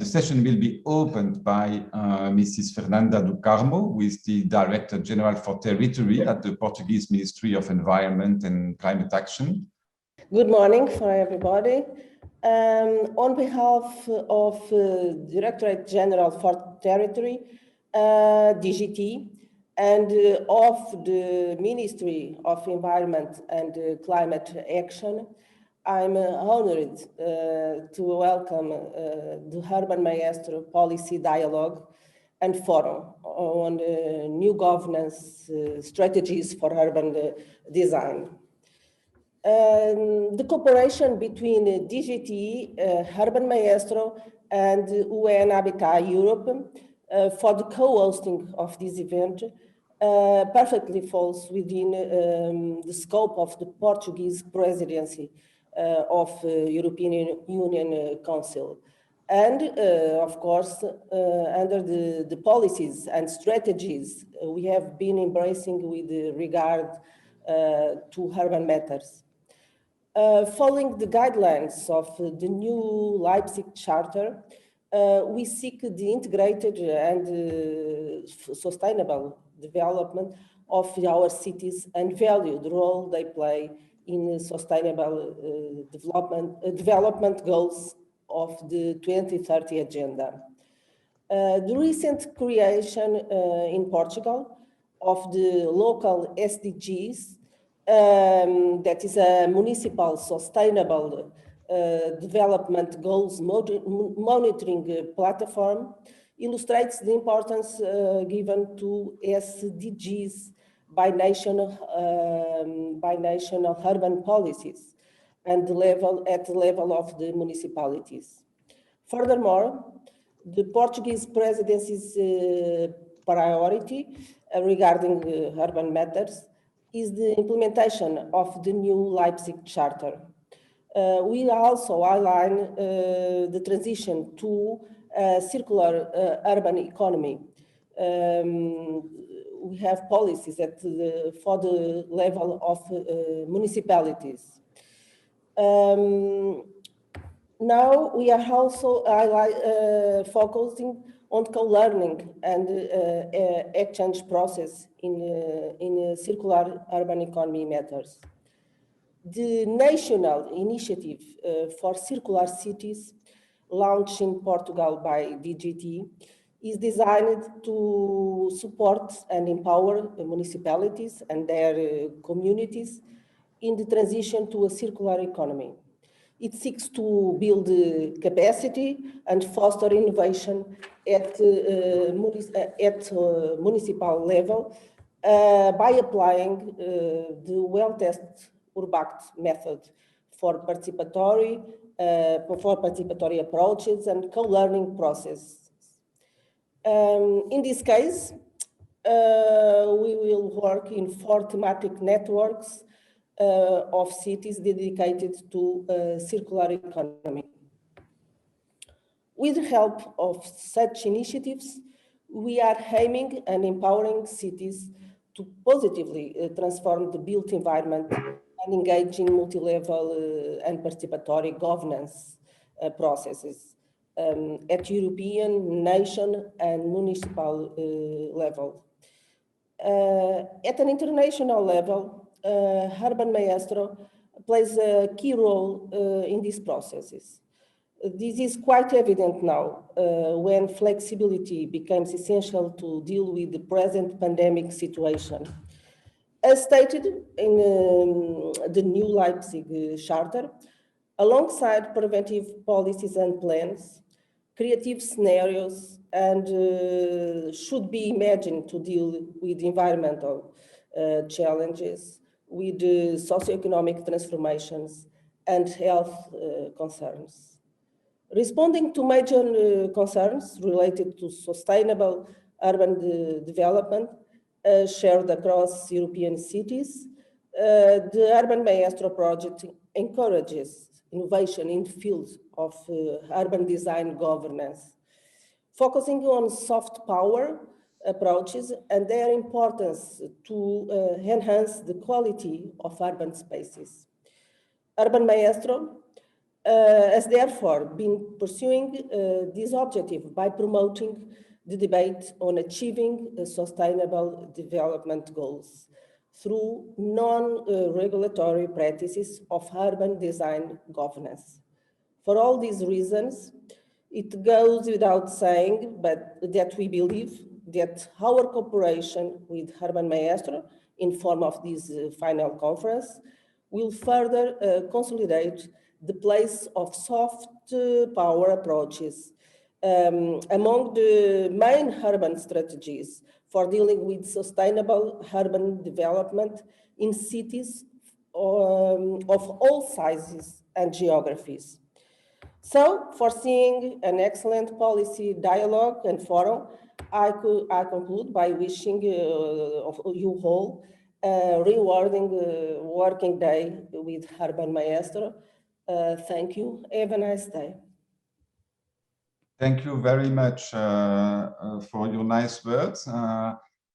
The session will be opened by Mrs. Fernanda do Carmo, who is the Director General for Territory at the Portuguese Ministry of Environment and Climate Action. Good morning for everybody. On behalf of Directorate General for Territory, DGT, and of the Ministry of Environment and Climate Action, I'm honored to welcome the Urban Maestro Policy Dialogue and Forum on new governance strategies for urban design. The cooperation between DGT, Urban Maestro, and UN Habitat Europe for the co-hosting of this event perfectly falls within the scope of the Portuguese presidency of European Union Council. And of course, under the policies and strategies we have been embracing with regard to urban matters. Following the guidelines of the new Leipzig Charter, we seek the integrated and sustainable development of our cities and value the role they play in sustainable development goals of the 2030 agenda. The recent creation in Portugal of the local SDGs, that is a municipal sustainable development goals monitoring platform, illustrates the importance given to SDGs by national urban policies and at the level of the municipalities. Furthermore, the Portuguese presidency's priority regarding urban matters is the implementation of the new Leipzig Charter. We also outline the transition to a circular urban economy. We have policies for the level of municipalities. Now we are also focusing on co-learning and exchange process in circular urban economy matters. The national initiative for circular cities, launched in Portugal by DGT, is designed to support and empower the municipalities and their communities in the transition to a circular economy. It seeks to build capacity and foster innovation at municipal level by applying the well-tested URBACT method for participatory approaches and co-learning processes. In this case, we will work in 4 thematic networks of cities dedicated to circular economy. With the help of such initiatives, we are aiming and empowering cities to positively transform the built environment and engage in multi-level and participatory governance processes at European, nation, and municipal level. At an international level, Urban Maestro plays a key role in these processes. This is quite evident now when flexibility becomes essential to deal with the present pandemic situation. As stated in the new Leipzig Charter, alongside preventive policies and plans, creative scenarios should be imagined to deal with environmental challenges, with socioeconomic transformations and health concerns. Responding to major concerns related to sustainable urban development shared across European cities, the Urban Maestro project encourages innovation in the field of urban design governance, focusing on soft power approaches and their importance to enhance the quality of urban spaces. Urban Maestro has therefore been pursuing this objective by promoting the debate on achieving sustainable development goals through non-regulatory practices of urban design governance. For all these reasons, it goes without saying, but that we believe that our cooperation with Urban Maestro in form of this final conference will further consolidate the place of soft power approaches among the main urban strategies for dealing with sustainable urban development in cities of all sizes and geographies. So, foreseeing an excellent policy dialogue and forum, I conclude by wishing you all a rewarding working day with Urban Maestro. Thank you. Have a nice day. Thank you very much for your nice words.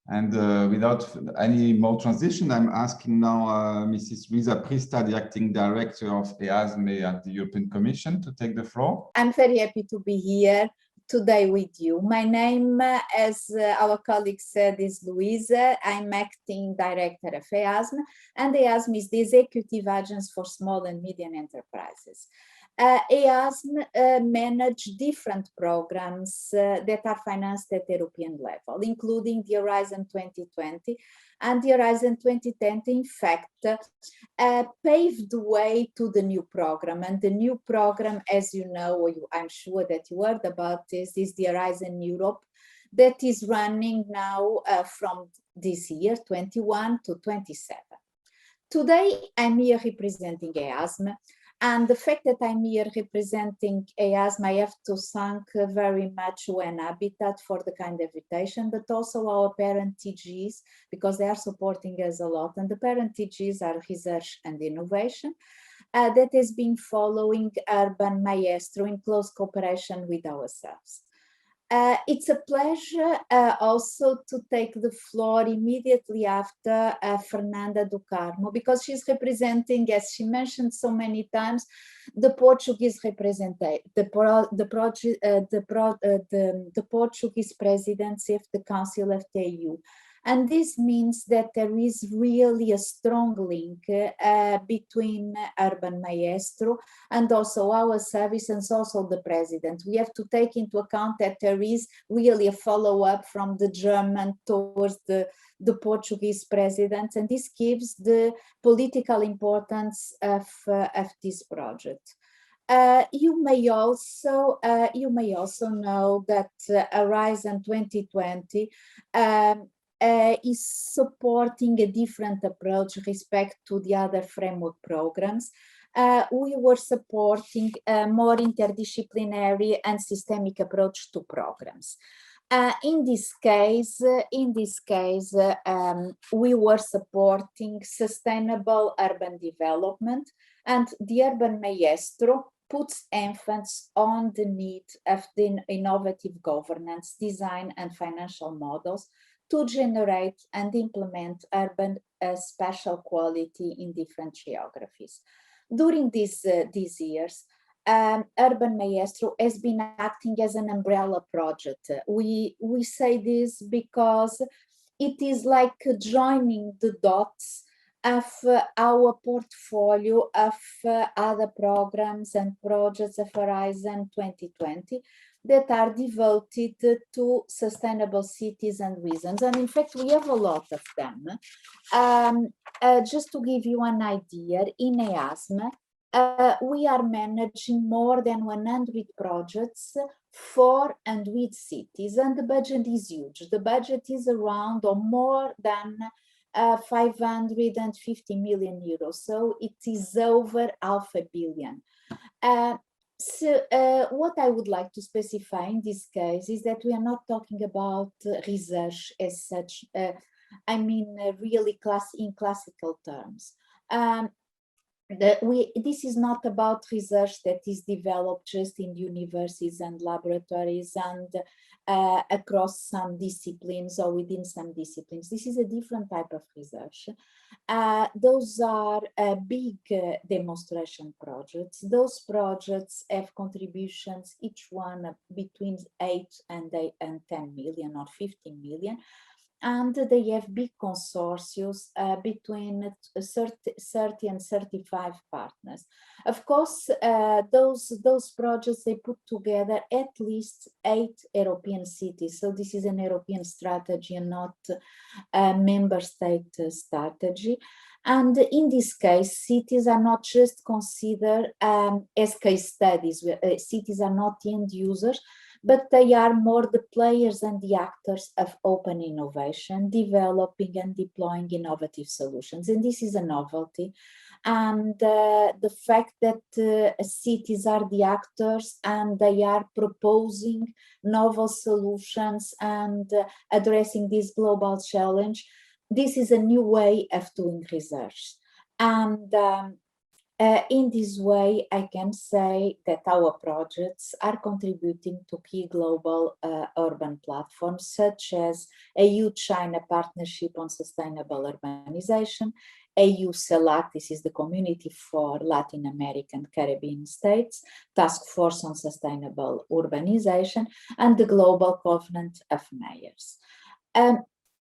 Without any more transition, I'm asking now Mrs. Luisa Prista, the Acting Director of EASME at the European Commission, to take the floor. I'm very happy to be here today with you. My name, as our colleague said, is Luisa. I'm Acting Director of EASME, and EASME is the Executive Agency for Small and Medium Enterprises. EASME manage different programs that are financed at European level, including the Horizon 2020, and the Horizon 2020, in fact, paved the way to the new program. And the new program, as you know, or I'm sure that you heard about this, is the Horizon Europe, that is running now from this year, 21 to 27. Today, I'm here representing EASME. And the fact that I'm here representing EASME, I have to thank very much UN Habitat for the kind invitation, but also our parent TGs, because they are supporting us a lot. And the parent TGs are Research and Innovation, that has been following Urban Maestro in close cooperation with ourselves. It's a pleasure also to take the floor immediately after Fernanda do Carmo, because she's representing, as she mentioned so many times, the Portuguese representative, the Portuguese presidency of the Council of the EU. And this means that there is really a strong link between Urban Maestro and also our service and also the president. We have to take into account that there is really a follow-up from the German towards the Portuguese president, and this gives the political importance of this project. You may also know that Horizon 2020 is supporting a different approach respect to the other framework programs. We were supporting a more interdisciplinary and systemic approach to programs. In this case, we were supporting sustainable urban development, and the Urban Maestro puts emphasis on the need of the innovative governance, design, and financial models to generate and implement urban spatial quality in different geographies. During these years, Urban Maestro has been acting as an umbrella project. We say this because it is like joining the dots of our portfolio of other programs and projects of Horizon 2020 that are devoted to sustainable cities and reasons. And in fact, we have a lot of them. Just to give you an idea, in EASME, we are managing more than 100 projects for and with cities, and the budget is huge. The budget is around or more than 550 million euros, so it is over $500 million. So what I would like to specify in this case is that we are not talking about research as such, I mean really in classical terms. this is not about research that is developed just in universities and laboratories and across some disciplines or within some disciplines. This is a different type of research. Those are big demonstration projects. Those projects have contributions, each one between 8 and 10 million or 15 million. And they have big consortiums between 30 and 35 partners. Of course, those projects, they put together at least 8 European cities. So this is an European strategy and not a member state strategy. And in this case, cities are not just considered as case studies. Cities are not end users, but they are more the players and the actors of open innovation, developing and deploying innovative solutions. And this is a novelty. And the fact that cities are the actors and they are proposing novel solutions and addressing this global challenge, this is a new way of doing research. And in this way, I can say that our projects are contributing to key global urban platforms, such as EU-China Partnership on Sustainable Urbanization, EU-CELAC, this is the Community for Latin American Caribbean States, Task Force on Sustainable Urbanization, and the Global Covenant of Mayors.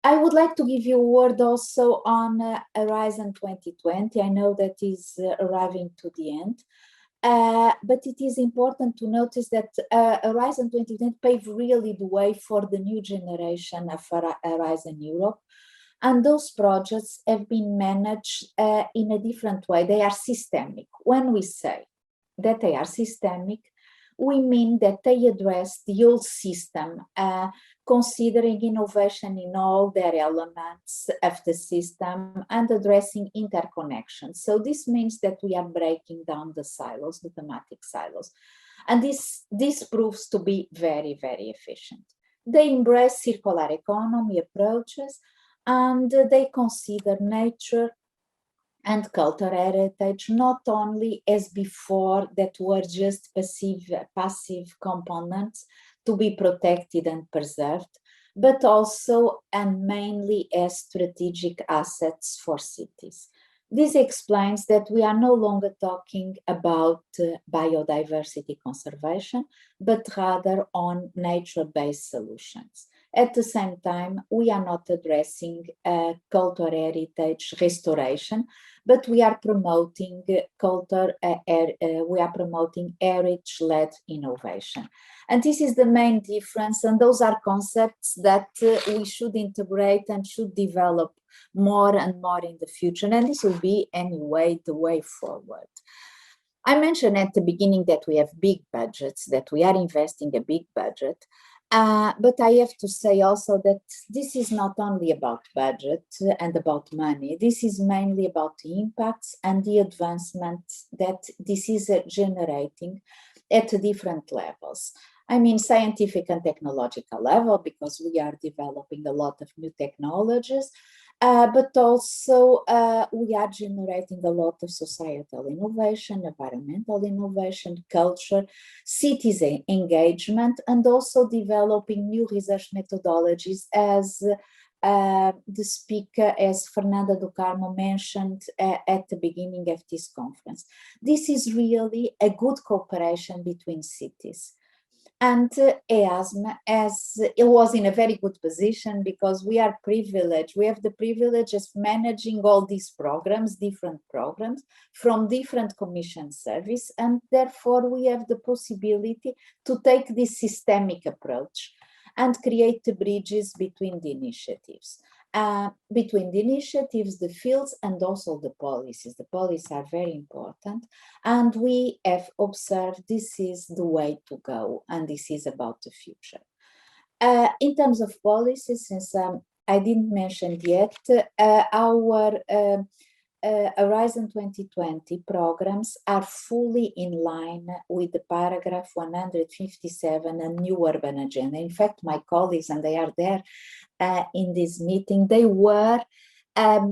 I would like to give you a word also on Horizon 2020. I know that is arriving to the end, but it is important to notice that Horizon 2020 paved really the way for the new generation of Horizon Europe. And those projects have been managed in a different way. They are systemic. When we say that they are systemic, we mean that they address the whole system, considering innovation in all their elements of the system and addressing interconnections. So this means that we are breaking down the silos, the thematic silos. And this proves to be very, very efficient. They embrace circular economy approaches, and they consider nature and cultural heritage not only as before that were just passive components to be protected and preserved, but also and mainly as strategic assets for cities. This explains that we are no longer talking about biodiversity conservation, but rather on nature-based solutions. At the same time, we are not addressing cultural heritage restoration, but we are promoting heritage-led innovation. And this is the main difference, and those are concepts that we should integrate and should develop more and more in the future. And this will be, anyway, the way forward. I mentioned at the beginning that we have big budgets, that we are investing a big budget. But I have to say also that this is not only about budget and about money. This is mainly about the impacts and the advancements that this is generating at different levels. I mean, scientific and technological level, because we are developing a lot of new technologies, but also we are generating a lot of societal innovation, environmental innovation, culture, citizen engagement, and also developing new research methodologies, as the speaker, as Fernanda do Carmo mentioned at the beginning of this conference. This is really a good cooperation between cities. And EASM, as it was in a very good position, because we are privileged. We have the privilege of managing all these programs, different programs from different commission service, and therefore we have the possibility to take this systemic approach and create the bridges between the initiatives. The fields, and also the policies. The policies are very important, and we have observed this is the way to go, and this is about the future. In terms of policies, since I didn't mention yet, our Horizon 2020 programs are fully in line with the paragraph 157 and New Urban Agenda. In fact, my colleagues, and they are there in this meeting, they were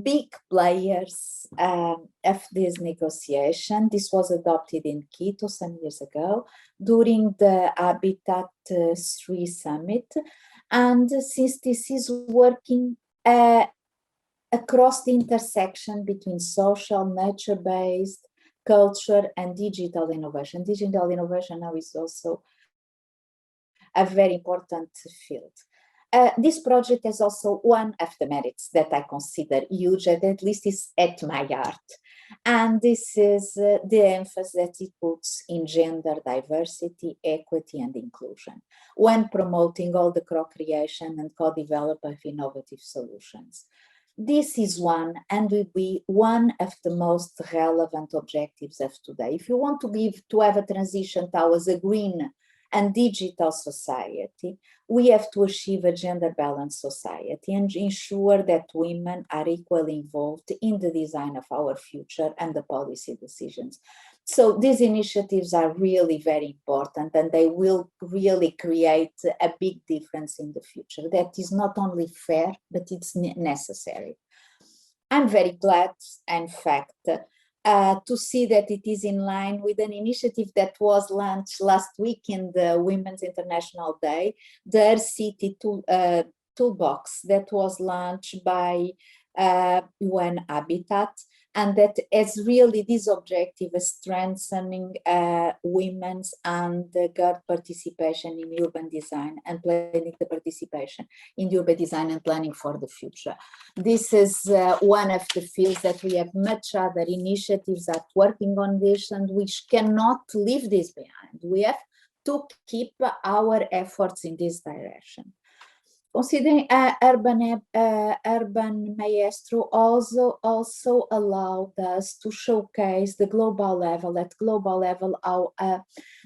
big players of this negotiation. This was adopted in Quito some years ago during the Habitat 3 Summit. And since this is working across the intersection between social, nature-based, culture, and digital innovation. Digital innovation now is also a very important field. This project is also one of the merits that I consider huge, and at least is at my heart. And this is the emphasis that it puts in gender diversity, equity, and inclusion when promoting all the co-creation and co-development of innovative solutions. This is one and will be one of the most relevant objectives of today. If you want to have a transition towards a green and digital society, we have to achieve a gender balanced society and ensure that women are equally involved in the design of our future and the policy decisions. So these initiatives are really very important, and they will really create a big difference in the future. That is not only fair, but it's necessary. I'm very glad, in fact, to see that it is in line with an initiative that was launched last week in the Women's International Day, the City Toolbox, that was launched by UN Habitat, and that has really this objective of strengthening women's and girl participation in urban design and planning the participation in urban design and planning for the future. This is one of the fields that we have much other initiatives that working on this, and we cannot leave this behind. We have to keep our efforts in this direction. Considering Urban Maestro also allowed us to showcase the global level, at global level,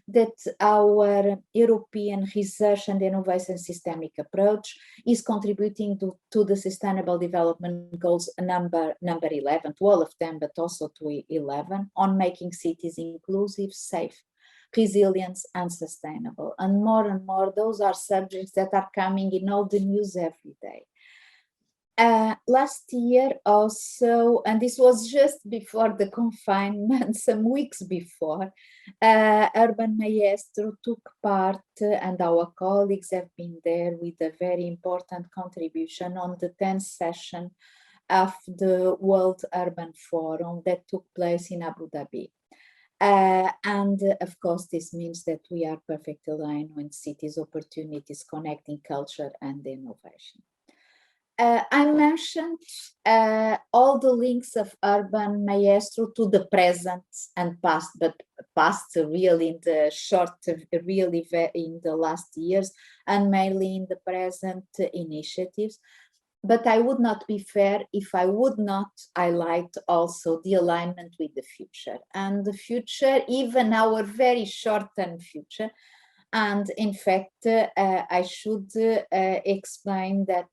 that our European research and innovation systemic approach is contributing to the Sustainable Development Goals number 11, to all of them, but also to 11, on making cities inclusive, safe, resilience, and sustainable. And more, those are subjects that are coming in all the news every day. Last year also, and this was just before the confinement, some weeks before, Urban Maestro took part, and our colleagues have been there with a very important contribution on the 10th session of the World Urban Forum that took place in Abu Dhabi. And of course, this means that we are perfectly aligned with cities' opportunities connecting culture and innovation. I mentioned all the links of Urban Maestro to the present and past, but past really in the short, really in the last years, and mainly in the present initiatives. But I would not be fair if I would not highlight also the alignment with the future, and the future, even our very short-term future. And in fact, I should explain that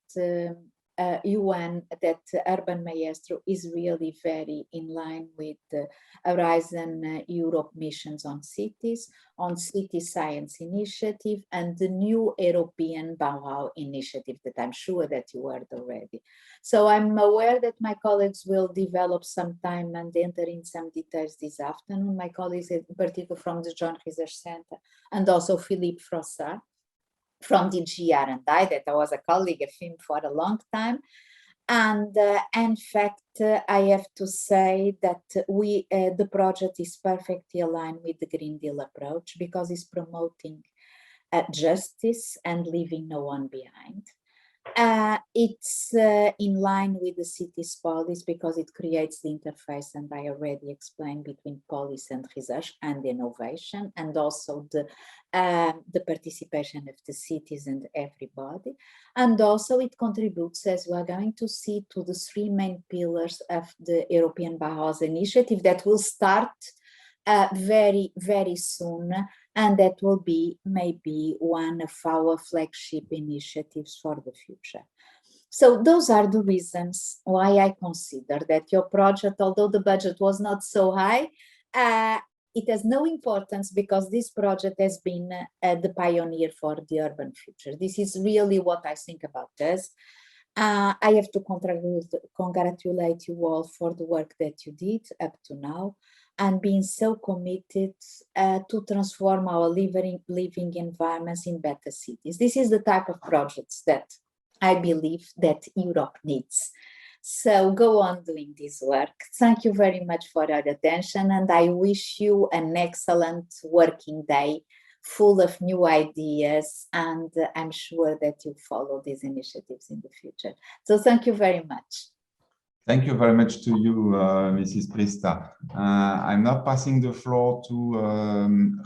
that Urban Maestro is really very in line with the Horizon Europe missions on cities, on City Science Initiative, and the new European Bauhaus initiative that I'm sure that you heard already. So I'm aware that my colleagues will develop some time and enter in some details this afternoon. My colleagues, in particular from the Joint Research Center, and also Philippe Frossard from the GR&I, that I was a colleague of him for a long time. And in fact, I have to say that the project is perfectly aligned with the Green Deal approach, because it's promoting justice and leaving no one behind. It's in line with the city's policy, because it creates the interface, and I already explained, between policy and research and innovation, and also the participation of the cities and everybody. And also it contributes, as we're going to see, to the three main pillars of the European Bauhaus initiative that will start very, very soon, and that will be maybe one of our flagship initiatives for the future. So those are the reasons why I consider that your project, although the budget was not so high, it has no importance, because this project has been the pioneer for the urban future. This is really what I think about this. I have to congratulate you all for the work that you did up to now and being so committed to transform our living environments in better cities. This is the type of projects that I believe that Europe needs. So go on doing this work. Thank you very much for your attention, and I wish you an excellent working day full of new ideas, and I'm sure that you follow these initiatives in the future. So thank you very much. Thank you very much to you, Mrs. Prista. I'm now passing the floor to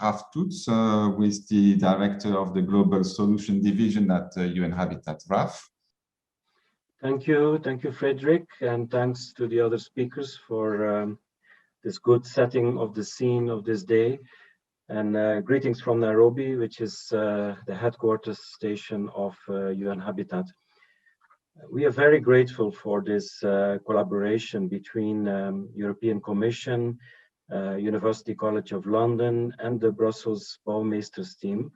Raf Toets, who is the Director of the Global Solution Division at UN Habitat. Raf. Thank you, Frederick, and thanks to the other speakers for this good setting of the scene of this day. And greetings from Nairobi, which is the headquarters station of UN Habitat. We are very grateful for this collaboration between European Commission, University College of London, and the Brussels Bouwmeesters team,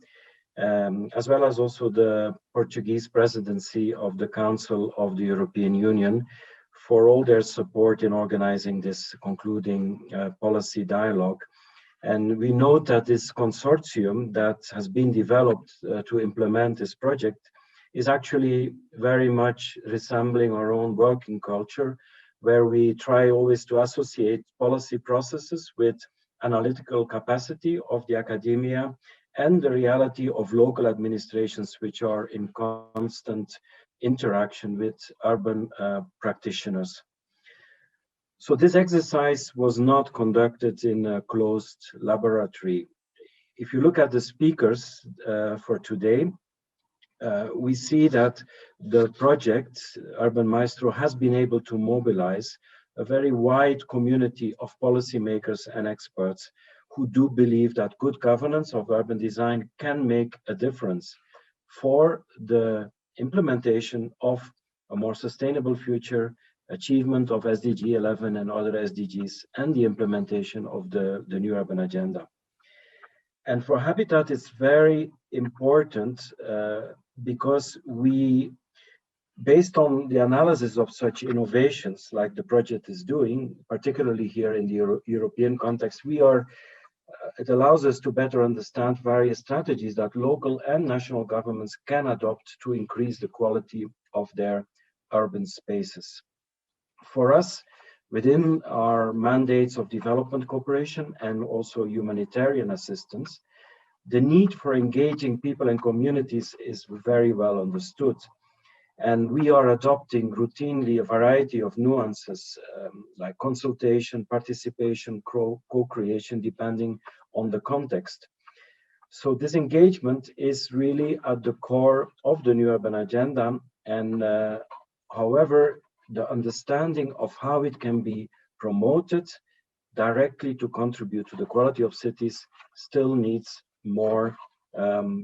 as well as also the Portuguese presidency of the Council of the European Union for all their support in organizing this concluding policy dialogue. And we note that this consortium that has been developed to implement this project is actually very much resembling our own working culture, where we try always to associate policy processes with analytical capacity of the academia and the reality of local administrations, which are in constant interaction with urban practitioners. So this exercise was not conducted in a closed laboratory. If you look at the speakers for today, we see that the project, Urban Maestro, has been able to mobilize a very wide community of policymakers and experts who do believe that good governance of urban design can make a difference for the implementation of a more sustainable future, achievement of SDG 11 and other SDGs, and the implementation of the new urban agenda. And for Habitat, it's very important because we, based on the analysis of such innovations like the project is doing, particularly here in the European context, it allows us to better understand various strategies that local and national governments can adopt to increase the quality of their urban spaces. For us, within our mandates of development cooperation and also humanitarian assistance, the need for engaging people and communities is very well understood. And we are adopting routinely a variety of nuances like consultation, participation, co-creation, depending on the context. So this engagement is really at the core of the new urban agenda. And however, the understanding of how it can be promoted directly to contribute to the quality of cities still needs more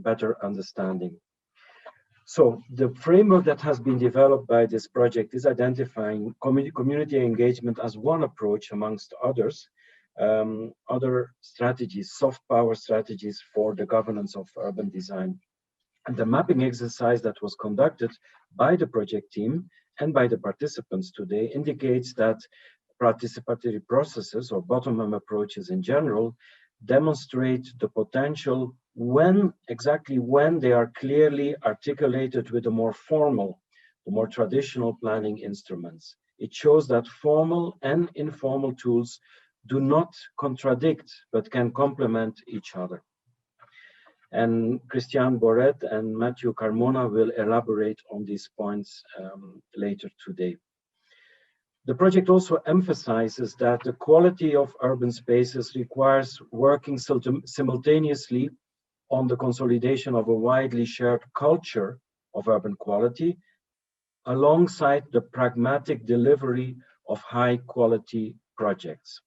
better understanding. So the framework that has been developed by this project is identifying community engagement as one approach amongst others, other strategies, soft power strategies for the governance of urban design. And the mapping exercise that was conducted by the project team and by the participants today indicates that participatory processes or bottom-up approaches in general demonstrate the potential exactly when they are clearly articulated with the more formal, the more traditional planning instruments. It shows that formal and informal tools do not contradict, but can complement each other. And Christian Borret and Matthew Carmona will elaborate on these points later today. The project also emphasizes that the quality of urban spaces requires working simultaneously on the consolidation of a widely shared culture of urban quality, alongside the pragmatic delivery of high quality projects.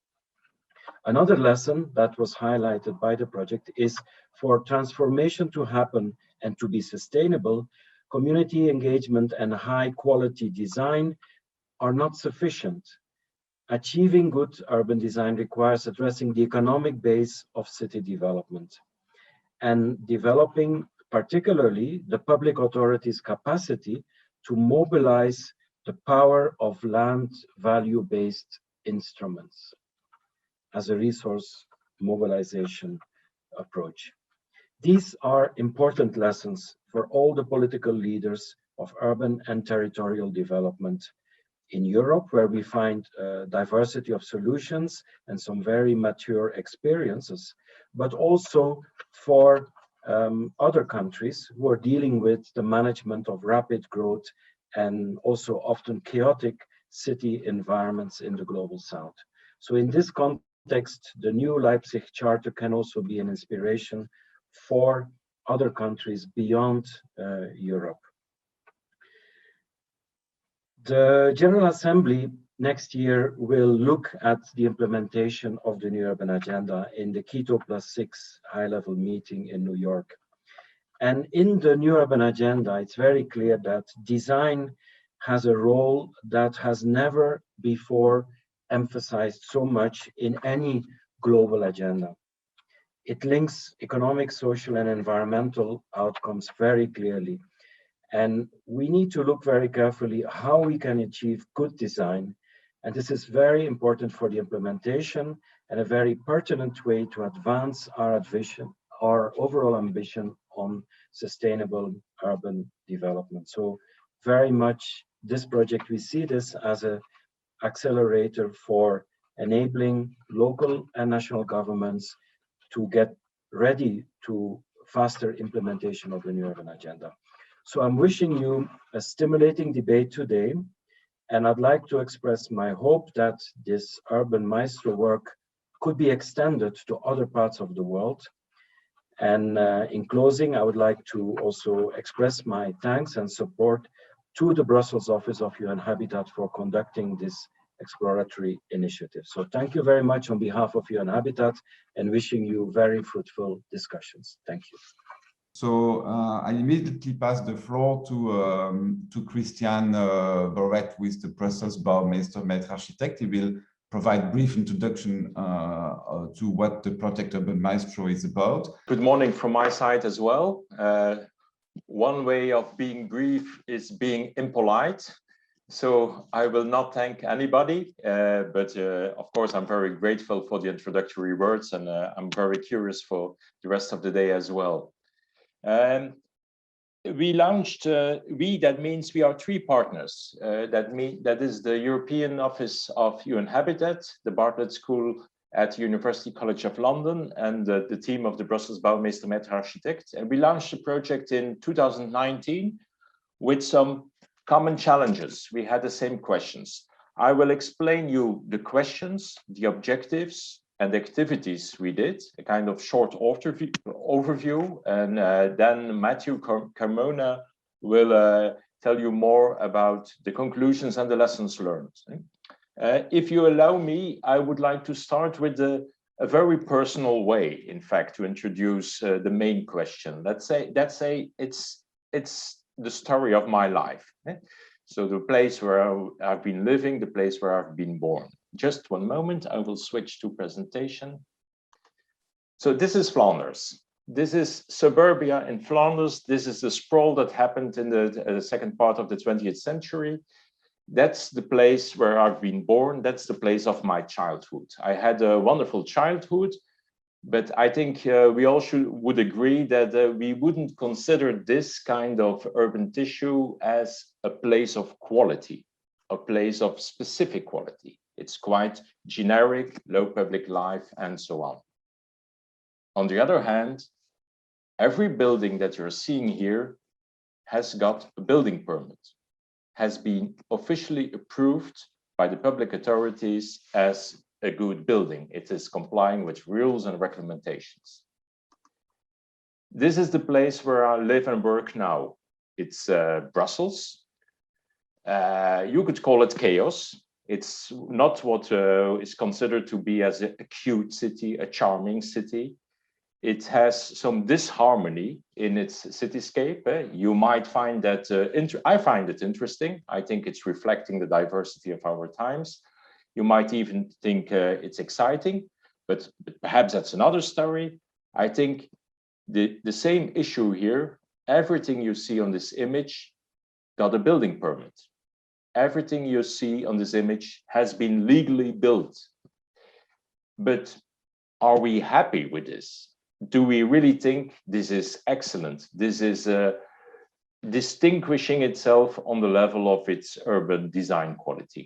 Another lesson that was highlighted by the project is for transformation to happen and to be sustainable, community engagement and high quality design are not sufficient. Achieving good urban design requires addressing the economic base of city development and developing particularly the public authorities' capacity to mobilize the power of land value-based instruments as a resource mobilization approach. These are important lessons for all the political leaders of urban and territorial development in Europe, where we find a diversity of solutions and some very mature experiences, but also for other countries who are dealing with the management of rapid growth and also often chaotic city environments in the global south. So in this context, the new Leipzig Charter can also be an inspiration for other countries beyond Europe. The General Assembly next year will look at the implementation of the New Urban Agenda in the Quito +6 high-level meeting in New York. And in the New Urban Agenda, it's very clear that design has a role that has never before emphasized so much in any global agenda. It links economic, social, and environmental outcomes very clearly. And we need to look very carefully how we can achieve good design. And this is very important for the implementation and a very pertinent way to advance our overall ambition on sustainable urban development. So very much this project, we see this as an accelerator for enabling local and national governments to get ready to faster implementation of the New Urban Agenda. So I'm wishing you a stimulating debate today, and I'd like to express my hope that this Urban Maestro work could be extended to other parts of the world. And in closing, I would like to also express my thanks and support to the Brussels office of UN Habitat for conducting this exploratory initiative. So thank you very much on behalf of UN Habitat and wishing you very fruitful discussions. Thank you. So I immediately pass the floor to Christian Borret, who is the Brussels Bouwmeester Maître Architect. He will provide brief introduction to what the project Urban Maestro is about. Good morning from my side as well. One way of being brief is being impolite. So I will not thank anybody, but of course I'm very grateful for the introductory words, and I'm very curious for the rest of the day as well. We launched, that means we are three partners. That is the European Office of UN Habitat, the Bartlett School at University College of London, and the team of the Brussels Bouwmeester Maître Architect. And we launched the project in 2019 with some common challenges. We had the same questions. I will explain you the questions, the objectives, and the activities we did, a kind of short overview, and then Matthew Carmona will tell you more about the conclusions and the lessons learned. If you allow me, I would like to start with a very personal way, in fact, to introduce the main question. Let's say it's the story of my life. So the place where I've been living, the place where I've been born. Just one moment, I will switch to presentation. So this is Flanders. This is suburbia in Flanders. This is the sprawl that happened in the second part of the 20th century. That's the place where I've been born. That's the place of my childhood. I had a wonderful childhood, but I think we all would agree that we wouldn't consider this kind of urban tissue as a place of quality, a place of specific quality. It's quite generic, low public life, and so on. On the other hand, every building that you're seeing here has got a building permit, has been officially approved by the public authorities as a good building. It is complying with rules and recommendations. This is the place where I live and work now. It's Brussels. You could call it chaos. It's not what is considered to be as a cute city, a charming city. It has some disharmony in its cityscape. You might find that, I find it interesting. I think it's reflecting the diversity of our times. You might even think it's exciting, but perhaps that's another story. I think the same issue here, everything you see on this image got a building permit. Everything you see on this image has been legally built. But are we happy with this? Do we really think this is excellent? This is distinguishing itself on the level of its urban design quality?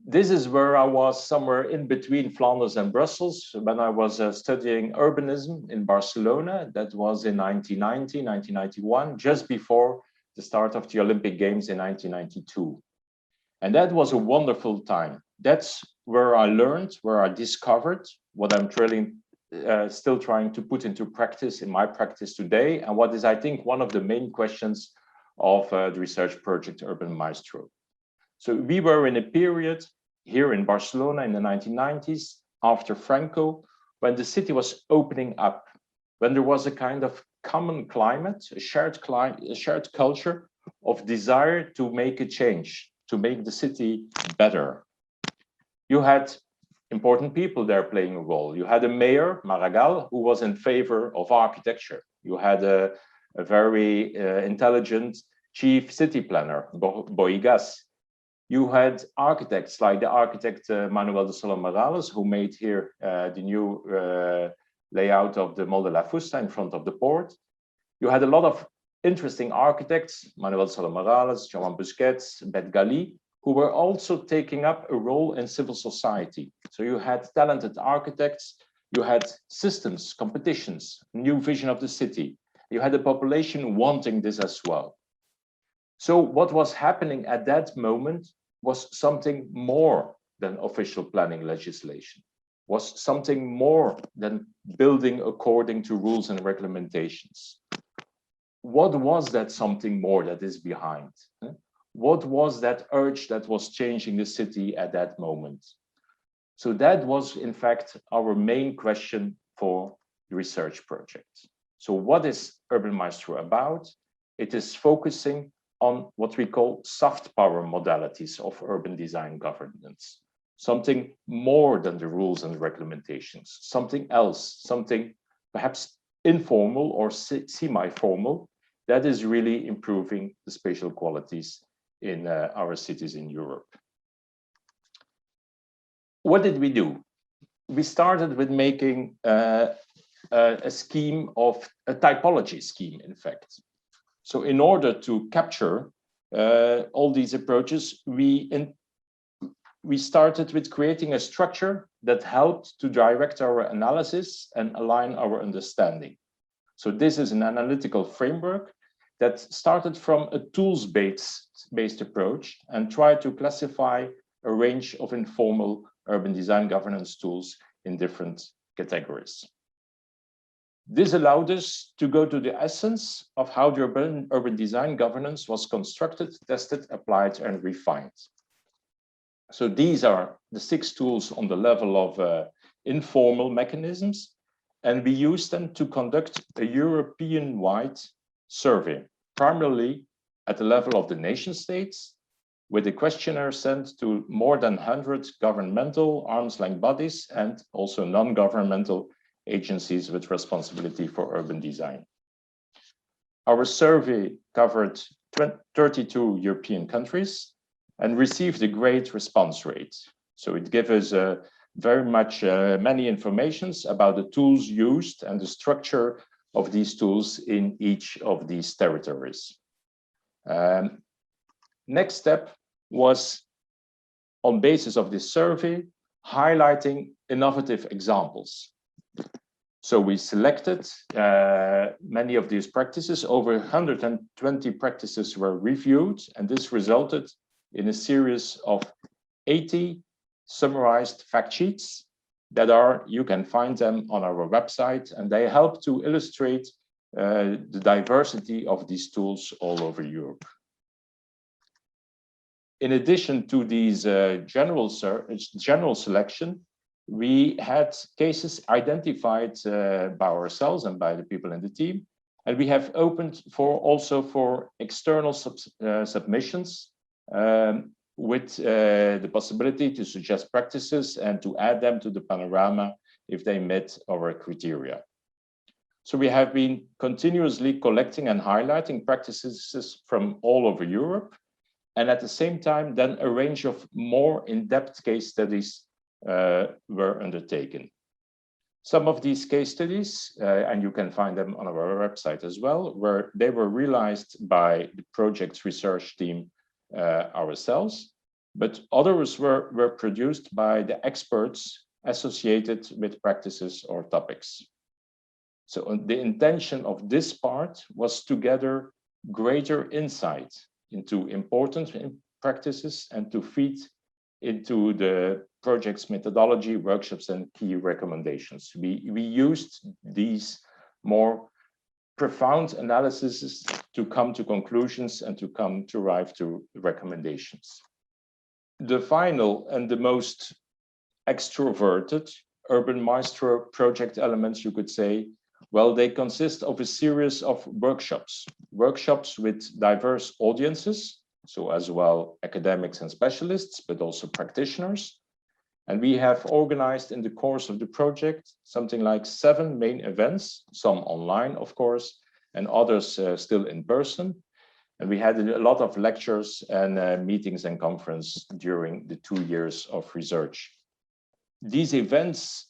This is where I was, somewhere in between Flanders and Brussels, when I was studying urbanism in Barcelona. That was in 1990, 1991, just before the start of the Olympic Games in 1992. And that was a wonderful time. That's where I learned, where I discovered what I'm still trying to put into practice in my practice today, and what is, I think, one of the main questions of the research project Urban Maestro. So we were in a period here in Barcelona in the 1990s, after Franco, when the city was opening up, when there was a kind of common climate, a shared culture of desire to make a change, to make the city better. You had important people there playing a role. You had a mayor, Maragall, who was in favor of architecture. You had a very intelligent chief city planner, Boigas. You had architects like the architect Manuel de Sola Morales, who made here the new layout of the Mall de la Fusta in front of the port. You had a lot of interesting architects, Manuel de Sola Morales, Joan Busquets, Bet Gali, who were also taking up a role in civil society. So you had talented architects, you had systems, competitions, new vision of the city. You had the population wanting this as well. So what was happening at that moment was something more than official planning legislation, was something more than building according to rules and regulations. What was that something more that is behind? What was that urge that was changing the city at that moment? So that was, in fact, our main question for the research project. So what is Urban Maestro about? It is focusing on what we call soft power modalities of urban design governance, something more than the rules and regulations, something else, something perhaps informal or semi-formal that is really improving the spatial qualities in our cities in Europe. What did we do? We started with making a scheme of a typology scheme, in fact. So in order to capture all these approaches, we started with creating a structure that helped to direct our analysis and align our understanding. So this is an analytical framework that started from a tools-based approach and tried to classify a range of informal urban design governance tools in different categories. This allowed us to go to the essence of how the urban design governance was constructed, tested, applied, and refined. So these are the 6 tools on the level of informal mechanisms, and we use them to conduct a European-wide survey, primarily at the level of the nation states, with a questionnaire sent to more than 100 governmental arm's-length bodies and also non-governmental agencies with responsibility for urban design. Our survey covered 32 European countries and received a great response rate. So it gave us very much many informations about the tools used and the structure of these tools in each of these territories. Next step was, on basis of this survey, highlighting innovative examples. So we selected many of these practices. Over 120 practices were reviewed, and this resulted in a series of 80 summarized fact sheets that you can find them on our website, and they help to illustrate the diversity of these tools all over Europe. In addition to these general selection, we had cases identified by ourselves and by the people in the team, and we have opened also for external submissions with the possibility to suggest practices and to add them to the panorama if they met our criteria. So we have been continuously collecting and highlighting practices from all over Europe, and at the same time, then a range of more in-depth case studies were undertaken. Some of these case studies, and you can find them on our website as well, they were realized by the project's research team ourselves, but others were produced by the experts associated with practices or topics. So the intention of this part was to gather greater insight into important practices and to feed into the project's methodology, workshops, and key recommendations. We used these more profound analyses to come to conclusions and to arrive to recommendations. The final and the most extroverted Urban Maestro project elements, you could say, well, they consist of a series of workshops with diverse audiences, so as well academics and specialists, but also practitioners. And we have organized in the course of the project something like 7 main events, some online, of course, and others still in person. And we had a lot of lectures and meetings and conferences during the 2 years of research. These events,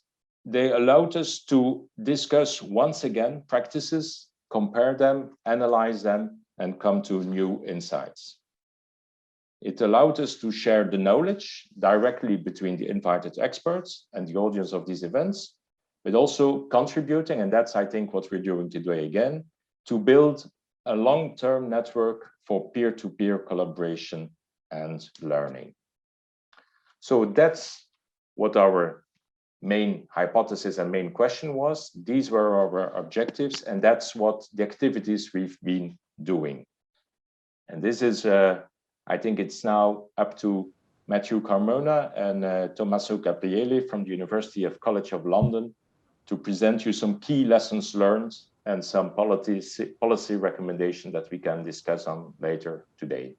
they allowed us to discuss once again practices, compare them, analyze them, and come to new insights. It allowed us to share the knowledge directly between the invited experts and the audience of these events, but also contributing, and that's, I think, what we're doing today again, to build a long-term network for peer-to-peer collaboration and learning. So that's what our main hypothesis and main question was. These were our objectives, and that's what the activities we've been doing. And this is, I think it's now up to Matthew Carmona and Tommaso Gabriele from the University of College of London to present you some key lessons learned and some policy recommendation that we can discuss on later today.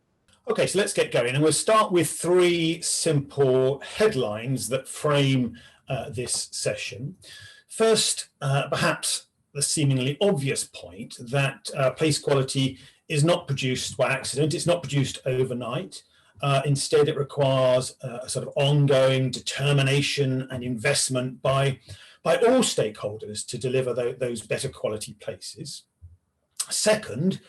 Okay, so let's get going. And we'll start with 3 simple headlines that frame this session. First, perhaps the seemingly obvious point that place quality is not produced by accident. It's not produced overnight. Instead, it requires a sort of ongoing determination and investment by all stakeholders to deliver those better quality places. Second,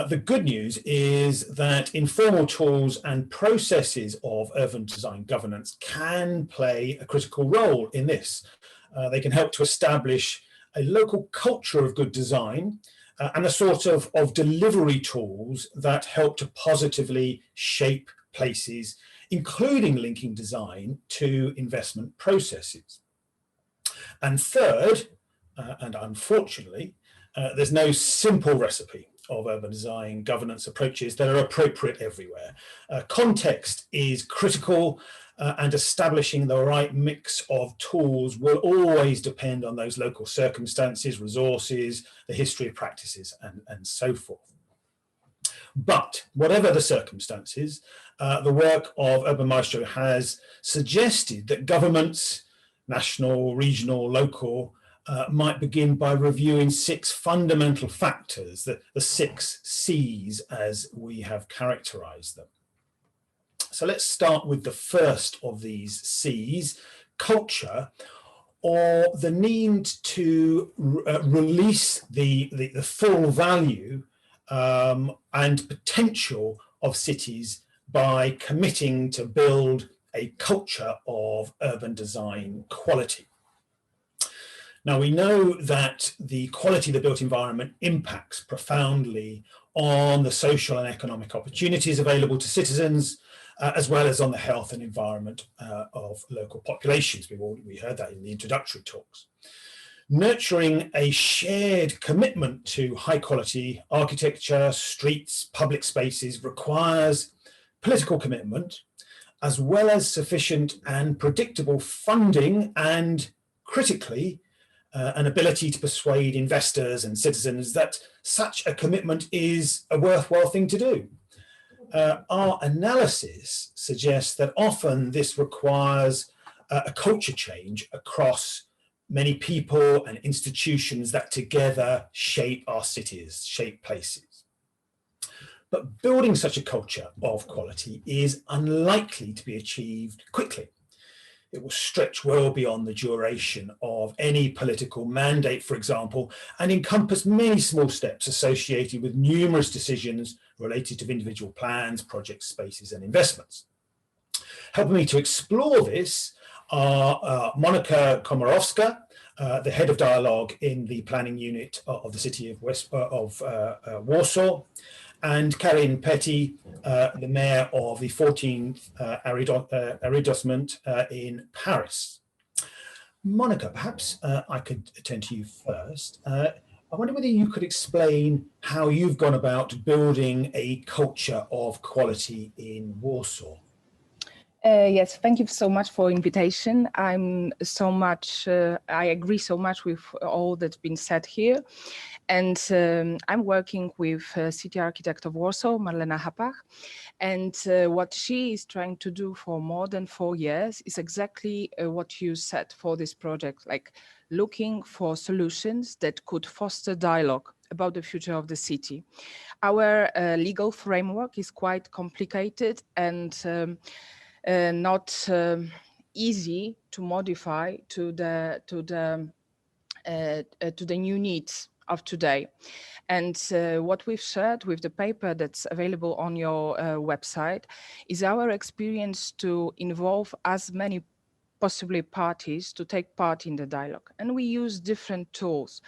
the good news is that informal tools and processes of urban design governance can play a critical role in this. They can help to establish a local culture of good design and a sort of delivery tools that help to positively shape places, including linking design to investment processes. And third, and unfortunately, there's no simple recipe of urban design governance approaches that are appropriate everywhere. Context is critical, and establishing the right mix of tools will always depend on those local circumstances, resources, the history of practices, and so forth. But whatever the circumstances, the work of Urban Maestro has suggested that governments, national, regional, local, might begin by reviewing 6 fundamental factors, the 6 C's as we have characterized them. So let's start with the first of these C's, culture, or the need to release the full value and potential of cities by committing to build a culture of urban design quality. Now, we know that the quality of the built environment impacts profoundly on the social and economic opportunities available to citizens, as well as on the health and environment of local populations. We heard that in the introductory talks. Nurturing a shared commitment to high quality architecture, streets, public spaces requires political commitment, as well as sufficient and predictable funding and, critically, an ability to persuade investors and citizens that such a commitment is a worthwhile thing to do. Our analysis suggests that often this requires a culture change across many people and institutions that together shape our cities, shape places. But building such a culture of quality is unlikely to be achieved quickly. It will stretch well beyond the duration of any political mandate, for example, and encompass many small steps associated with numerous decisions related to individual plans, projects, spaces, and investments. Helping me to explore this are Monika Komorowska, the head of dialogue in the planning unit of the city of Warsaw, and Karin Petty, the mayor of the 14th arrondissement in Paris. Monika, perhaps I could attend to you first. I wonder whether you could explain how you've gone about building a culture of quality in Warsaw. Yes, thank you so much for invitation. I agree so much with all that's been said here. And I'm working with city architect of Warsaw, Marlena Hapach. And what she is trying to do for more than 4 years is exactly what you said for this project, like looking for solutions that could foster dialogue about the future of the city. Our legal framework is quite complicated and not easy to modify to the new needs of today. And what we've shared with the paper that's available on your website is our experience to involve as many possibly parties to take part in the dialogue. And we use different tools.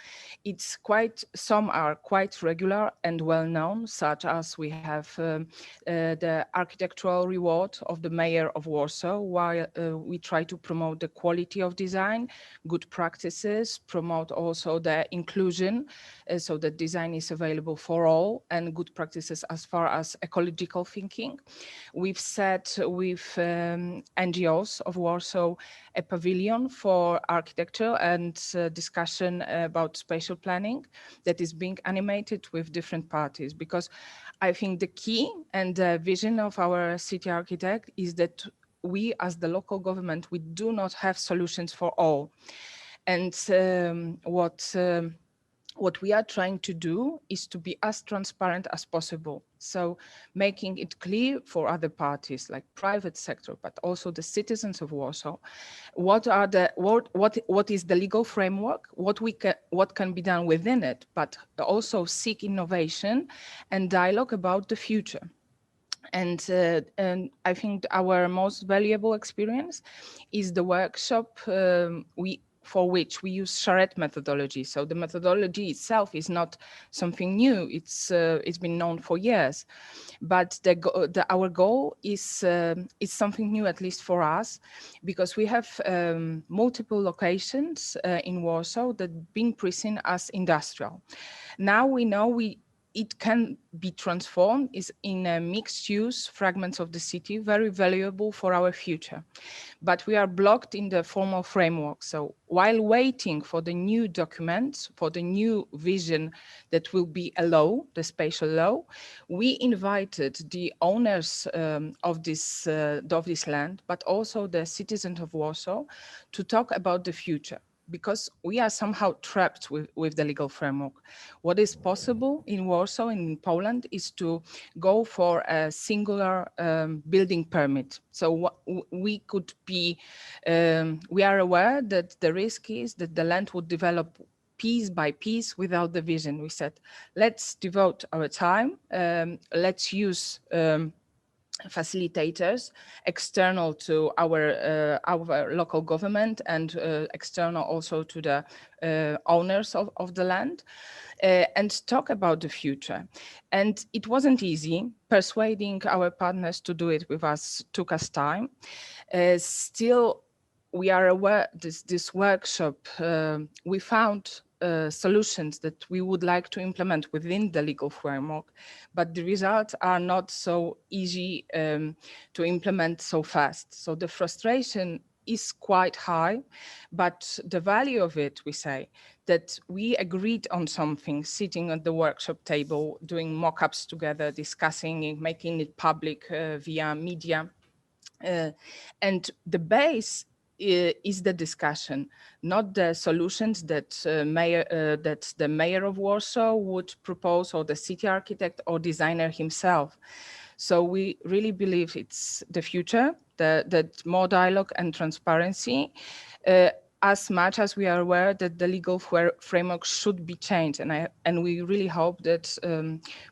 Some are quite regular and well-known, such as we have the architectural reward of the mayor of Warsaw, while we try to promote the quality of design, good practices, promote also the inclusion, so that design is available for all, and good practices as far as ecological thinking. We've set with NGOs of Warsaw a pavilion for architecture and discussion about spatial planning that is being animated with different parties, because I think the key and the vision of our city architect is that we as the local government, we do not have solutions for all. And what we are trying to do is to be as transparent as possible. So making it clear for other parties like private sector, but also the citizens of Warsaw, what is the legal framework, what can be done within it, but also seek innovation and dialogue about the future. And I think our most valuable experience is the workshop for which we use charrette methodology. So the methodology itself is not something new. It's been known for years, but our goal is something new, at least for us, because we have multiple locations in Warsaw that being present as industrial. Now we know it can be transformed in a mixed use fragments of the city, very valuable for our future. But we are blocked in the formal framework. So while waiting for the new documents, for the new vision that will be a law, the spatial law, we invited the owners of this land, but also the citizens of Warsaw to talk about the future, because we are somehow trapped with the legal framework. What is possible in Warsaw and in Poland is to go for a singular building permit. So we are aware that the risk is that the land would develop piece by piece without the vision. We said, let's devote our time, let's use facilitators external to our local government and external also to the owners of the land, and talk about the future. And it wasn't easy. Persuading our partners to do it with us took us time. Still, we are aware this workshop, we found solutions that we would like to implement within the legal framework, but the results are not so easy to implement so fast. So the frustration is quite high, but the value of it, we say, that we agreed on something, sitting at the workshop table, doing mock-ups together, discussing it, making it public via media. And the base is the discussion, not the solutions that the mayor of Warsaw would propose, or the city architect or designer himself. So we really believe it's the future, that more dialogue and transparency, as much as we are aware that the legal framework should be changed. And we really hope that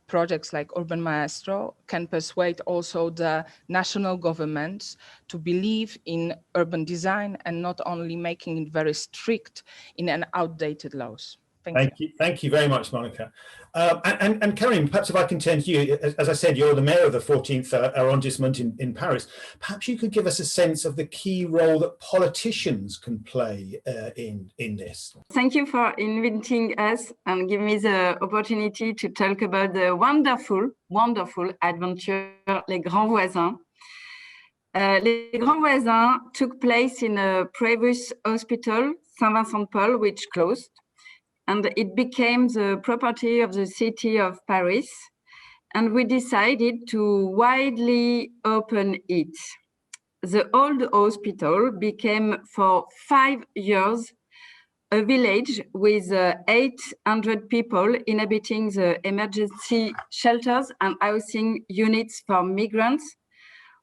projects like Urban Maestro can persuade also the national governments to believe in urban design and not only making it very strict in an outdated laws. Thank you. Thank you very much, Monica. And Karim, perhaps if I can turn to you, as I said, you're the mayor of the 14th arrondissement in Paris. Perhaps you could give us a sense of the key role that politicians can play in this. Thank you for inviting us and giving me the opportunity to talk about the wonderful adventure, Les Grands Voisins. Les Grands Voisins took place in a previous hospital, Saint-Vincent-de-Paul, which closed. And it became the property of the city of Paris. And we decided to widely open it. The old hospital became for 5 years a village with 800 people inhabiting the emergency shelters and housing units for migrants,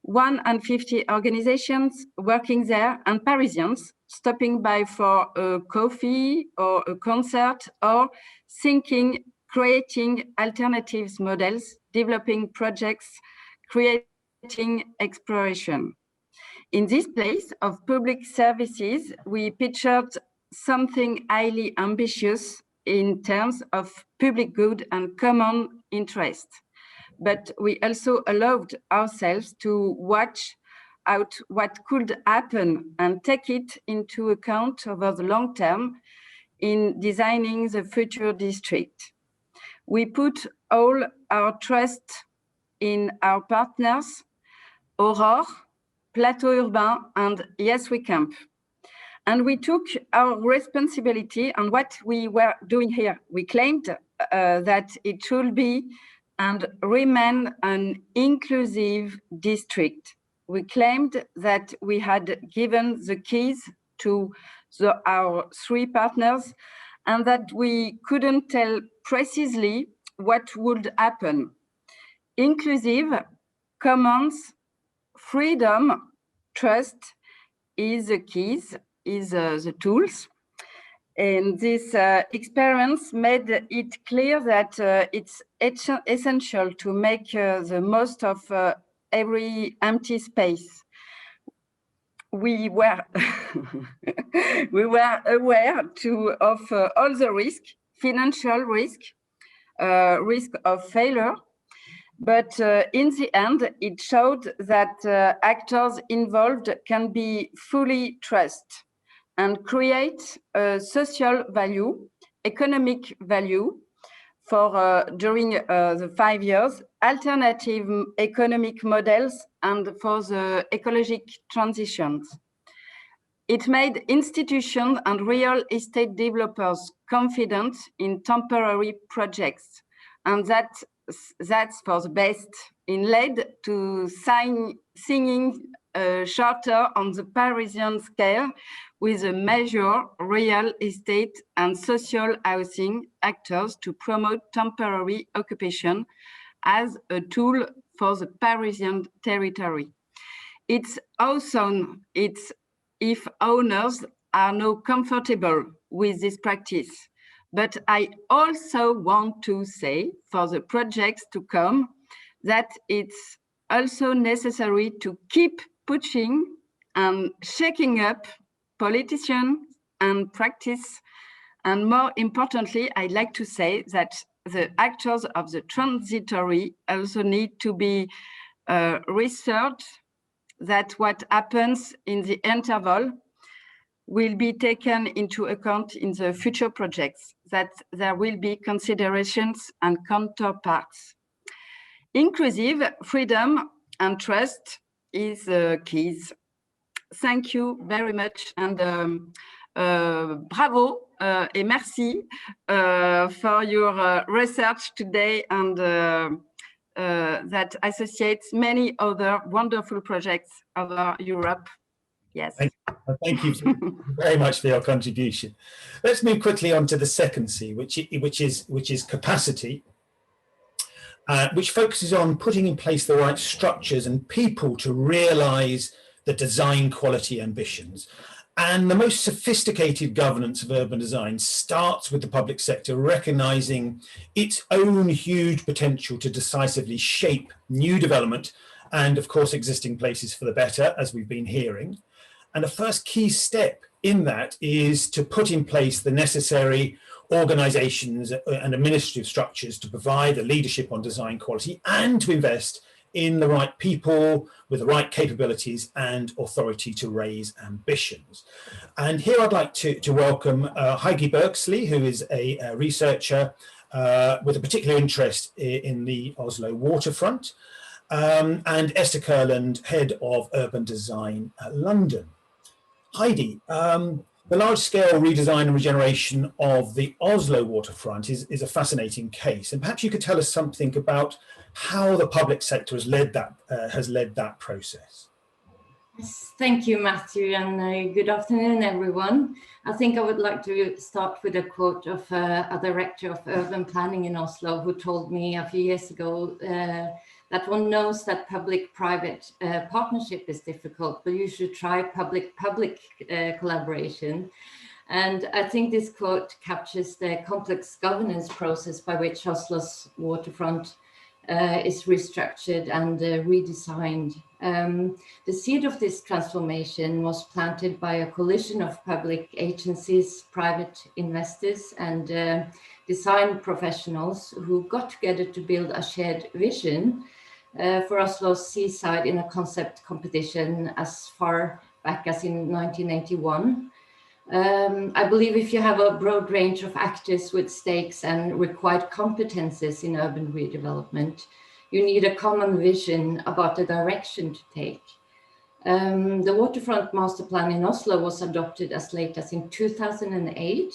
150 organizations working there, and Parisians stopping by for a coffee or a concert, or thinking, creating alternatives models, developing projects, creating exploration. In this place of public services, we pictured something highly ambitious in terms of public good and common interest. But we also allowed ourselves to watch out what could happen and take it into account over the long term in designing the future district. We put all our trust in our partners, Aurore, Plateau Urbain, and Yes We Camp. And we took our responsibility on what we were doing here. We claimed that it should be and remain an inclusive district. We claimed that we had given the keys to our 3 partners and that we couldn't tell precisely what would happen. Inclusive, commons, freedom, trust is the keys, is the tools. And this experience made it clear that it's essential to make the most of every empty space. We were aware of all the risk, financial risk, risk of failure, but in the end, it showed that actors involved can be fully trusted and create a social value, economic value for during the 5 years, alternative economic models, and for the ecologic transitions. It made institutions and real estate developers confident in temporary projects, and that's for the best. It led to signing a charter on the Parisian scale with a major real estate and social housing actors to promote temporary occupation as a tool for the Parisian territory. It's awesome if owners are now comfortable with this practice. But I also want to say for the projects to come that it's also necessary to keep pushing and shaking up politicians and practice. And more importantly, I'd like to say that the actors of the transitory also need to be researched, that what happens in the interval will be taken into account in the future projects, that there will be considerations and counterparts. Inclusive, freedom, and trust is the keys. Thank you very much, and bravo et merci for your research today, and that associates many other wonderful projects over Europe. Yes. Thank you very much for your contribution. Let's move quickly on to the second C, which is capacity, which focuses on putting in place the right structures and people to realise the design quality ambitions. And the most sophisticated governance of urban design starts with the public sector recognising its own huge potential to decisively shape new development and, of course, existing places for the better, as we've been hearing. And the first key step in that is to put in place the necessary organisations and administrative structures to provide the leadership on design quality and to invest in the right people with the right capabilities and authority to raise ambitions. And here I'd like to welcome Heidi Berksley, who is a researcher with a particular interest in the Oslo waterfront, and Esther Kurland, Head of Urban Design at London. Heidi, the large-scale redesign and regeneration of the Oslo waterfront is a fascinating case, and perhaps you could tell us something about how the public sector has led that process. Yes, thank you, Matthew, and good afternoon, everyone. I think I would like to start with a quote of a director of urban planning in Oslo who told me a few years ago that one knows that public-private partnership is difficult, but you should try public-public collaboration. And I think this quote captures the complex governance process by which Oslo's waterfront is restructured and redesigned. The seed of this transformation was planted by a coalition of public agencies, private investors, and design professionals who got together to build a shared vision for Oslo's seaside in a concept competition as far back as in 1981. I believe if you have a broad range of actors with stakes and required competences in urban redevelopment, you need a common vision about the direction to take. The Waterfront Master Plan in Oslo was adopted as late as in 2008,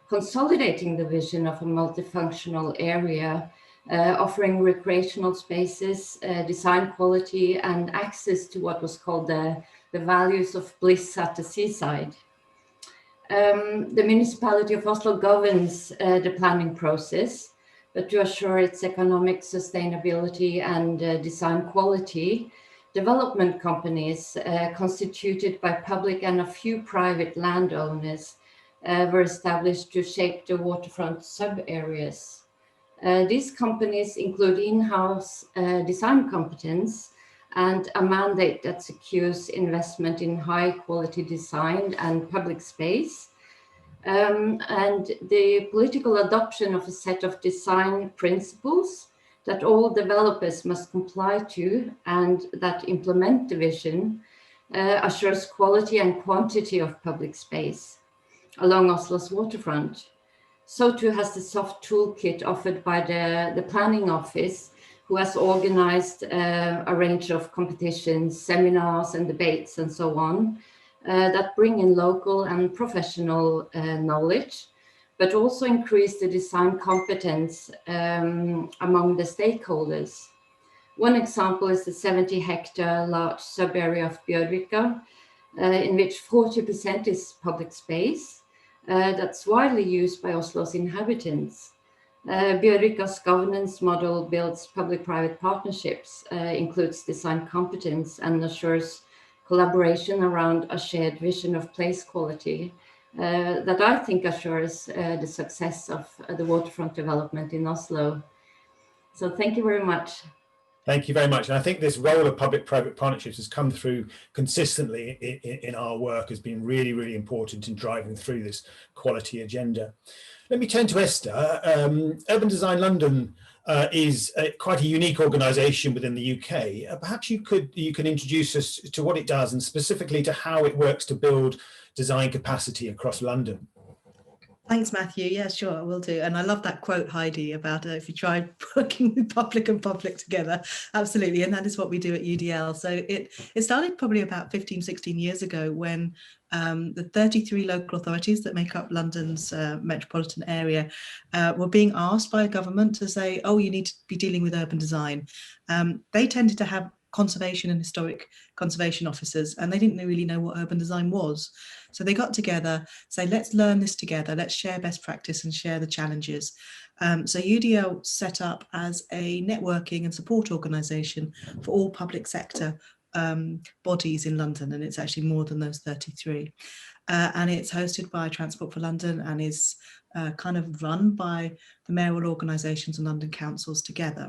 consolidating the vision of a multifunctional area, offering recreational spaces, design quality, and access to what was called the values of bliss at the seaside. The municipality of Oslo governs the planning process, but to assure its economic sustainability and design quality, development companies constituted by public and a few private landowners were established to shape the waterfront sub-areas. These companies include in-house design competence and a mandate that secures investment in high quality design and public space, and the political adoption of a set of design principles that all developers must comply to and that implement the vision assures quality and quantity of public space along Oslo's waterfront. So too has the soft toolkit offered by the planning office, who has organized a range of competitions, seminars and debates and so on that bring in local and professional knowledge, but also increase the design competence among the stakeholders. One example is the 70-hectare large sub-area of Bjørvika, in which 40% is public space that's widely used by Oslo's inhabitants. Bjørvika's governance model builds public-private partnerships, includes design competence, and assures collaboration around a shared vision of place quality that I think assures the success of the waterfront development in Oslo. So thank you very much. Thank you very much. And I think this role of public-private partnerships has come through consistently in our work as being really, really important in driving through this quality agenda. Let me turn to Esther. Urban Design London is quite a unique organisation within the UK. Perhaps you can introduce us to what it does and specifically to how it works to build design capacity across London. Thanks, Matthew. Yeah, sure, I will do. And I love that quote, Heidi, about if you try working with public and public together. Absolutely. And that is what we do at UDL. So it started probably about 15, 16 years ago when the 33 local authorities that make up London's metropolitan area were being asked by a government to say, oh, you need to be dealing with urban design. They tended to have conservation and historic conservation officers, and they didn't really know what urban design was. So they got together, say, let's learn this together, let's share best practice and share the challenges. So UDL set up as a networking and support organisation for all public sector bodies in London, and it's actually more than those 33. And it's hosted by Transport for London and is kind of run by the mayoral organisations and London councils together.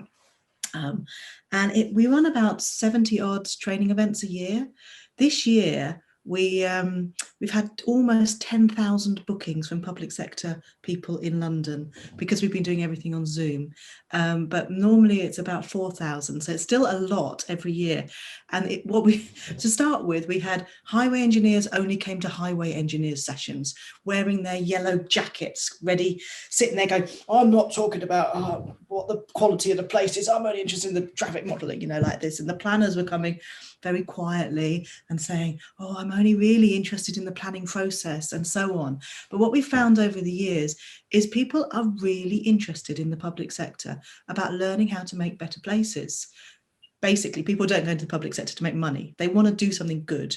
And we run about 70 odd training events a year. This year, we've had almost 10,000 bookings from public sector people in London because we've been doing everything on Zoom. But normally it's about 4,000, so it's still a lot every year. And to start with, we had highway engineers only came to highway engineers sessions, wearing their yellow jackets, ready, sitting there going, I'm not talking about what the quality of the place is, I'm only interested in the traffic modelling, like this. And the planners were coming very quietly and saying, oh, I'm only really interested in the planning process and so on. But what we found over the years is people are really interested in the public sector about learning how to make better places. Basically, people don't go into the public sector to make money. They want to do something good.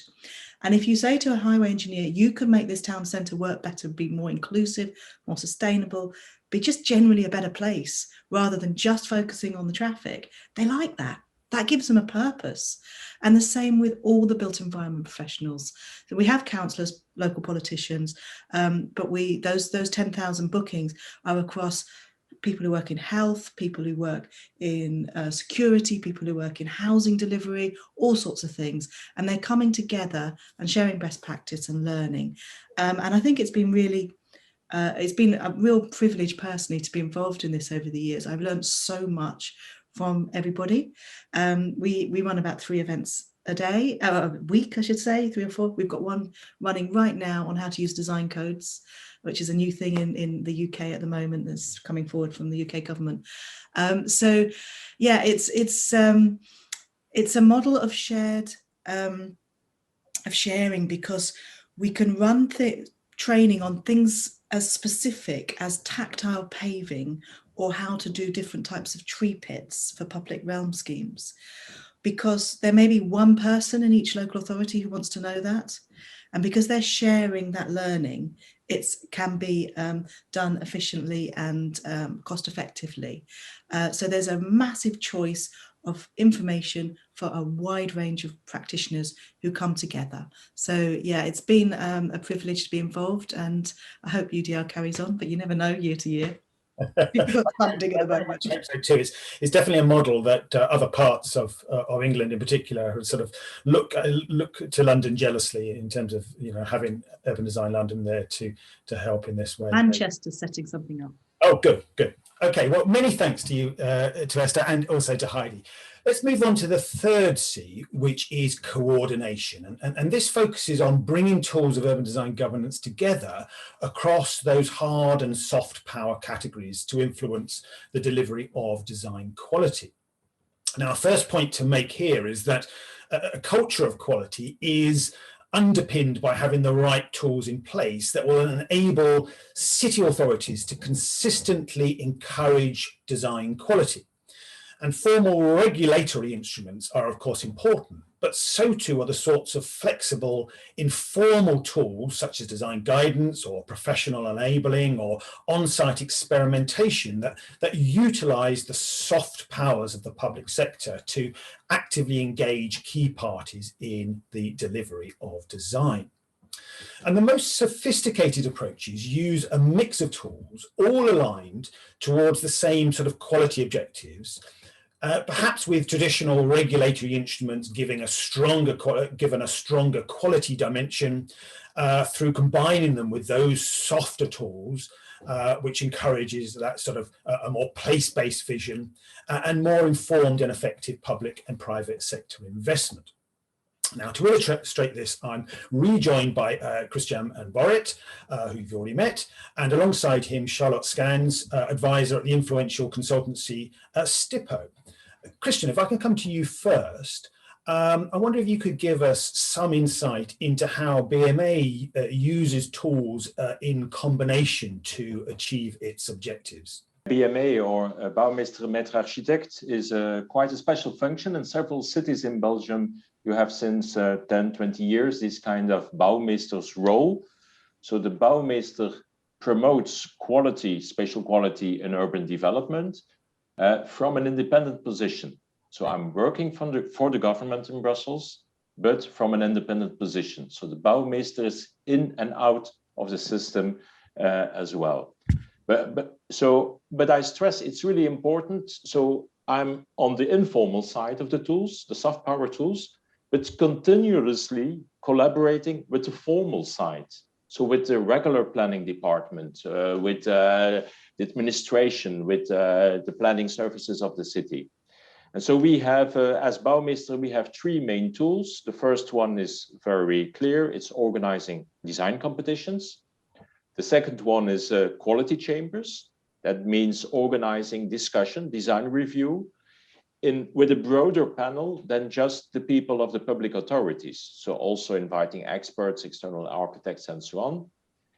And if you say to a highway engineer, you can make this town centre work better, be more inclusive, more sustainable, be just generally a better place, rather than just focusing on the traffic, they like that. That gives them a purpose. And the same with all the built environment professionals. So we have councillors, local politicians, but those 10,000 bookings are across people who work in health, people who work in security, people who work in housing delivery, all sorts of things. And they're coming together and sharing best practice and learning. And I think it's been a real privilege personally to be involved in this over the years. I've learned so much from everybody. We run about 3 events a week, I should say, 3 or 4. We've got one running right now on how to use design codes, which is a new thing in the UK at the moment that's coming forward from the UK government. So yeah, it's a model of sharing, because we can run training on things as specific as tactile paving or how to do different types of tree pits for public realm schemes, because there may be one person in each local authority who wants to know that. And because they're sharing that learning, it can be done efficiently and cost effectively. So there's a massive choice of information for a wide range of practitioners who come together. So yeah, it's been a privilege to be involved, and I hope UDL carries on, but you never know year to year. Funding at the moment. So too, it's definitely a model that other parts of England in particular sort of look to London jealously in terms of having Urban Design London there to help in this way. Manchester's setting something up. Oh, good. Okay, well, many thanks to you, to Esther, and also to Heidi. Let's move on to the third C, which is coordination. And this focuses on bringing tools of urban design governance together across those hard and soft power categories to influence the delivery of design quality. Now, our first point to make here is that a culture of quality is underpinned by having the right tools in place that will enable city authorities to consistently encourage design quality. And formal regulatory instruments are, of course, important, but so too are the sorts of flexible, informal tools such as design guidance or professional enabling or on-site experimentation that utilise the soft powers of the public sector to actively engage key parties in the delivery of design. And the most sophisticated approaches use a mix of tools, all aligned towards the same sort of quality objectives, perhaps with traditional regulatory instruments given a stronger quality dimension through combining them with those softer tools, which encourages that sort of a more place-based vision and more informed and effective public and private sector investment. Now, to illustrate this, I'm rejoined by Christian and Borrit, who you've already met, and alongside him, Charlotte Scans, advisor at the influential consultancy Stippo. Christian, if I can come to you first, I wonder if you could give us some insight into how BMA uses tools in combination to achieve its objectives. BMA, or Bouwmeester Maître Architect, is quite a special function. In several cities in Belgium, you have since 10, 20 years this kind of Bouwmeester's role. So the Bouwmeester promotes quality, spatial quality in urban development from an independent position. So I'm working for the government in Brussels, but from an independent position. So the Bouwmeester is in and out of the system as well. But I stress it's really important. So I'm on the informal side of the tools, the soft power tools, but continuously collaborating with the formal side. So with the regular planning department, with the administration, with the planning services of the city. And so we have, as Bouwmeester, we have three main tools. The first one is very clear. It's organizing design competitions. The second one is quality chambers. That means organizing discussion, design review, with a broader panel than just the people of the public authorities. So also inviting experts, external architects, and so on.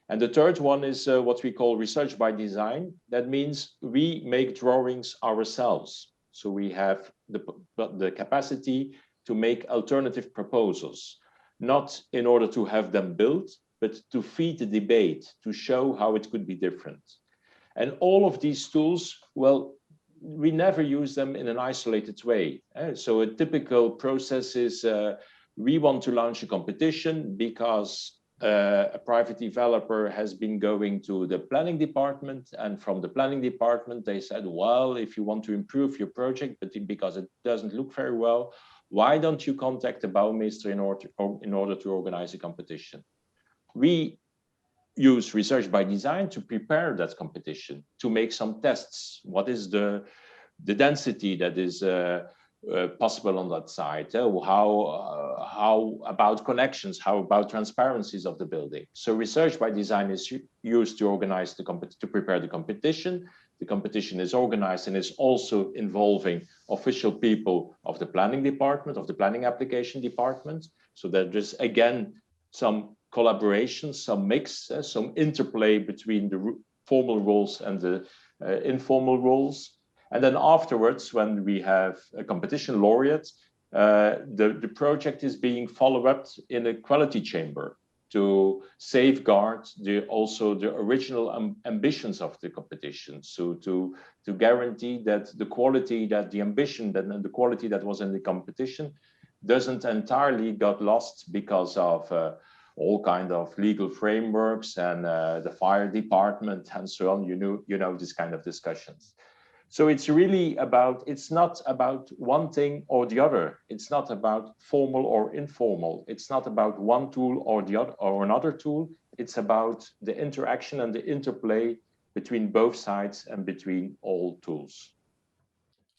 And the third one is what we call research by design. That means we make drawings ourselves. So we have the capacity to make alternative proposals, not in order to have them built, but to feed the debate, to show how it could be different. And all of these tools, well, we never use them in an isolated way. So a typical process is we want to launch a competition because a private developer has been going to the planning department, and from the planning department, they said, well, if you want to improve your project, but because it doesn't look very well, why don't you contact the Bouwmeester in order to organize a competition? We use research by design to prepare that competition, to make some tests. What is the density that is possible on that site? How about connections? How about transparencies of the building? So research by design is used to organize to prepare the competition. The competition is organized and is also involving official people of the planning department, of the planning application department. So that there's again some collaboration, some mix, some interplay between the formal roles and the informal roles. And then afterwards, when we have a competition laureate, the project is being followed up in a quality chamber to safeguard also the original ambitions of the competition. So to guarantee that the quality, that the ambition, and the quality that was in the competition doesn't entirely got lost because of all kind of legal frameworks and the fire department and so on. You know this kind of discussions. So it's really about, it's not about one thing or the other. It's not about formal or informal. It's not about one tool or the other or another tool. It's about the interaction and the interplay between both sides and between all tools.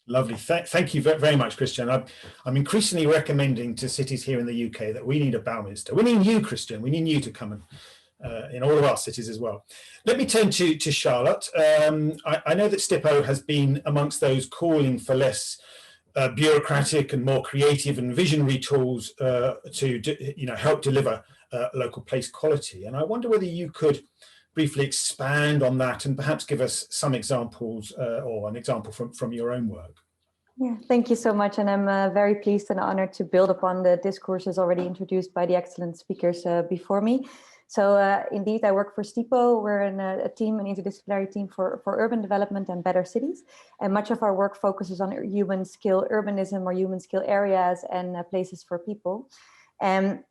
Lovely. Thank you very much, Christian. I'm increasingly recommending to cities here in the UK that we need a Bouwmeester. We need you, Christian. We need you to come and in all of our cities as well. Let me turn to Charlotte. I know that STIPO has been amongst those calling for less bureaucratic and more creative and visionary tools to help deliver local place quality. And I wonder whether you could briefly expand on that and perhaps give us some examples or an example from your own work. Yeah, thank you so much. And I'm very pleased and honored to build upon the discourses already introduced by the excellent speakers before me. So indeed, I work for STIPO. We're a team, an interdisciplinary team for urban development and better cities. And much of our work focuses on human scale urbanism or human scale areas and places for people. And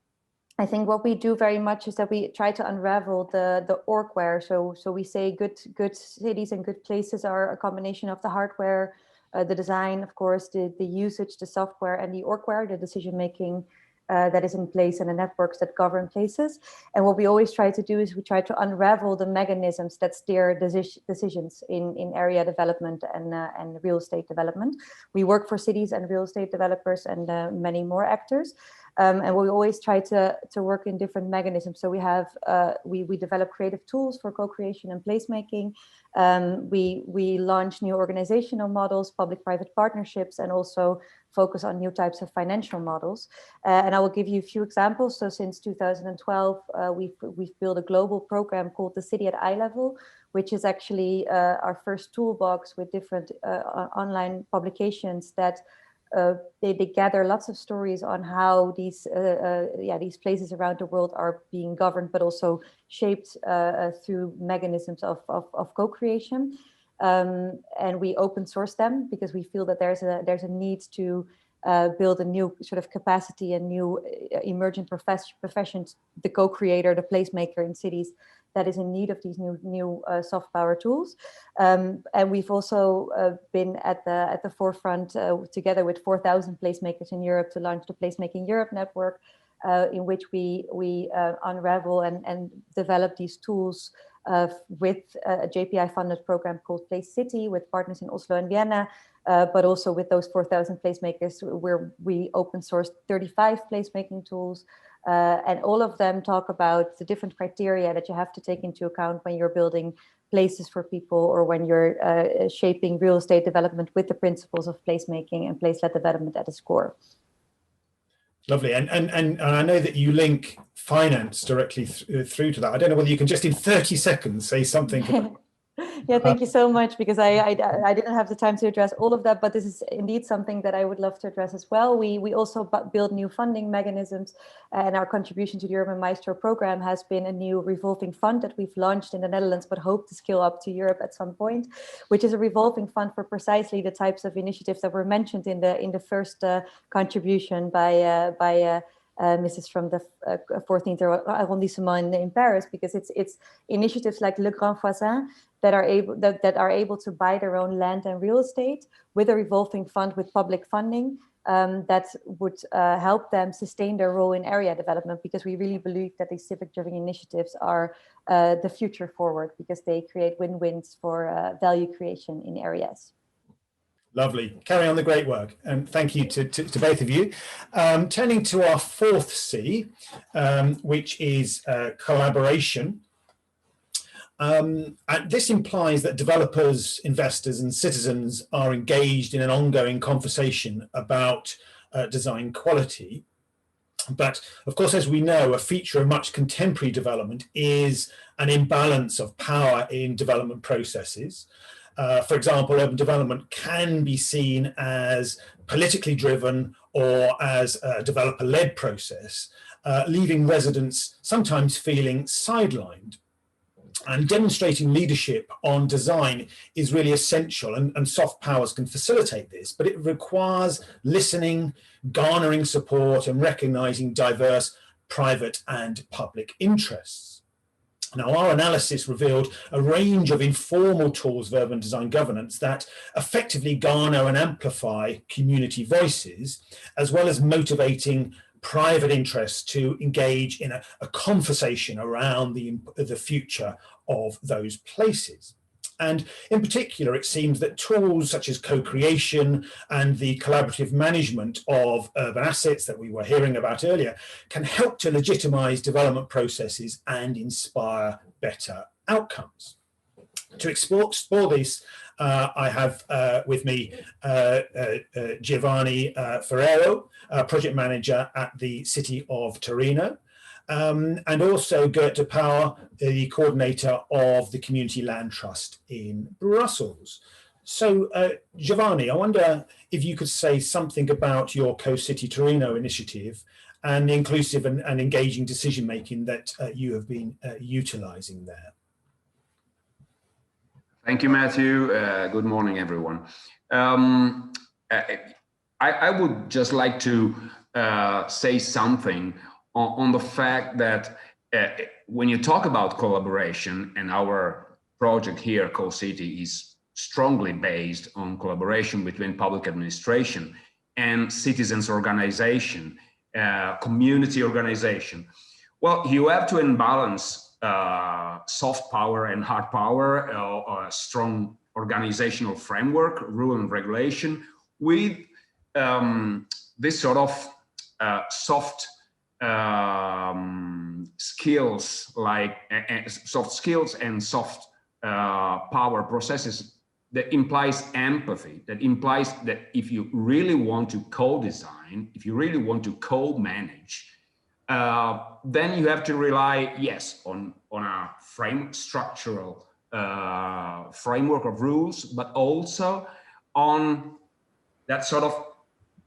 I think what we do very much is that we try to unravel the orgware. So we say good cities and good places are a combination of the hardware, the design, of course, the usage, the software, and the orgware, the decision-making that is in place and the networks that govern places. And what we always try to do is we try to unravel the mechanisms that steer decisions in area development and real estate development. We work for cities and real estate developers and many more actors. And we always try to work in different mechanisms. So we have we develop creative tools for co-creation and placemaking. We launch new organizational models, public-private partnerships, and also focus on new types of financial models. And I will give you a few examples. So since 2012, we've built a global program called the City at Eye Level, which is actually our first toolbox with different online publications that they gather lots of stories on how these places around the world are being governed, but also shaped through mechanisms of co-creation. And we open source them because we feel that there's a need to build a new sort of capacity and new emergent professions, the co-creator, the placemaker in cities that is in need of these new soft power tools. And we've also been at the forefront together with 4,000 placemakers in Europe to launch the Placemaking Europe network, in which we unravel and develop these tools with a JPI-funded program called Place City with partners in Oslo and Vienna, but also with those 4,000 placemakers where we open sourced 35 placemaking tools. And all of them talk about the different criteria that you have to take into account when you're building places for people or when you're shaping real estate development with the principles of placemaking and place-led development at its core. Lovely. And I know that you link finance directly through to that. I don't know whether you can just in 30 seconds say something about Yeah, thank you so much, because I didn't have the time to address all of that, but this is indeed something that I would love to address as well. We also build new funding mechanisms, and our contribution to the Urban Maestro program has been a new revolving fund that we've launched in the Netherlands, but hope to scale up to Europe at some point, which is a revolving fund for precisely the types of initiatives that were mentioned in the first contribution by Mrs. from the 14th arrondissement in Paris, because it's initiatives like Le Grand Voisin that are able to buy their own land and real estate with a revolving fund with public funding that would help them sustain their role in area development, because we really believe that these civic-driven initiatives are the future forward, because they create win-wins for value creation in areas. Lovely. Carry on the great work. And thank you to both of you. Turning to our fourth C, which is collaboration. And this implies that developers, investors and citizens are engaged in an ongoing conversation about design quality. But of course, as we know, a feature of much contemporary development is an imbalance of power in development processes. For example, urban development can be seen as politically driven or as a developer-led process, leaving residents sometimes feeling sidelined. And demonstrating leadership on design is really essential, and soft powers can facilitate this, but it requires listening, garnering support, and recognizing diverse private and public interests. Now, our analysis revealed a range of informal tools of urban design governance that effectively garner and amplify community voices, as well as motivating private interests to engage in a conversation around the future of those places. And in particular, it seems that tools such as co-creation and the collaborative management of urban assets that we were hearing about earlier can help to legitimize development processes and inspire better outcomes. To explore this, I have with me Giovanni Ferrero, project manager at the City of Torino, and also Gert de Pauw, the coordinator of the Community Land Trust in Brussels. So Giovanni, I wonder if you could say something about your Co-City Torino initiative and the inclusive and engaging decision-making that you have been utilizing there. Thank you, Matthew. Good morning, everyone. I would just like to say something on the fact that when you talk about collaboration, and our project here, Co-City, is strongly based on collaboration between public administration and citizens organization, community organization. Well, you have to imbalance soft power and hard power, a strong organizational framework, rule and regulation, with this sort of soft skills like soft skills and soft power processes, that implies empathy, that implies that if you really want to co-design, if you really want to co-manage, then you have to rely, yes, on a structural framework of rules, but also on that sort of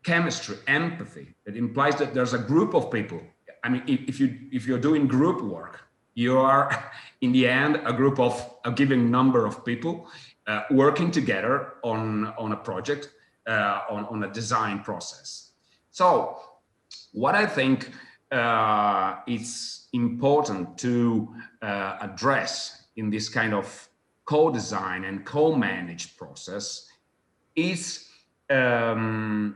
chemistry, empathy, that implies that there's a group of people. I mean, if you're doing group work, you are in the end a group of a given number of people working together on a project, on a design process. So what I think it's important to address in this kind of co-design and co-managed process is the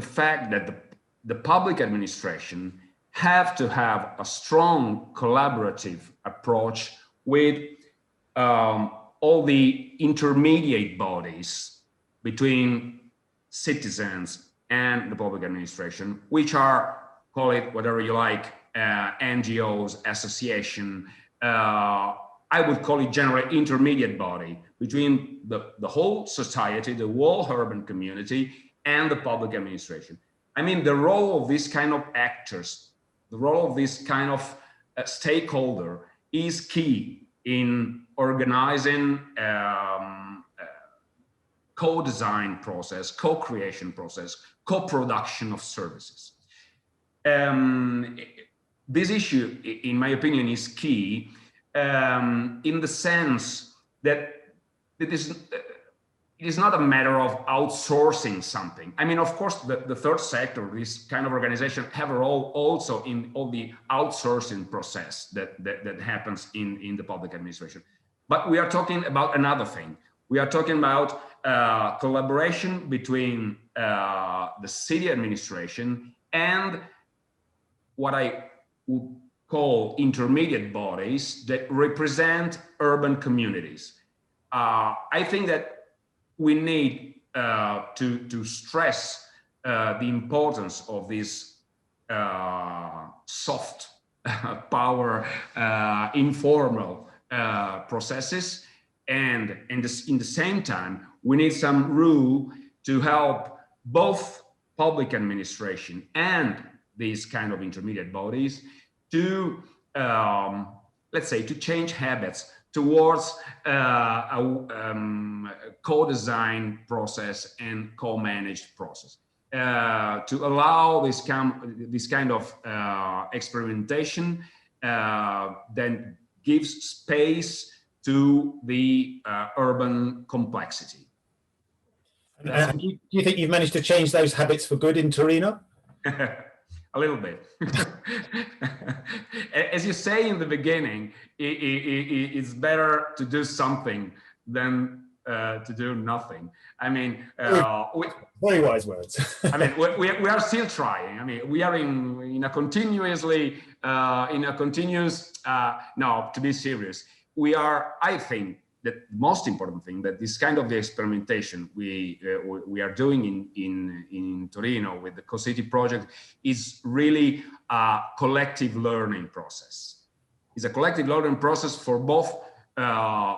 fact that the public administration have to have a strong collaborative approach with all the intermediate bodies between citizens and the public administration, which are, call it whatever you like, NGOs, association, I would call it generally intermediate body between the whole society, the whole urban community, and the public administration. I mean, the role of these kind of actors, the role of this kind of stakeholder is key in organizing co-design process, co-creation process, co-production of services. This issue, in my opinion, is key in the sense that it is not a matter of outsourcing something. I mean, of course, the third sector, this kind of organization, have a role also in all the outsourcing process that happens in the public administration. But we are talking about another thing. We are talking about collaboration between the city administration and what I would call intermediate bodies that represent urban communities. I think that we need to stress the importance of these soft power, informal processes, and in the same time, we need some rule to help both public administration and these kind of intermediate bodies to, let's say, to change habits towards a co-design process and co-managed process, to allow this kind of experimentation then gives space to the urban complexity. Do you think you've managed to change those habits for good in Torino? A little bit. As you say in the beginning, it's better to do something than to do nothing. I mean, very wise words. I mean, we are still trying. I mean, we are in a continuously, no, to be serious, we are, I think, that the most important thing that this kind of the experimentation we are doing in Torino with the CoCity project is really a collective learning process. It's a collective learning process for both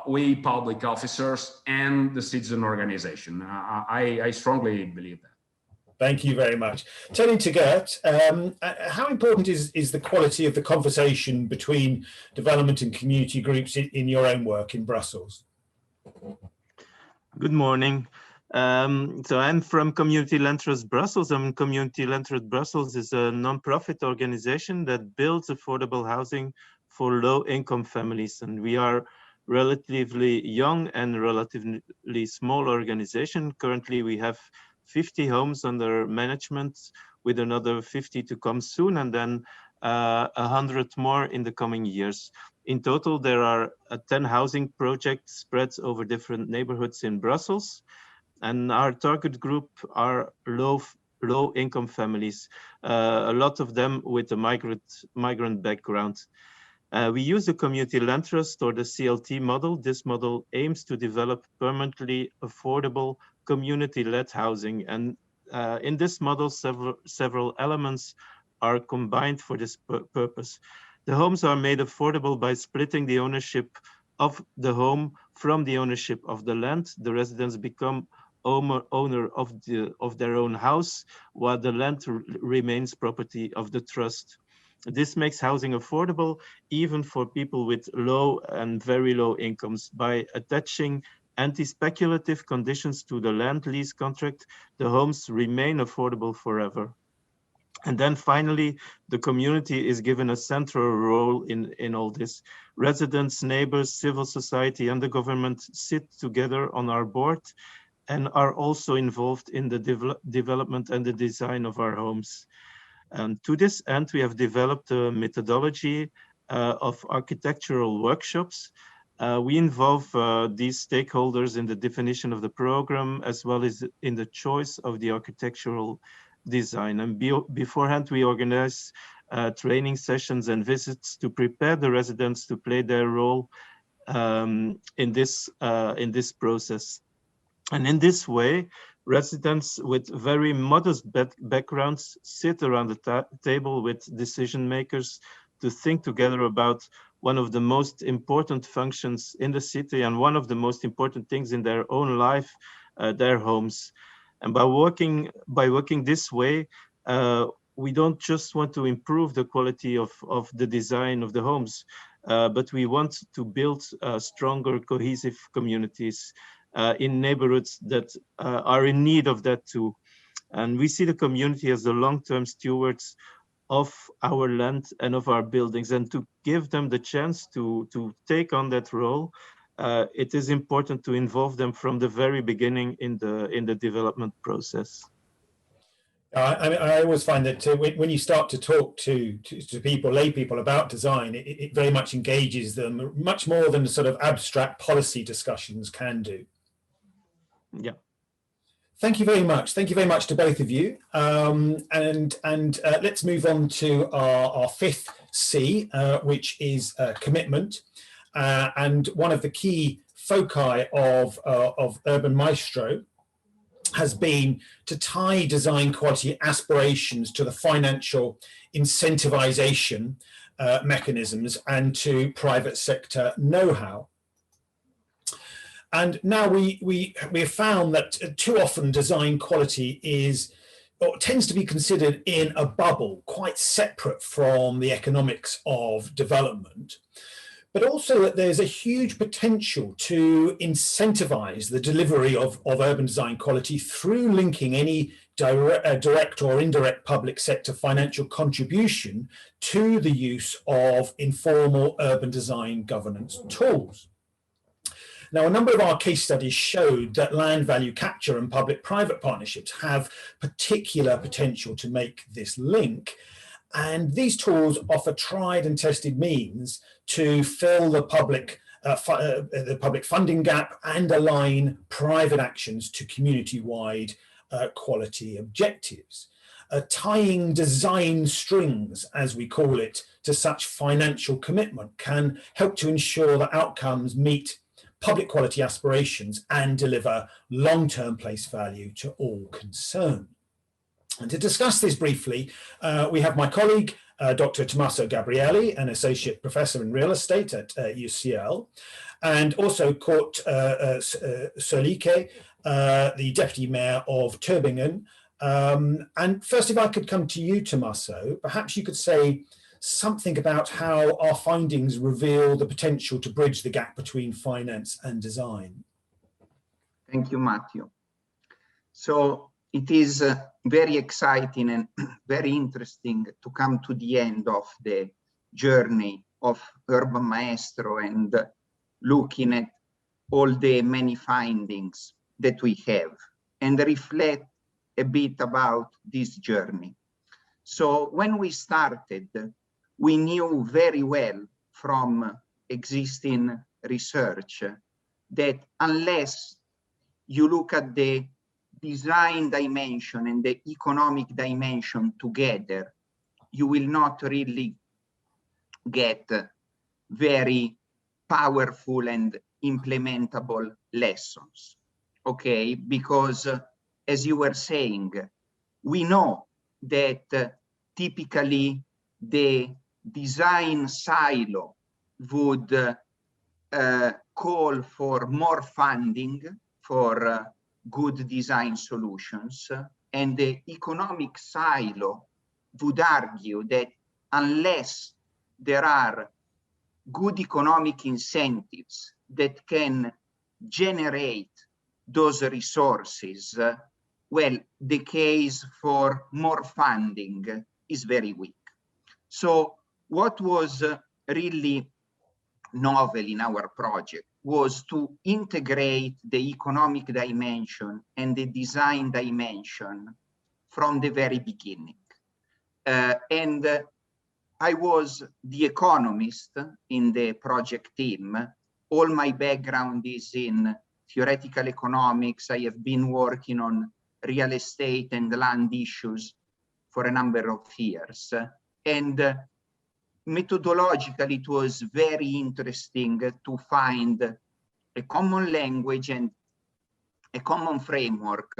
we public officers and the citizen organization. I strongly believe that. Thank you very much. Turning to Gert, how important is the quality of the conversation between development and community groups in your own work in Brussels? Good morning. So I'm from Community Land Trust Brussels. Community Land Trust Brussels is a non-profit organization that builds affordable housing for low-income families. And we are relatively young and relatively small organization. Currently, we have 50 homes under management, with another 50 to come soon, and then 100 more in the coming years. In total, there are 10 housing projects spread over different neighborhoods in Brussels, and our target group are low-income families, a lot of them with a migrant background. We use the Community Land Trust, or the CLT model. This model aims to develop permanently affordable community-led housing, and in this model, several elements are combined for this purpose. The homes are made affordable by splitting the ownership of the home from the ownership of the land. The residents become owner of their own house, while the land remains property of the trust. This makes housing affordable even for people with low and very low incomes. By attaching anti-speculative conditions to the land lease contract, the homes remain affordable forever. And then finally, the community is given a central role in all this. Residents, neighbors, civil society, and the government sit together on our board and are also involved in the development and the design of our homes. And to this end, we have developed a methodology of architectural workshops. We involve these stakeholders in the definition of the program, as well as in the choice of the architectural design. And beforehand, we organize training sessions and visits to prepare the residents to play their role in this process. And in this way, residents with very modest backgrounds sit around the table with decision makers to think together about one of the most important functions in the city and one of the most important things in their own life, their homes. And by working this way, we don't just want to improve the quality of the design of the homes, but we want to build stronger, cohesive communities in neighborhoods that are in need of that too. And we see the community as the long-term stewards of our land and of our buildings, and to give them the chance to take on that role, it is important to involve them from the very beginning in the development process. I always find that when you start to talk to people, lay people about design, it very much engages them, much more than sort of abstract policy discussions can do. Yeah. Thank you very much. Thank you very much to both of you. Let's move on to our fifth C, which is commitment. And one of the key foci of Urban Maestro has been to tie design quality aspirations to the financial incentivization mechanisms and to private sector know-how. And now we have found that too often design quality tends to be considered in a bubble, quite separate from the economics of development, but also that there's a huge potential to incentivize the delivery of urban design quality through linking any direct or indirect public sector financial contribution to the use of informal urban design governance tools. Now, a number of our case studies showed that land value capture and public-private partnerships have particular potential to make this link. And these tools offer tried and tested means to fill the public funding gap and align private actions to community-wide quality objectives. Tying design strings, as we call it, to such financial commitment can help to ensure that outcomes meet public quality aspirations and deliver long-term place value to all concerned. And to discuss this briefly, we have my colleague, Dr. Tommaso Gabrielli, an associate professor in real estate at UCL, and also Kurt Sörlicke, the deputy mayor of Tübingen. And first, if I could come to you, Tommaso, perhaps you could say something about how our findings reveal the potential to bridge the gap between finance and design. Thank you, Matthew. So it is very exciting and very interesting to come to the end of the journey of Urban Maestro and looking at all the many findings that we have and reflect a bit about this journey. So when we started, we knew very well from existing research that unless you look at the design dimension and the economic dimension together, you will not really get very powerful and implementable lessons, okay? Because as you were saying, we know that typically the design silo would call for more funding for good design solutions, and the economic silo would argue that unless there are good economic incentives that can generate those resources, well, the case for more funding is very weak. So what was really novel in our project was to integrate the economic dimension and the design dimension from the very beginning. I was the economist in the project team. All my background is in theoretical economics. I have been working on real estate and land issues for a number of years. And methodologically, it was very interesting to find a common language and a common framework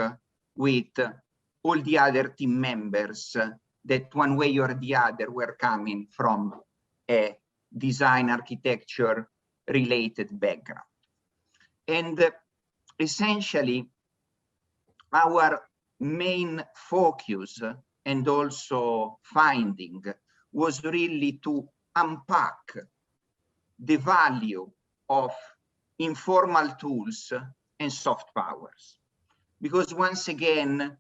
with all the other team members that one way or the other were coming from a design architecture related background. And essentially, our main focus and also finding was really to unpack the value of informal tools and soft powers. Because once again,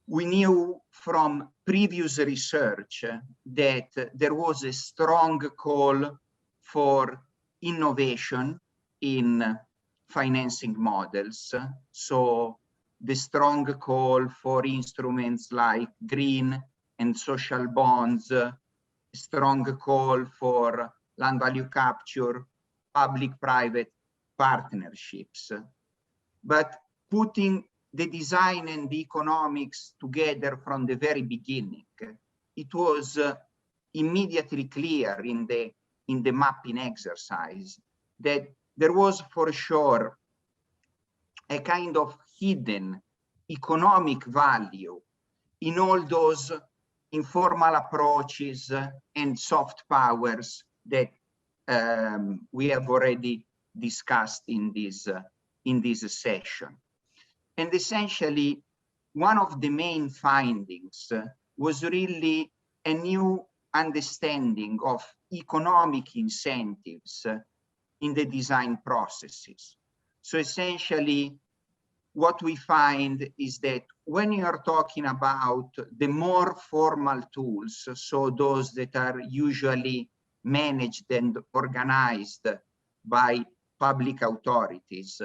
we knew from previous research that there was a strong call for innovation in financing models. So the strong call for instruments like green and social bonds, strong call for land value capture, public-private partnerships. But putting the design and the economics together from the very beginning, it was immediately clear in the mapping exercise that there was for sure a kind of hidden economic value in all those informal approaches and soft powers that we have already discussed in this session. And essentially, one of the main findings was really a new understanding of economic incentives in the design processes. So essentially, what we find is that when you are talking about the more formal tools, so those that are usually managed and organized by public authorities,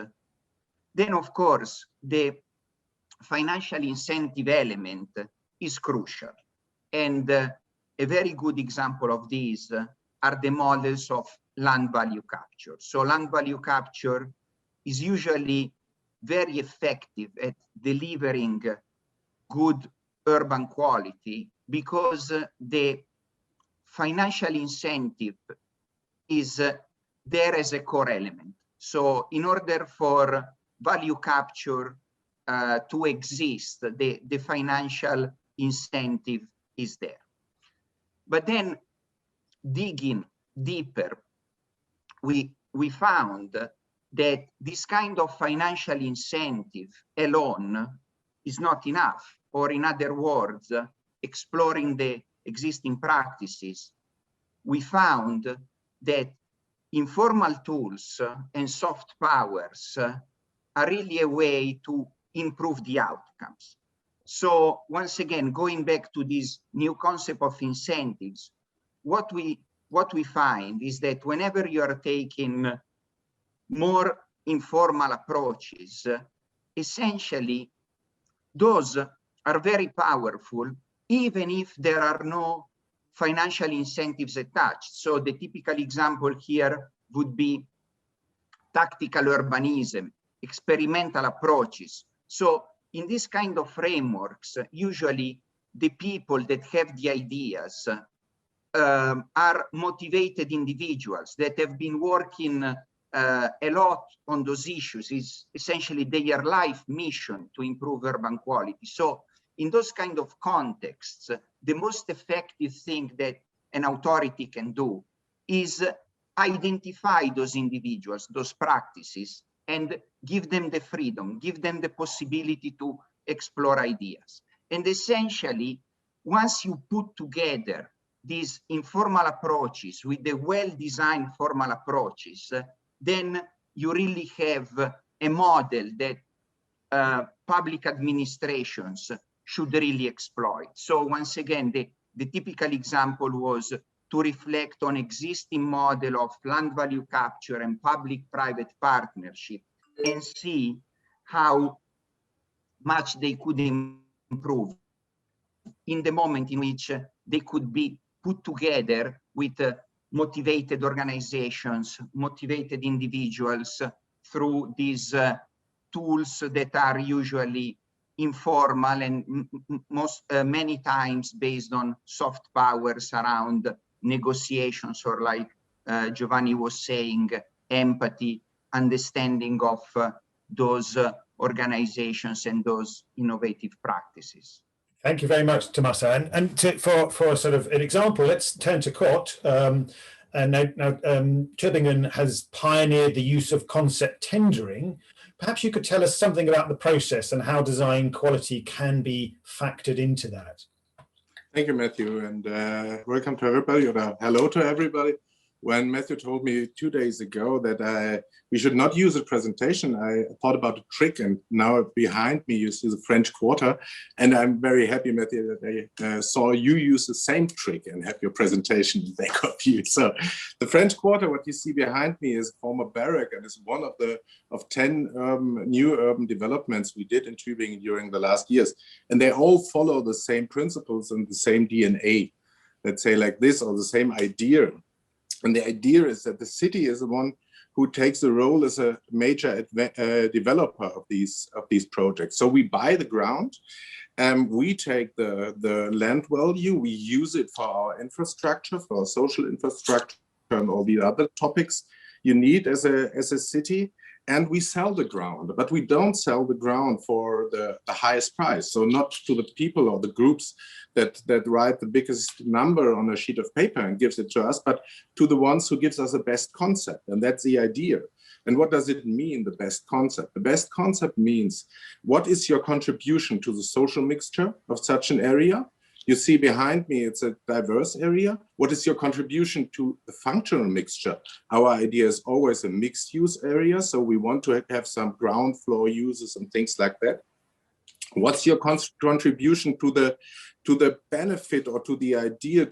then of course the financial incentive element is crucial. And a very good example of these are the models of land value capture. So land value capture is usually very effective at delivering good urban quality because the financial incentive is there as a core element. So in order for value capture to exist, the financial incentive is there. But then digging deeper, we found that this kind of financial incentive alone is not enough, or in other words, exploring the existing practices, we found that informal tools and soft powers are really a way to improve the outcomes. So once again, going back to this new concept of incentives, what we find is that whenever you are taking more informal approaches, essentially those are very powerful, even if there are no financial incentives attached. So the typical example here would be tactical urbanism, experimental approaches. So in this kind of frameworks, usually the people that have the ideas are motivated individuals that have been working a lot on those issues. Is essentially their life mission to improve urban quality. So in those kind of contexts, the most effective thing that an authority can do is identify those individuals, those practices, and give them the freedom, give them the possibility to explore ideas. And essentially, once you put together these informal approaches with the well-designed formal approaches, then you really have a model that public administrations should really exploit. So once again, the typical example was to reflect on existing model of land value capture and public-private partnership and see how much they could improve in the moment in which they could be put together with motivated organizations, motivated individuals through these tools that are usually informal and many times based on soft powers around negotiations, or like Giovanni was saying, empathy, understanding of those organizations and those innovative practices. Thank you very much, Tommaso. And for sort of an example, let's turn to Kurt. And now Tübingen has pioneered the use of concept tendering. Perhaps you could tell us something about the process and how design quality can be factored into that. Thank you, Matthew, and welcome to everybody, or hello to everybody. When Matthew told me 2 days ago that we should not use a presentation, I thought about a trick, and now behind me you see the French Quarter, and I'm very happy, Matthew, that I saw you use the same trick and have your presentation back of you. So the French Quarter, what you see behind me, is former barrack, and is one of 10 new urban developments we did in Tübingen during the last years, and they all follow the same principles and the same DNA, let's say like this, or the same idea. And the idea is that the city is the one who takes the role as a major developer of these projects. So we buy the ground, we take the land value, we use it for our infrastructure, for our social infrastructure, and all the other topics you need as a city. And we sell the ground, but we don't sell the ground for the highest price. So not to the people or the groups that write the biggest number on a sheet of paper and gives it to us, but to the ones who gives us the best concept. And that's the idea. And what does it mean, the best concept? The best concept means, what is your contribution to the social mixture of such an area? You see behind me, it's a diverse area. What is your contribution to the functional mixture? Our idea is always a mixed use area. So we want to have some ground floor uses and things like that. What's your contribution to the benefit or to the idea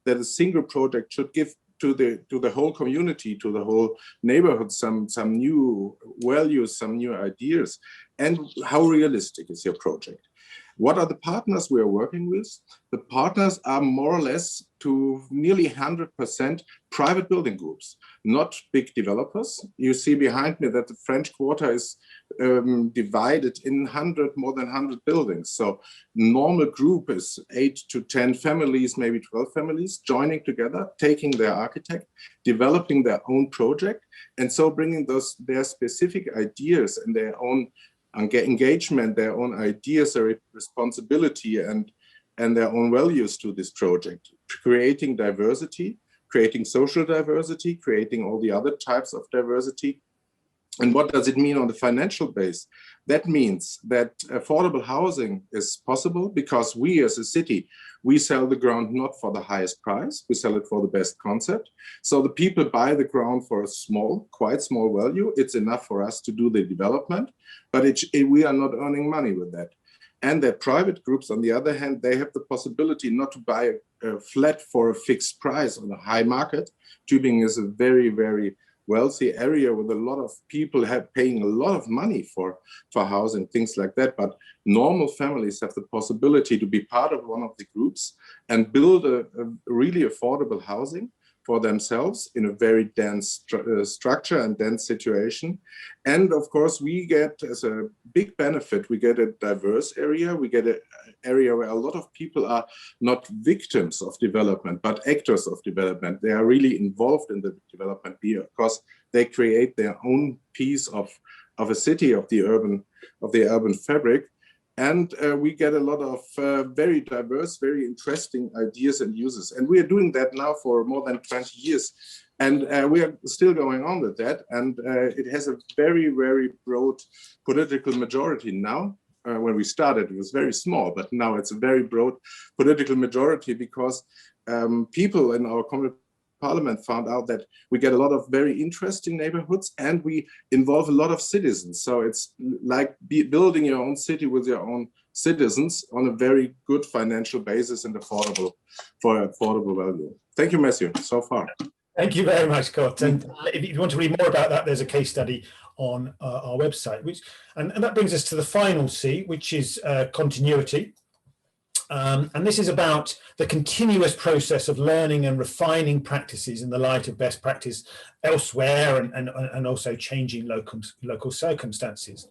that a single project should give to the whole community, to the whole neighborhood, some new values, some new ideas? And how realistic is your project? What are the partners we are working with? The partners are more or less to nearly 100% private building groups, not big developers. You see behind me that the French Quarter is divided in more than 100 buildings. So normal group is 8 to 10 families, maybe 12 families, joining together, taking their architect, developing their own project, and so bringing their specific ideas and their own engagement, their own ideas, their responsibility, and their own values to this project, creating diversity, creating social diversity, creating all the other types of diversity. And what does it mean on the financial base? That means that affordable housing is possible because we as a city, we sell the ground not for the highest price, we sell it for the best concept. So the people buy the ground for a quite small value. It's enough for us to do the development, but we are not earning money with that. And the private groups, on the other hand, they have the possibility not to buy a flat for a fixed price on the high market. Tübingen is a very, very wealthy area with a lot of people paying a lot of money for housing, things like that. But normal families have the possibility to be part of one of the groups and build a really affordable housing for themselves in a very dense structure and dense situation. And of course, we get, as a big benefit, we get a diverse area. We get an area where a lot of people are not victims of development, but actors of development. They are really involved in the development because they create their own piece of a city, of the urban fabric. And we get a lot of very diverse, very interesting ideas and uses. And we are doing that now for more than 20 years. And we are still going on with that. And it has a very, very broad political majority now. When we started, it was very small, but now it's a very broad political majority because people in our community parliament found out that we get a lot of very interesting neighborhoods and we involve a lot of citizens. So it's like building your own city with your own citizens on a very good financial basis and affordable value. Thank you, Matthew, so far. Thank you very much, Kurt. And if you want to read more about that, there's a case study on our website, and that brings us to the final C, which is continuity. And this is about the continuous process of learning and refining practices in the light of best practice elsewhere and also changing local circumstances.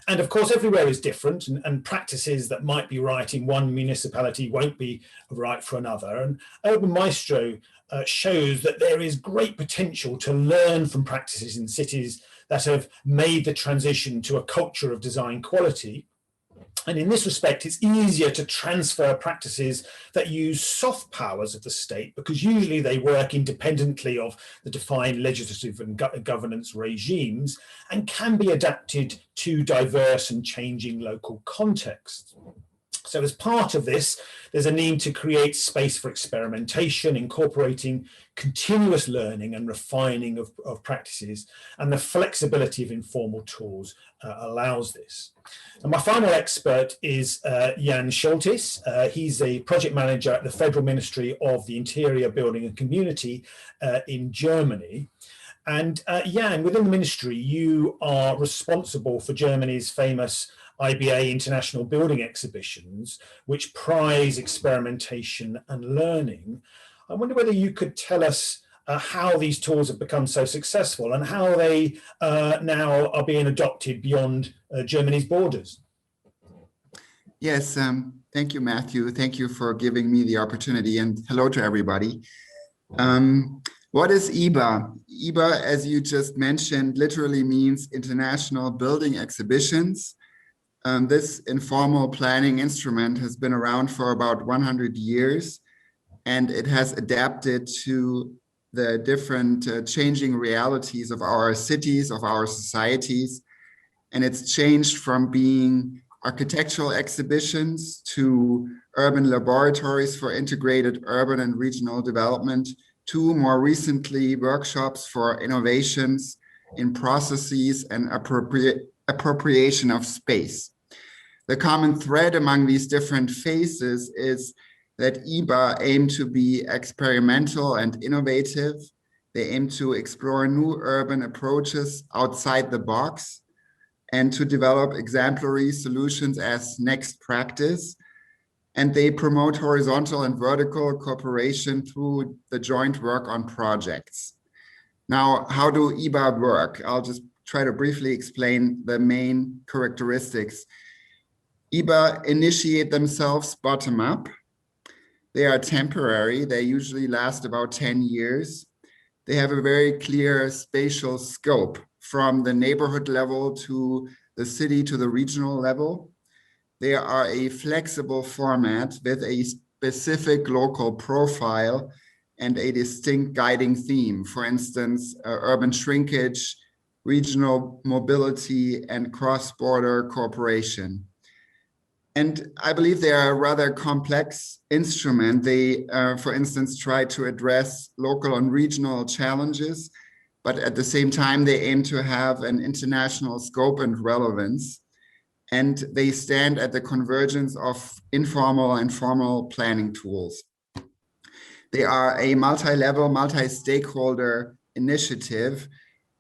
And of course, everywhere is different, and practices that might be right in one municipality won't be right for another. And Urban Maestro shows that there is great potential to learn from practices in cities that have made the transition to a culture of design quality. And in this respect, it's easier to transfer practices that use soft powers of the state because usually they work independently of the defined legislative and governance regimes and can be adapted to diverse and changing local contexts. So as part of this, there's a need to create space for experimentation, incorporating continuous learning and refining of practices, and the flexibility of informal tools allows this. And my final expert is Jan Scholtis. He's a project manager at the Federal Ministry of the Interior, Building and Community in Germany. And Jan, within the ministry, you are responsible for Germany's famous IBA International Building Exhibitions, which prize experimentation and learning. I wonder whether you could tell us how these tools have become so successful and how they now are being adopted beyond Germany's borders. Yes, thank you, Matthew. Thank you for giving me the opportunity, and hello to everybody. What is IBA? IBA, as you just mentioned, literally means International Building Exhibitions. This informal planning instrument has been around for about 100 years, and it has adapted to the different changing realities of our cities, of our societies. And it's changed from being architectural exhibitions to urban laboratories for integrated urban and regional development, to more recently workshops for innovations in processes and appropriation of space. The common thread among these different phases is that IBA aim to be experimental and innovative. They aim to explore new urban approaches outside the box and to develop exemplary solutions as next practice. And they promote horizontal and vertical cooperation through the joint work on projects. Now, how do IBA work? I'll just try to briefly explain the main characteristics. IBA initiate themselves bottom up. They are temporary. They usually last about 10 years. They have a very clear spatial scope from the neighborhood level to the city to the regional level. They are a flexible format with a specific local profile and a distinct guiding theme. For instance, urban shrinkage, regional mobility, and cross-border cooperation. And I believe they are a rather complex instrument. They, for instance, try to address local and regional challenges, but at the same time, they aim to have an international scope and relevance. And they stand at the convergence of informal and formal planning tools. They are a multi-level, multi-stakeholder initiative.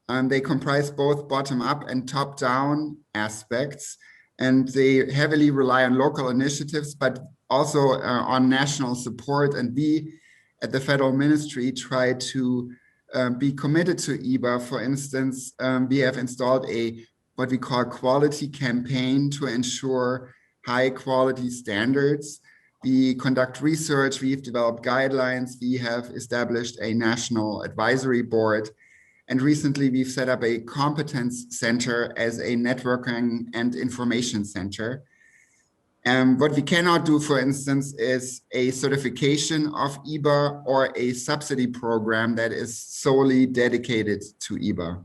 They comprise both bottom-up and top-down aspects. And they heavily rely on local initiatives, but also on national support. And we at the Federal Ministry try to be committed to IBA. For instance, we have installed what we call quality campaign to ensure high quality standards. We conduct research, we've developed guidelines, we have established a national advisory board. And recently we've set up a competence center as a networking and information center. What we cannot do, for instance, is a certification of IBA or a subsidy program that is solely dedicated to IBA.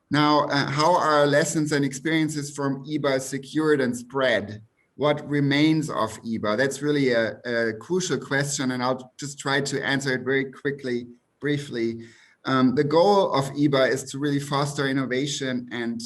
Now, how are lessons and experiences from IBA secured and spread? What remains of IBA? That's really a crucial question, and I'll just try to answer it very quickly, briefly. The goal of IBA is to really foster innovation and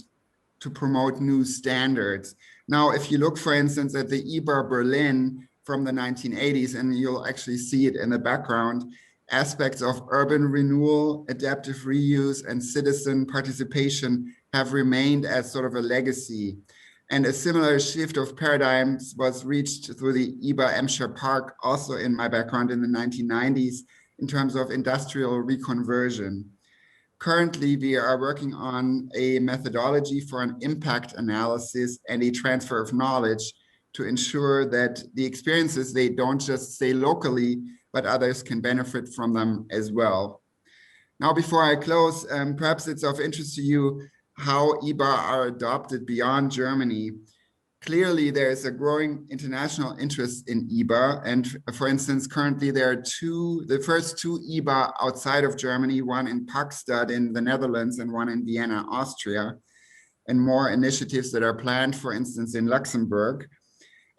to promote new standards. Now, if you look, for instance, at the IBA Berlin from the 1980s, and you'll actually see it in the background, aspects of urban renewal, adaptive reuse, and citizen participation have remained as sort of a legacy. And a similar shift of paradigms was reached through the IBA Emscher Park, also in my background in the 1990s, in terms of industrial reconversion. Currently, we are working on a methodology for an impact analysis and a transfer of knowledge to ensure that the experiences, they don't just stay locally, but others can benefit from them as well. Now, before I close, perhaps it's of interest to you how IBA are adopted beyond Germany. Clearly, there is a growing international interest in IBA. And for instance, currently there are the first two IBA outside of Germany, one in Pakstad in the Netherlands and one in Vienna, Austria, and more initiatives that are planned, for instance, in Luxembourg.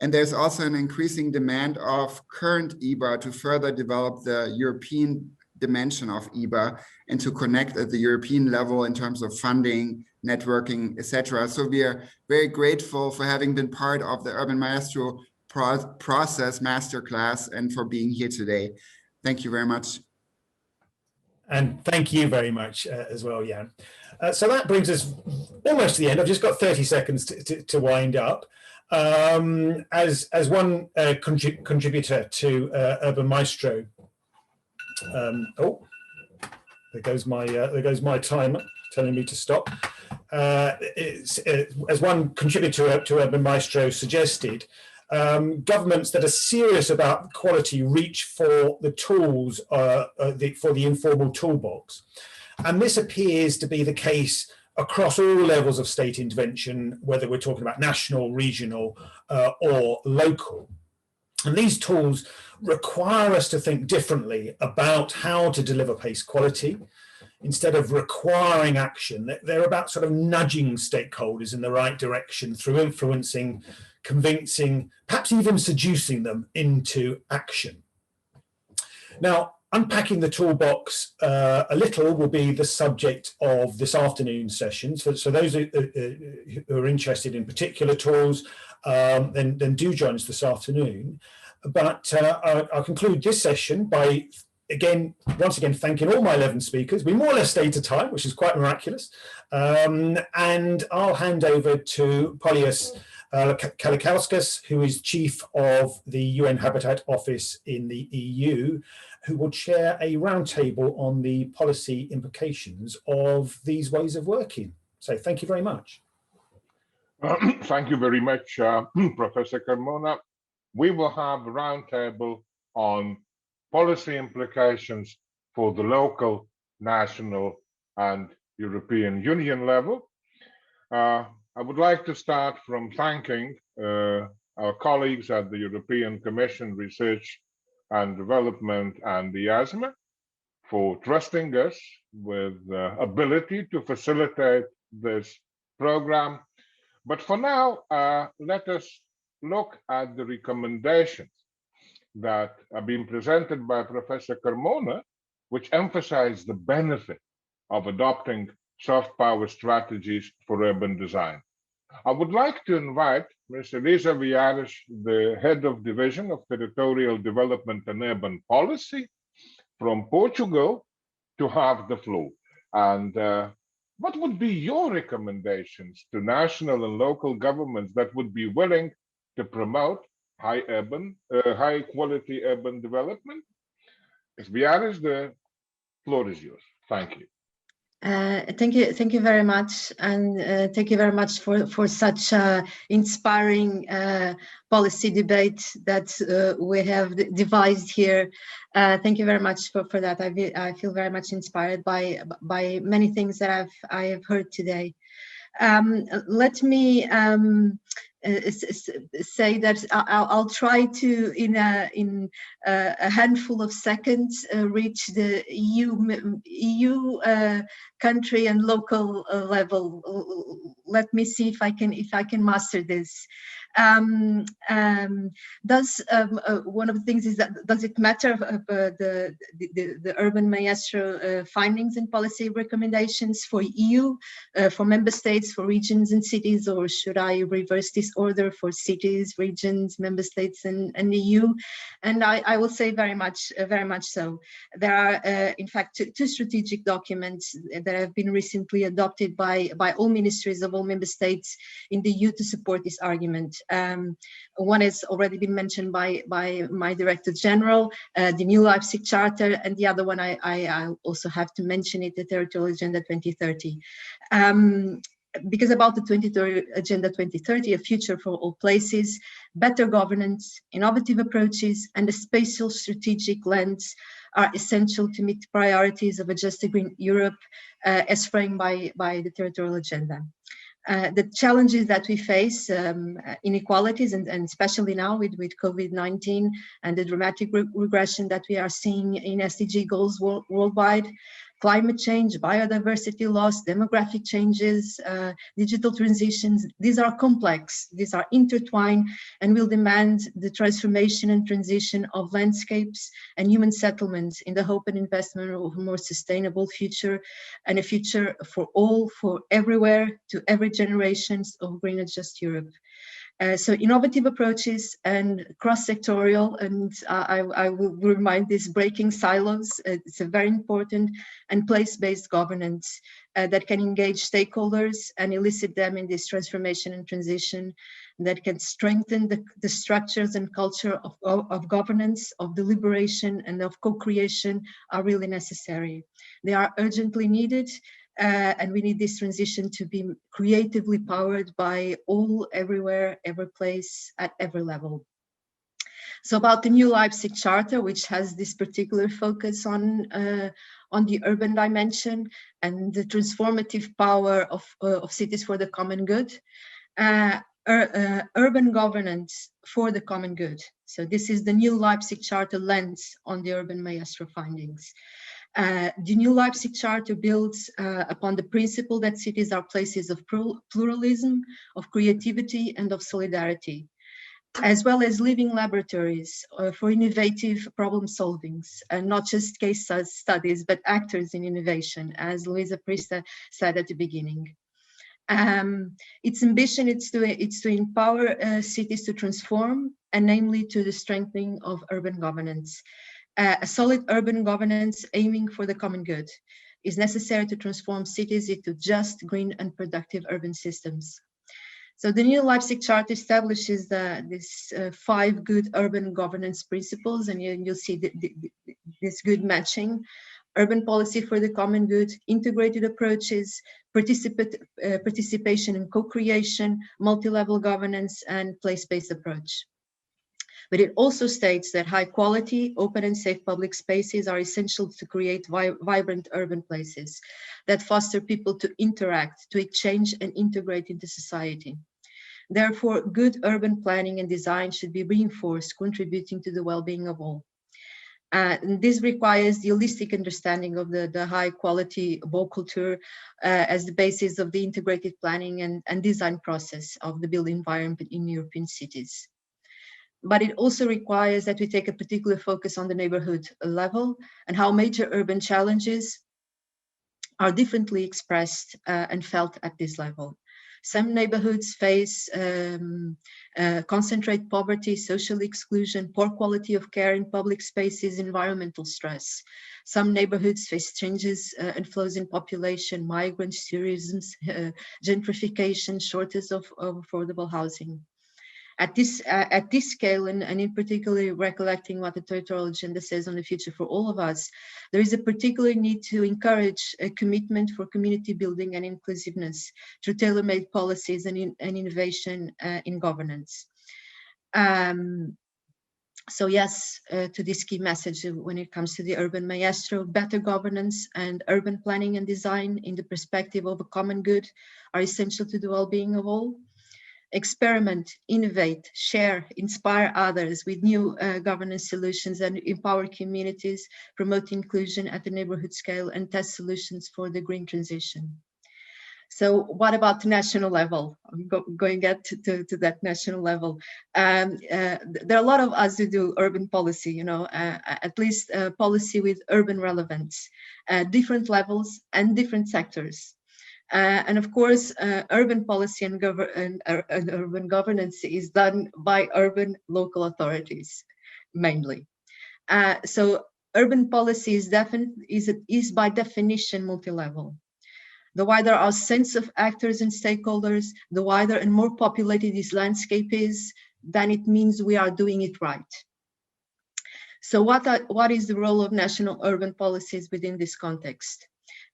And there's also an increasing demand of current IBA to further develop the European dimension of IBA and to connect at the European level in terms of funding, networking, etc. So we are very grateful for having been part of the Urban Maestro process masterclass and for being here today. Thank you very much. And thank you very much as well, Jan. So that brings us almost to the end. I've just got 30 seconds to wind up. As one contributor to Urban Maestro, oh, there goes my timer telling me to stop. As one contributor to Urban Maestro suggested, governments that are serious about quality reach for the tools for the informal toolbox. And this appears to be the case across all levels of state intervention, whether we're talking about national, regional, or local. And these tools require us to think differently about how to deliver pace quality. Instead of requiring action, they're about sort of nudging stakeholders in the right direction through influencing, convincing, perhaps even seducing them into action. Now, unpacking the toolbox a little will be the subject of this afternoon's session. So those who are interested in particular tools, then do join us this afternoon. But I'll conclude this session by once again, thanking all my 11 speakers. We more or less stayed to time, which is quite miraculous. And I'll hand over to Polius Kalikauskas, who is Chief of the UN Habitat Office in the EU, who will chair a roundtable on the policy implications of these ways of working. So thank you very much. Thank you very much, Professor Carmona. We will have a roundtable on policy implications for the local, national, and European Union level. I would like to start from thanking our colleagues at the European Commission Research and Development and the EASMA for trusting us with the ability to facilitate this program. But for now, let us look at the recommendations that are being presented by Professor Carmona, which emphasize the benefit of adopting soft power strategies for urban design. I would like to invite Ms. Elisa Viares, the Head of Division of Territorial Development and Urban Policy from Portugal, to have the floor. And what would be your recommendations to national and local governments that would be willing to promote high quality urban development? Ms. Viares, the floor is yours. Thank you. Thank you very much, and thank you very much for such inspiring policy debate that we have devised here. Thank you very much for that. I feel very much inspired by many things that I have heard today. Let me say that I'll try to, in a handful of seconds, reach the EU country and local level. Let me see if I can master this. One of the things is that, does it matter the urban maestro findings and policy recommendations for EU, for member states, for regions and cities, or should I reverse this order for cities, regions, member states, and EU? And I will say very much so. There are, in fact, two strategic documents that have been recently adopted by all ministries of all member states in the EU to support this argument. One has already been mentioned by my Director General, the new Leipzig Charter, and the other one I also have to mention it, the Territorial Agenda 2030. Because about the Agenda 2030, a future for all places, better governance, innovative approaches, and a spatial strategic lens are essential to meet the priorities of a just and green Europe as framed by the Territorial Agenda. The challenges that we face, inequalities, and especially now with COVID-19 and the dramatic regression that we are seeing in SDG goals worldwide, climate change, biodiversity loss, demographic changes, digital transitions, these are complex, these are intertwined, and will demand the transformation and transition of landscapes and human settlements in the hope and investment of a more sustainable future, and a future for all, for everywhere, to every generations of green and just Europe. So innovative approaches and cross-sectorial, and I will remind this, breaking silos, it's a very important, and place-based governance that can engage stakeholders and elicit them in this transformation and transition, that can strengthen the structures and culture of governance, of deliberation, and of co-creation are really necessary. They are urgently needed. And we need this transition to be creatively powered by all, everywhere, every place, at every level. So about the new Leipzig Charter, which has this particular focus on the urban dimension and the transformative power of cities for the common good. Urban governance for the common good. So this is the new Leipzig Charter lens on the urban maestro findings. The new Leipzig Charter builds upon the principle that cities are places of pluralism, of creativity, and of solidarity, as well as living laboratories for innovative problem solvings, and not just case studies, but actors in innovation, as Luisa Prista said at the beginning. Its ambition is to empower cities to transform, and namely to the strengthening of urban governance. A solid urban governance aiming for the common good is necessary to transform cities into just, green, and productive urban systems. So the new Leipzig Charter establishes this 5 good urban governance principles, and you'll see this good matching: urban policy for the common good, integrated approaches, participation and co-creation, multi-level governance, and place-based approach. But it also states that high quality, open and safe public spaces are essential to create vibrant urban places that foster people to interact, to exchange and integrate into society. Therefore, good urban planning and design should be reinforced, contributing to the well-being of all. And this requires the holistic understanding of the high quality Baukultur as the basis of the integrated planning and design process of the built environment in European cities. But it also requires that we take a particular focus on the neighborhood level and how major urban challenges are differently expressed and felt at this level. Some neighborhoods face concentrate poverty, social exclusion, poor quality of care in public spaces, environmental stress. Some neighborhoods face changes and flows in population, migrants, tourism, gentrification, shortage of affordable housing. At this scale, and in particular recollecting what the Territorial Agenda says on the future for all of us, there is a particular need to encourage a commitment for community building and inclusiveness through tailor-made policies and innovation in governance. So yes, to this key message when it comes to the urban maestro, better governance and urban planning and design in the perspective of a common good are essential to the well-being of all. experiment, innovate, share, inspire others with new governance solutions, and empower communities, promote inclusion at the neighborhood scale, and test solutions for the green transition. So what about the national level? I'm going to that national level. There are a lot of us who do urban policy, you know, at least policy with urban relevance, different levels and different sectors. And of course, urban policy and urban governance is done by urban local authorities, mainly. So urban policy is by definition multi-level. The wider our sense of actors and stakeholders, the wider and more populated this landscape is, then it means we are doing it right. So what is the role of national urban policies within this context?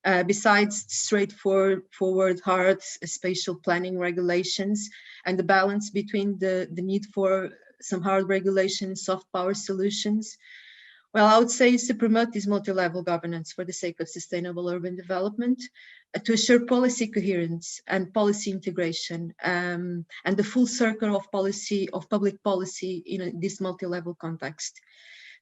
Besides straightforward hard spatial planning regulations and the balance between the need for some hard regulation, soft power solutions, well, I would say is to promote this multi-level governance for the sake of sustainable urban development, to assure policy coherence and policy integration, and the full circle of policy, of public policy in this multi-level context,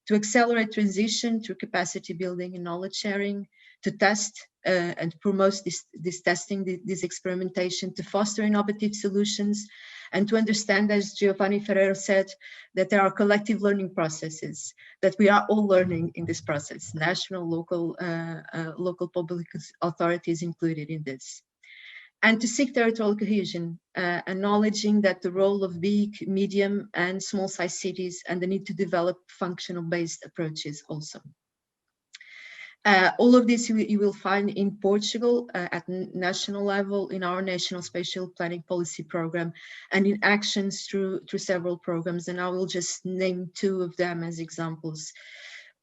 to accelerate transition through capacity building and knowledge sharing, to test and promote this testing, this experimentation, to foster innovative solutions, and to understand, as Giovanni Ferrero said, that there are collective learning processes, that we are all learning in this process, national, local, local public authorities included in this. And to seek territorial cohesion, acknowledging that the role of big, medium, and small-sized cities and the need to develop functional-based approaches also. All of this you will find in Portugal at national level, in our national spatial planning policy program, and in actions through several programs. And I will just name two of them as examples.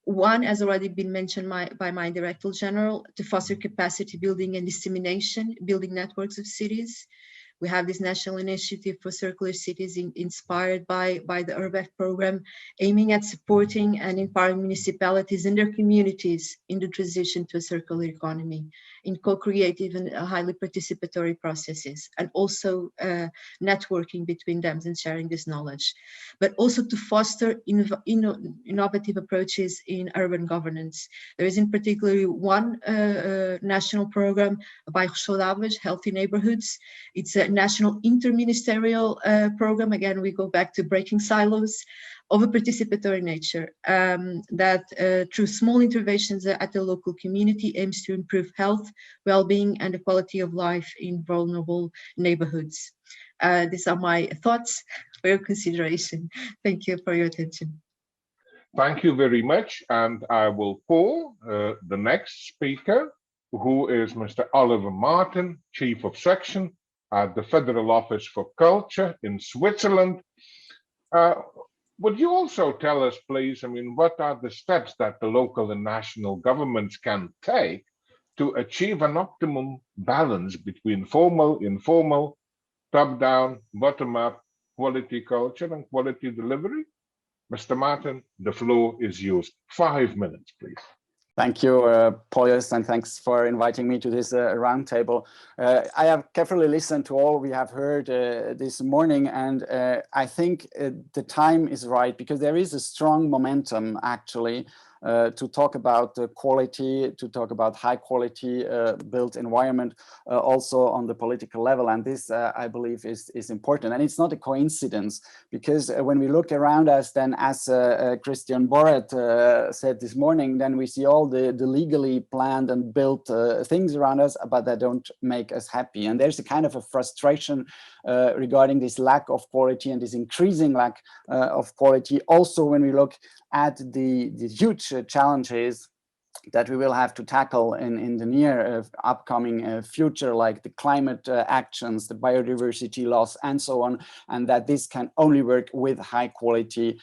One has already been mentioned by my Director General, to foster capacity building and dissemination, building networks of cities. We have this national initiative for circular cities inspired by the URBEC program, aiming at supporting and empowering municipalities and their communities in the transition to a circular economy, in co-creative and highly participatory processes, and also networking between them and sharing this knowledge, but also to foster innovative approaches in urban governance. There is in particular one national program by Bairros Healthy Neighborhoods. It's a national interministerial program. Again, we go back to breaking silos of a participatory nature that through small interventions at the local community aims to improve health, well-being, and the quality of life in vulnerable neighborhoods. These are my thoughts for your consideration. Thank you for your attention. Thank you very much. And I will call the next speaker, who is Mr. Oliver Martin, Chief of Section at the Federal Office for Culture in Switzerland. Would you also tell us, please, I mean, what are the steps that the local and national governments can take to achieve an optimum balance between formal, informal, top-down, bottom-up, quality culture and quality delivery? Mr. Martin, the floor is yours. 5 minutes, please. Thank you, Poyos, and thanks for inviting me to this roundtable. I have carefully listened to all we have heard this morning, and I think the time is right, because there is a strong momentum, actually, to talk about quality, to talk about high quality built environment, also on the political level. And this, I believe, is important. And it's not a coincidence, because when we look around us, then as Christian Boret said this morning, then we see all the legally planned and built things around us, but that don't make us happy. And there's a kind of a frustration regarding this lack of quality and this increasing lack of quality. Also, when we look at the huge challenges that we will have to tackle in the near upcoming future, like the climate actions, the biodiversity loss, and so on, and that this can only work with high quality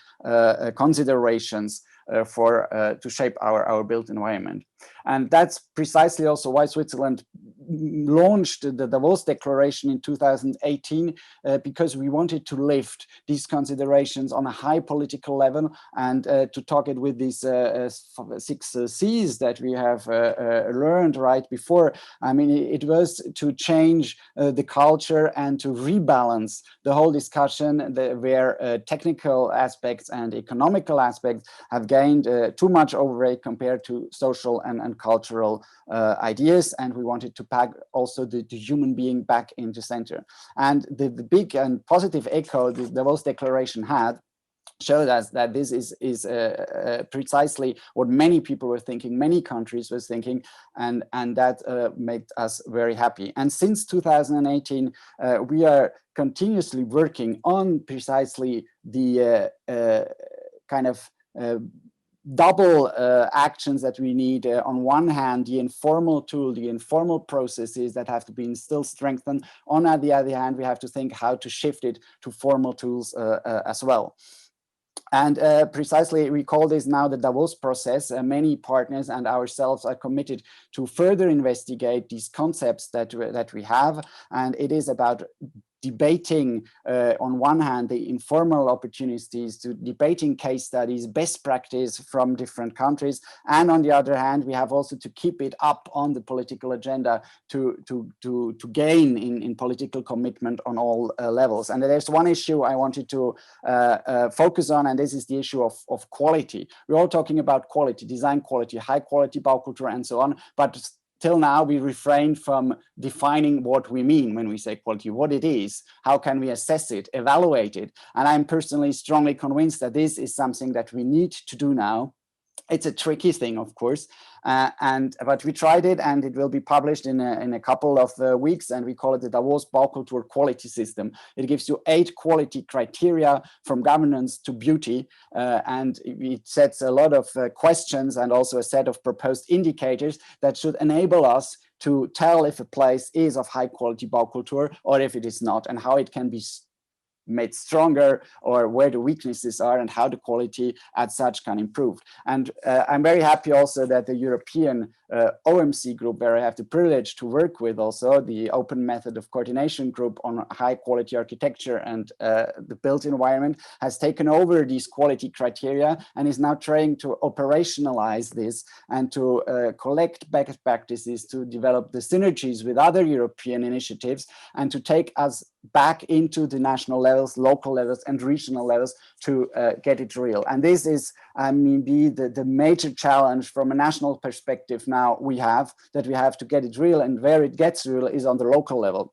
considerations. to shape our built environment. And that's precisely also why Switzerland launched the Davos Declaration in 2018, because we wanted to lift these considerations on a high political level and to target with these 6 C's that we have learned right before. I mean, it was to change the culture and to rebalance the whole discussion where technical aspects and economical aspects have gained too much overweight compared to social and cultural ideas, and we wanted to pack also the human being back into center. And the big and positive echo the Davos Declaration had showed us that this is precisely what many people were thinking, many countries were thinking, and that made us very happy. And since 2018, we are continuously working on precisely the kind of double actions that we need. On one hand, the informal tool, the informal processes that have to be still strengthened. On the other hand, we have to think how to shift it to formal tools as well. And precisely, we call this now the Davos process. Many partners and ourselves are committed to further investigate these concepts that we have. And it is about debating, on one hand, the informal opportunities, to debating case studies, best practice from different countries. And on the other hand, we have also to keep it up on the political agenda to gain in political commitment on all levels. And there's one issue I wanted to focus on, and this is the issue of quality. We're all talking about quality, design quality, high quality Baukultur and so on, but till now, we refrained from defining what we mean when we say quality, what it is, how can we assess it, evaluate it. And I'm personally strongly convinced that this is something that we need to do now. It's a tricky thing, of course, but we tried it, and it will be published in a couple of weeks, and we call it the Davos Baukultur Quality System. It gives you 8 quality criteria from governance to beauty, and it sets a lot of questions and also a set of proposed indicators that should enable us to tell if a place is of high quality Baukultur or if it is not, and how it can be made stronger, or where the weaknesses are and how the quality as such can improve. And I'm very happy also that the European OMC group, where I have the privilege to work with also, the Open Method of Coordination group on high quality architecture and the built environment, has taken over these quality criteria and is now trying to operationalize this and to collect best practices, to develop the synergies with other European initiatives, and to take us back into the national levels, local levels, and regional levels to get it real. And this is, I mean, the major challenge from a national perspective now we have to get it real, and where it gets real is on the local level.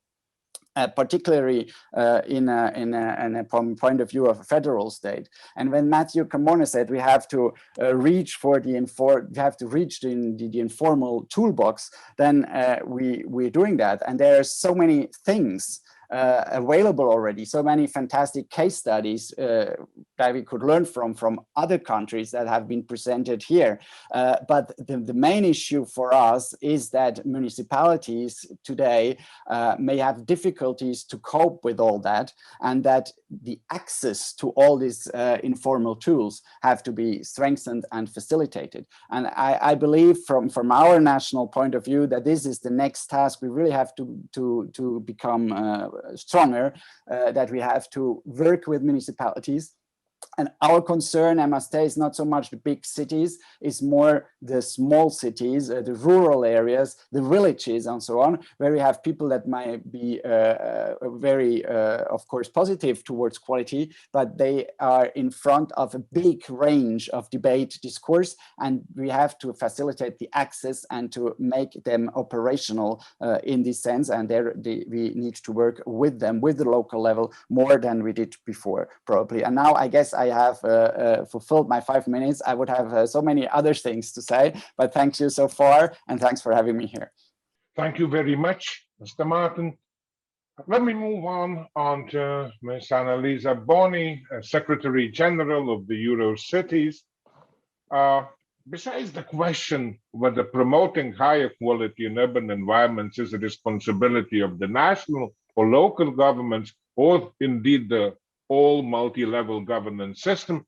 Particularly from point of view of a federal state. And when Matthew Carmona said we have to reach for the informal toolbox, then we're doing that. And there are so many things available already, so many fantastic case studies that we could learn from other countries that have been presented here. But the main issue for us is that municipalities today may have difficulties to cope with all that, and that the access to all these informal tools have to be strengthened and facilitated. And I believe from our national point of view that this is the next task. We really have to become stronger, that we have to work with municipalities. And our concern, I must say, is not so much the big cities, it's more the small cities, the rural areas, the villages and so on, where we have people that might be very, of course, positive towards quality, but they are in front of a big range of debate discourse, and we have to facilitate the access and to make them operational in this sense. And we need to work with them, with the local level, more than we did before, probably. And now I guess I have fulfilled my 5 minutes. I would have so many other things to say, but thank you so far, and thanks for having me here. Thank you very much, Mr. Martin. Let me move on to Ms. Annalisa Boni, Secretary General of the Eurocities. Besides the question whether promoting higher quality in urban environments is a responsibility of the national or local governments, or indeed the all multi-level governance system,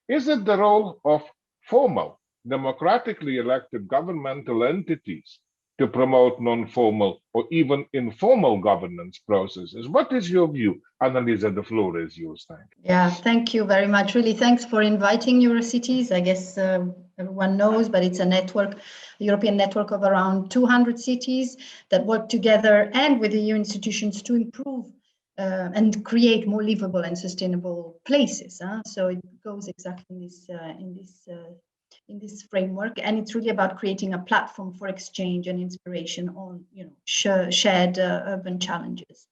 is it the role of formal, democratically elected governmental entities to promote non-formal or even informal governance processes. What is your view? Annalisa, the floor is yours. Thank you. Yeah, thank you very much. Really, thanks for inviting Eurocities. I guess everyone knows, but it's a network, European network of around 200 cities that work together and with the EU institutions to improve and create more livable and sustainable places. So it goes exactly in this framework, and it's really about creating a platform for exchange and inspiration on, shared urban challenges.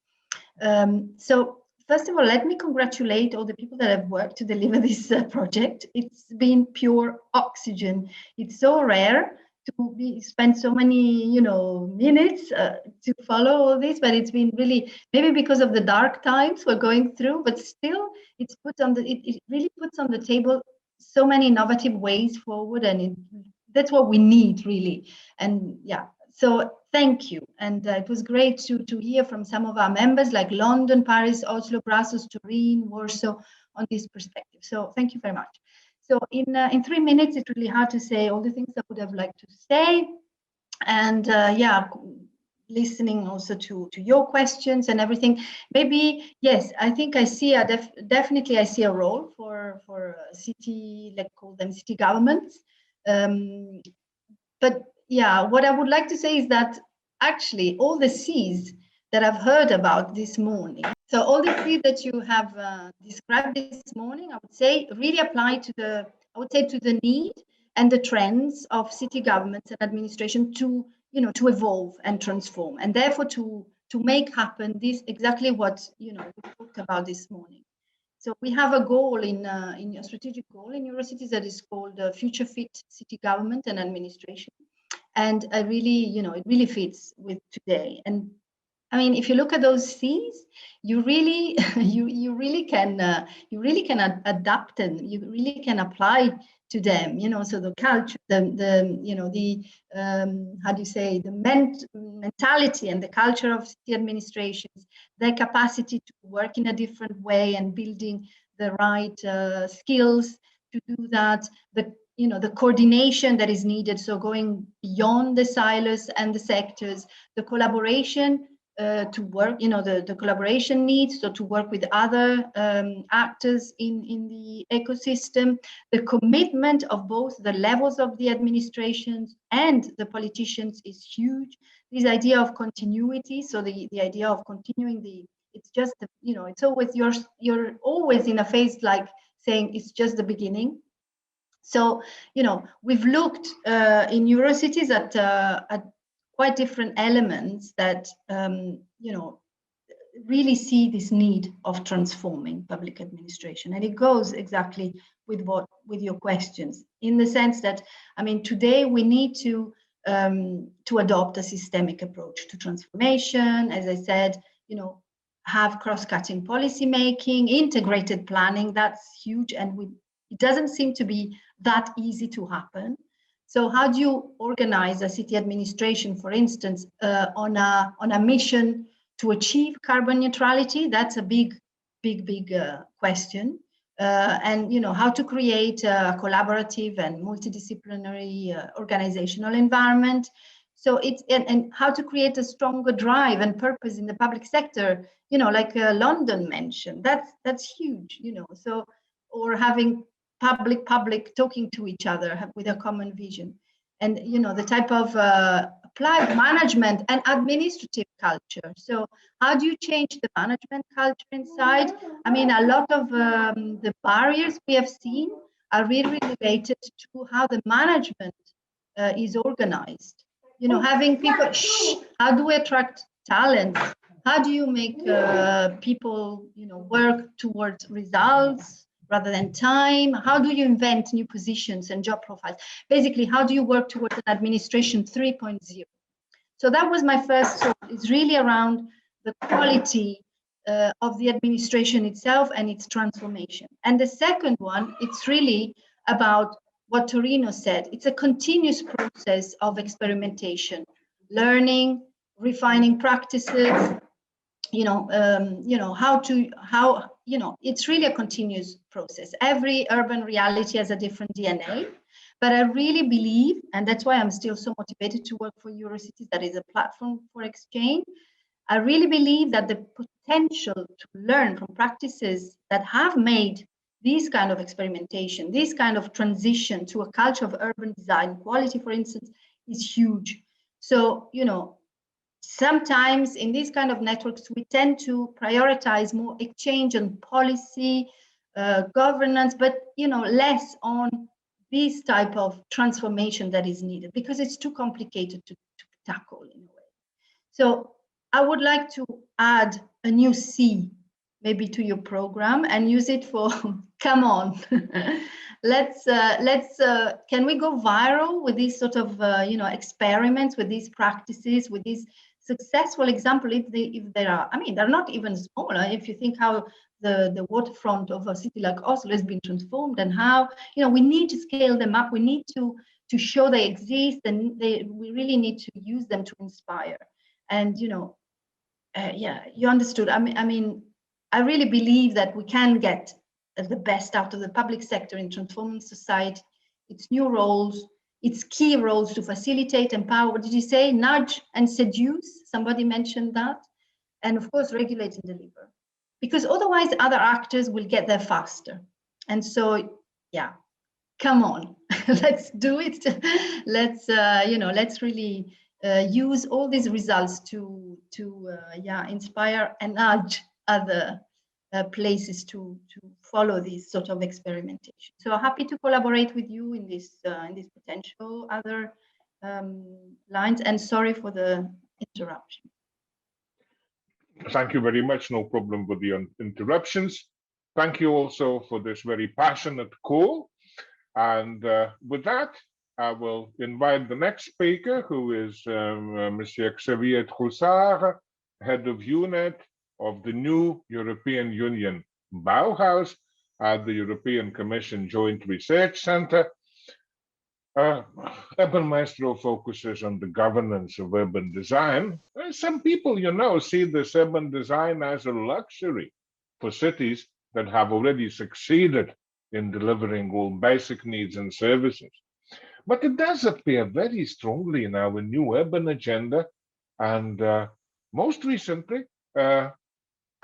So first of all, let me congratulate all the people that have worked to deliver this project. It's been pure oxygen. It's so rare to spend so many, minutes to follow all this, but it's been really, maybe because of the dark times we're going through, but still it really puts on the table so many innovative ways forward, and that's what we need, really. And yeah, so thank you. And it was great to hear from some of our members like London, Paris, Oslo, Brussels, Turin, Warsaw on this perspective. So thank you very much. So in 3 minutes, it's really hard to say all the things I would have liked to say. And listening also to your questions and everything. Maybe, yes, I think I see definitely I see a role for city, let's call them city governments. But yeah, what I would like to say is that actually all the Cs that I've heard about this morning, so all the Cs that you have described this morning, I would say really apply to the need and the trends of city governments and administration to evolve and transform, and therefore to make happen this exactly what we talked about this morning. So we have a goal in a strategic goal in Eurocities that is called Future Fit City Government and Administration, and it really fits with today. And I mean, if you look at those C's, you really can adapt them. You really can apply to them, so the culture, how do you say, the mentality and the culture of city administrations, their capacity to work in a different way and building the right skills to do that, the coordination that is needed, so going beyond the silos and the sectors, the collaboration to work, the collaboration needs, so to work with other actors in the ecosystem, the commitment of both the levels of the administrations and the politicians is huge. This idea of continuity, so the idea of continuing it's just, it's always, you're always in a phase like saying it's just the beginning. So, we've looked in Eurocities at quite different elements that, really see this need of transforming public administration. And it goes exactly with your questions, in the sense that, I mean, today we need to adopt a systemic approach to transformation. As I said, have cross-cutting policy making, integrated planning, that's huge. And it doesn't seem to be that easy to happen. So how do you organize a city administration, for instance, on a mission to achieve carbon neutrality? That's a big question. And how to create a collaborative and multidisciplinary organizational environment. So it's and how to create a stronger drive and purpose in the public sector. Like London mentioned, that's huge. So, or having public talking to each other with a common vision, and the type of applied management and administrative culture. So how do you change the management culture inside? I mean, a lot of the barriers we have seen are really related to how the management is organized. Having people, how do we attract talent? How do you make people work towards results rather than time? How do you invent new positions and job profiles? Basically, how do you work towards an administration 3.0? So that was my first thought. It's really around the quality of the administration itself and its transformation. And the second one, it's really about what Torino said. It's a continuous process of experimentation, learning, refining practices, it's really a continuous process. Every urban reality has a different DNA, But I really believe, and that's why I'm still so motivated to work for Eurocities, that is a platform for exchange. I really believe that the potential to learn from practices that have made this kind of experimentation, this kind of transition to a culture of urban design, quality, for instance, is huge. So, you know, sometimes in these kind of networks, we tend to prioritize more exchange and policy, governance, but, you know, less on this type of transformation that is needed because it's too complicated to tackle in a way. So I would like to add a new C maybe to your program and use it for come on. Can we go viral with these sort of you know, experiments, with these practices, with these successful examples, if there are, I mean, they're not even smaller. If you think how the waterfront of a city like Oslo has been transformed, and how, you know, we need to scale them up. We need to show they exist, and we really need to use them to inspire. And, you know, yeah, you understood. I mean, I really believe that we can get the best out of the public sector in transforming society, its new roles, its key roles to facilitate, empower, what did you say? Nudge and seduce, somebody mentioned that. And of course, regulate and deliver. Because otherwise other actors will get there faster. And so, yeah, come on, let's do it. Let's, you know, let's really use all these results to yeah, inspire and nudge other places to follow this sort of experimentation. So happy to collaborate with you in this potential other lines, and sorry for the interruption. Thank you very much. No problem with the interruptions. Thank you also for this very passionate call. And with that, I will invite the next speaker, who is Monsieur Xavier Troussard, head of UNED of the new European Union Bauhaus at the European Commission Joint Research Center. Urban Maestro focuses on the governance of urban design. Some people, you know, see this urban design as a luxury for cities that have already succeeded in delivering all basic needs and services. But it does appear very strongly in our new urban agenda. And most recently,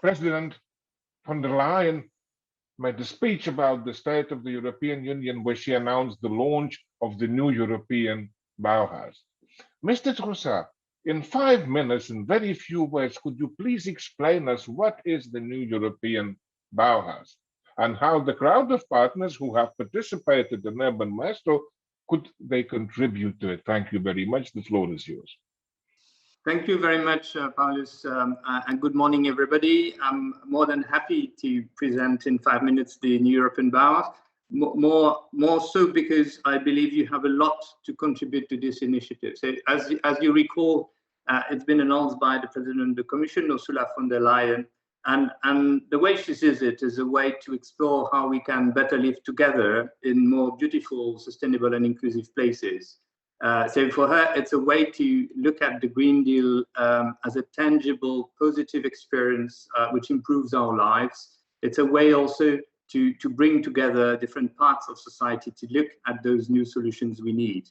President von der Leyen made a speech about the state of the European Union, where she announced the launch of the new European Bauhaus. Mr. Troussard, in 5 minutes, in very few words, could you please explain us what is the new European Bauhaus and how the crowd of partners who have participated in Urban Maestro could they contribute to it? Thank you very much. The floor is yours. Thank you very much, Paulus, and good morning, everybody. I'm more than happy to present in 5 minutes the new European Bauhaus, more so because I believe you have a lot to contribute to this initiative. So as you recall, it's been announced by the President of the Commission, Ursula von der Leyen, and the way she sees it is a way to explore how we can better live together in more beautiful, sustainable and inclusive places. So for her, it's a way to look at the Green Deal as a tangible, positive experience which improves our lives. It's a way also to bring together different parts of society to look at those new solutions we need.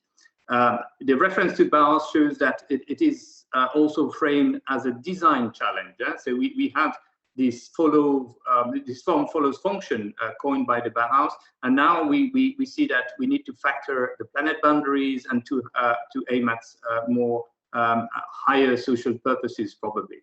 The reference to Bauhaus shows that it is also framed as a design challenge. Yeah? So we have this form follows function coined by the Bauhaus, and now we see that we need to factor the planet boundaries and to aim at more higher social purposes probably.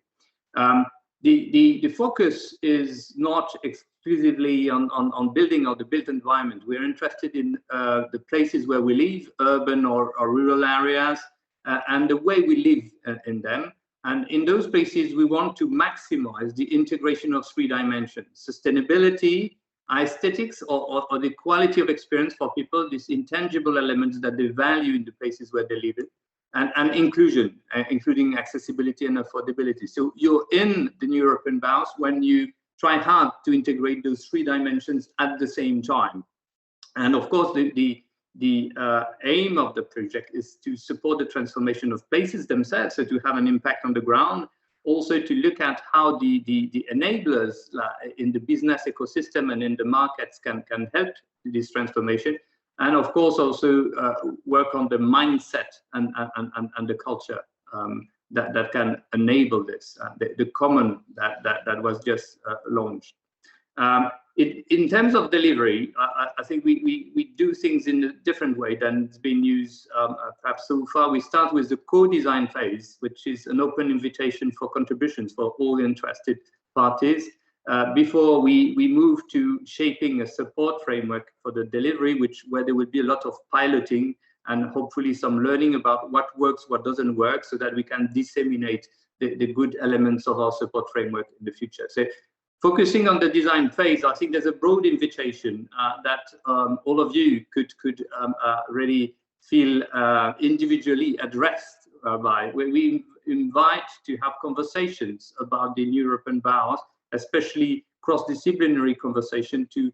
The focus is not exclusively on building or the built environment. We're interested in the places where we live, urban or rural areas, and the way we live in them. And in those places, we want to maximize the integration of 3 dimensions: sustainability, aesthetics, or the quality of experience for people, these intangible elements that they value in the places where they live in, and inclusion, including accessibility and affordability. So you're in the new European Bauhaus when you try hard to integrate those 3 dimensions at the same time. And of course, the aim of the project is to support the transformation of places themselves, so to have an impact on the ground, also to look at how the enablers in the business ecosystem and in the markets can help this transformation, and of course also work on the mindset and the culture that can enable this, the common that was just launched. In terms of delivery, I think we do things in a different way than it's been used perhaps so far. We start with the co-design phase, which is an open invitation for contributions for all interested parties. Before we move to shaping a support framework for the delivery, where there will be a lot of piloting and hopefully some learning about what works, what doesn't work, so that we can disseminate the good elements of our support framework in the future. So focusing on the design phase, I think there's a broad invitation that all of you could really feel individually addressed by, where we invite to have conversations about the new European Bauhaus, especially cross-disciplinary conversation to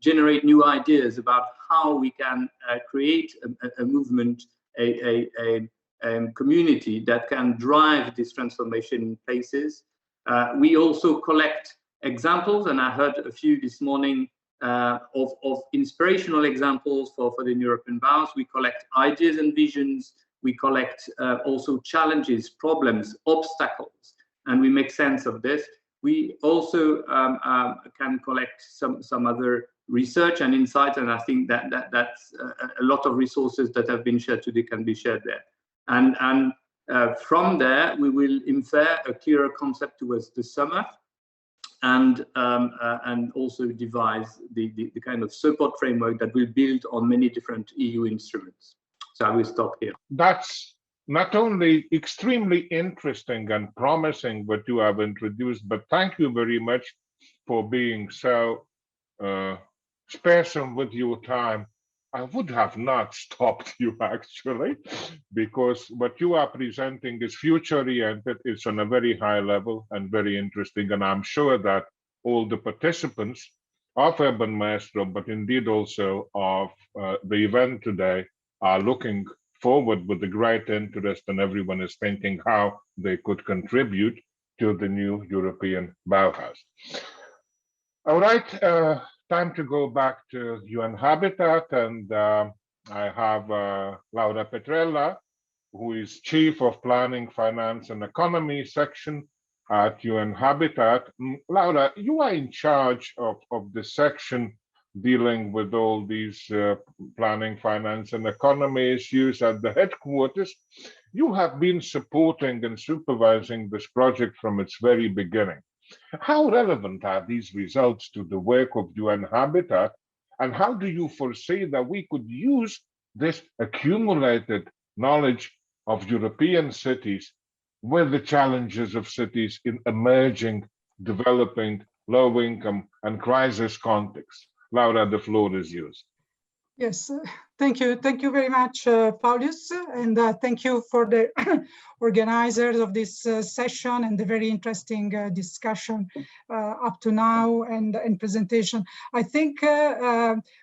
generate new ideas about how we can create a movement, a community that can drive this transformation in places. We also collect examples, and I heard a few this morning of inspirational examples for the new European Bauhaus. We collect ideas and visions. We collect also challenges, problems, obstacles, and we make sense of this. We also can collect some other research and insights, and I think that's a lot of resources that have been shared today can be shared there. And from there, we will infer a clearer concept towards the summer, and also devise the kind of support framework that will build on many different EU instruments. So I will stop here. That's not only extremely interesting and promising what you have introduced, but thank you very much for being so sparsome with your time. I would have not stopped you actually, because what you are presenting is future-oriented. It's on a very high level and very interesting. And I'm sure that all the participants of Urban Maestro, but indeed also of the event today, are looking forward with a great interest, and everyone is thinking how they could contribute to the new European Bauhaus. All right, time to go back to UN Habitat, and I have Laura Petrella, who is Chief of Planning, Finance and Economy section at UN Habitat. Laura, you are in charge of the section dealing with all these planning, finance and economy issues at the headquarters. You have been supporting and supervising this project from its very beginning. How relevant are these results to the work of UN Habitat, and how do you foresee that we could use this accumulated knowledge of European cities with the challenges of cities in emerging, developing, low-income and crisis contexts? Laura, the floor is yours. Yes, thank you. Thank you very much, Paulus, and thank you for the organizers of this session and the very interesting discussion up to now and presentation. I think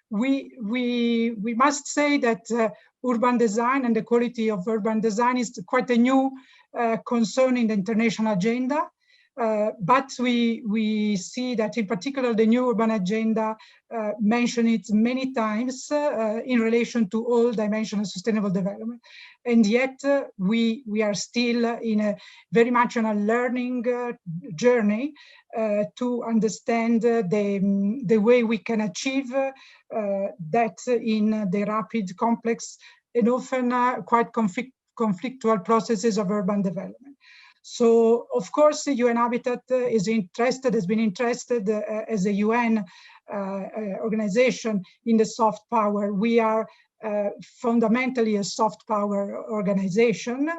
we must say that urban design and the quality of urban design is quite a new concern in the international agenda. But we see that in particular the new urban agenda mention it many times in relation to all dimensions of sustainable development. And yet we are still in a very much on a learning journey to understand the way we can achieve that in the rapid, complex, and often quite conflictual processes of urban development. So, of course, UN Habitat has been interested as a UN organization in the soft power. We are fundamentally a soft power organization,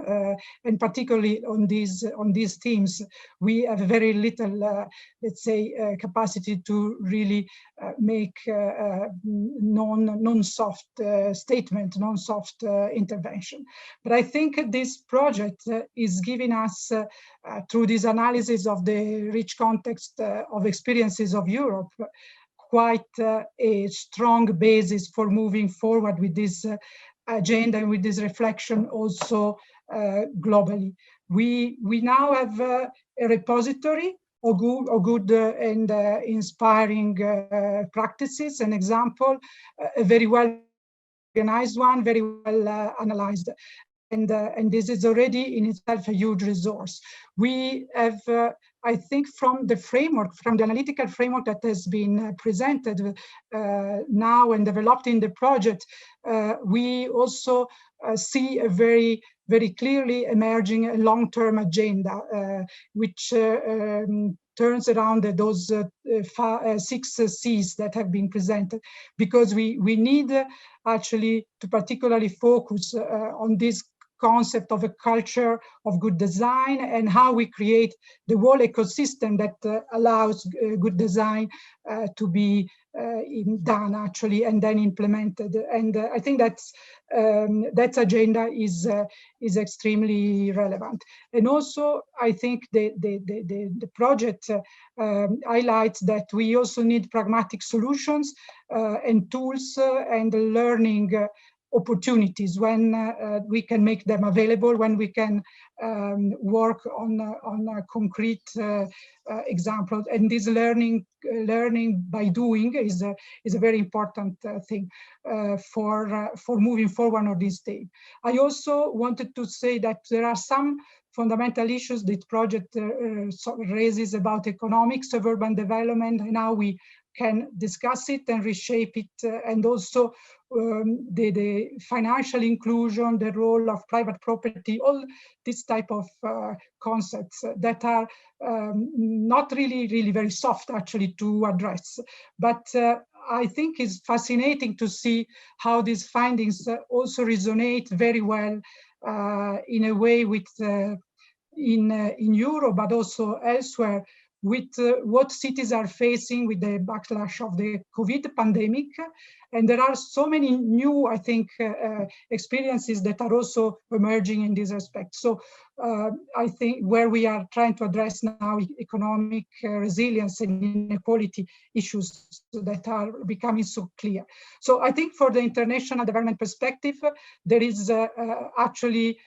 and particularly on these themes, we have very little, let's say, capacity to really make non-soft statement, non-soft intervention. But I think this project is giving us, through this analysis of the rich context of experiences of Europe, quite a strong basis for moving forward with this agenda and with this reflection also globally. We now have a repository or good and inspiring practices. An example, a very well organized one, very well analyzed. And this is already in itself a huge resource. We have, I think, from the framework, from the analytical framework that has been presented now and developed in the project, we also see a very clearly emerging long-term agenda, which turns around those 6 C's that have been presented, because we need actually to particularly focus on this concept of a culture of good design and how we create the whole ecosystem that allows good design to be done actually and then implemented. And I think that agenda is extremely relevant. And also I think the project highlights that we also need pragmatic solutions and tools and learning opportunities when we can make them available, when we can work on a concrete example. And this learning by doing is a very important thing for moving forward on this day. I also wanted to say that there are some fundamental issues this project raises about economics of urban development and how we can discuss it and reshape it, and also the financial inclusion, the role of private property, all this type of concepts that are not really very soft actually to address. But I think it's fascinating to see how these findings also resonate very well in a way with in Europe, but also elsewhere, with what cities are facing with the backlash of the COVID pandemic. And there are so many new, I think, experiences that are also emerging in this respect. So I think where we are trying to address now economic resilience and inequality issues that are becoming so clear. So I think for the international development perspective, there is actually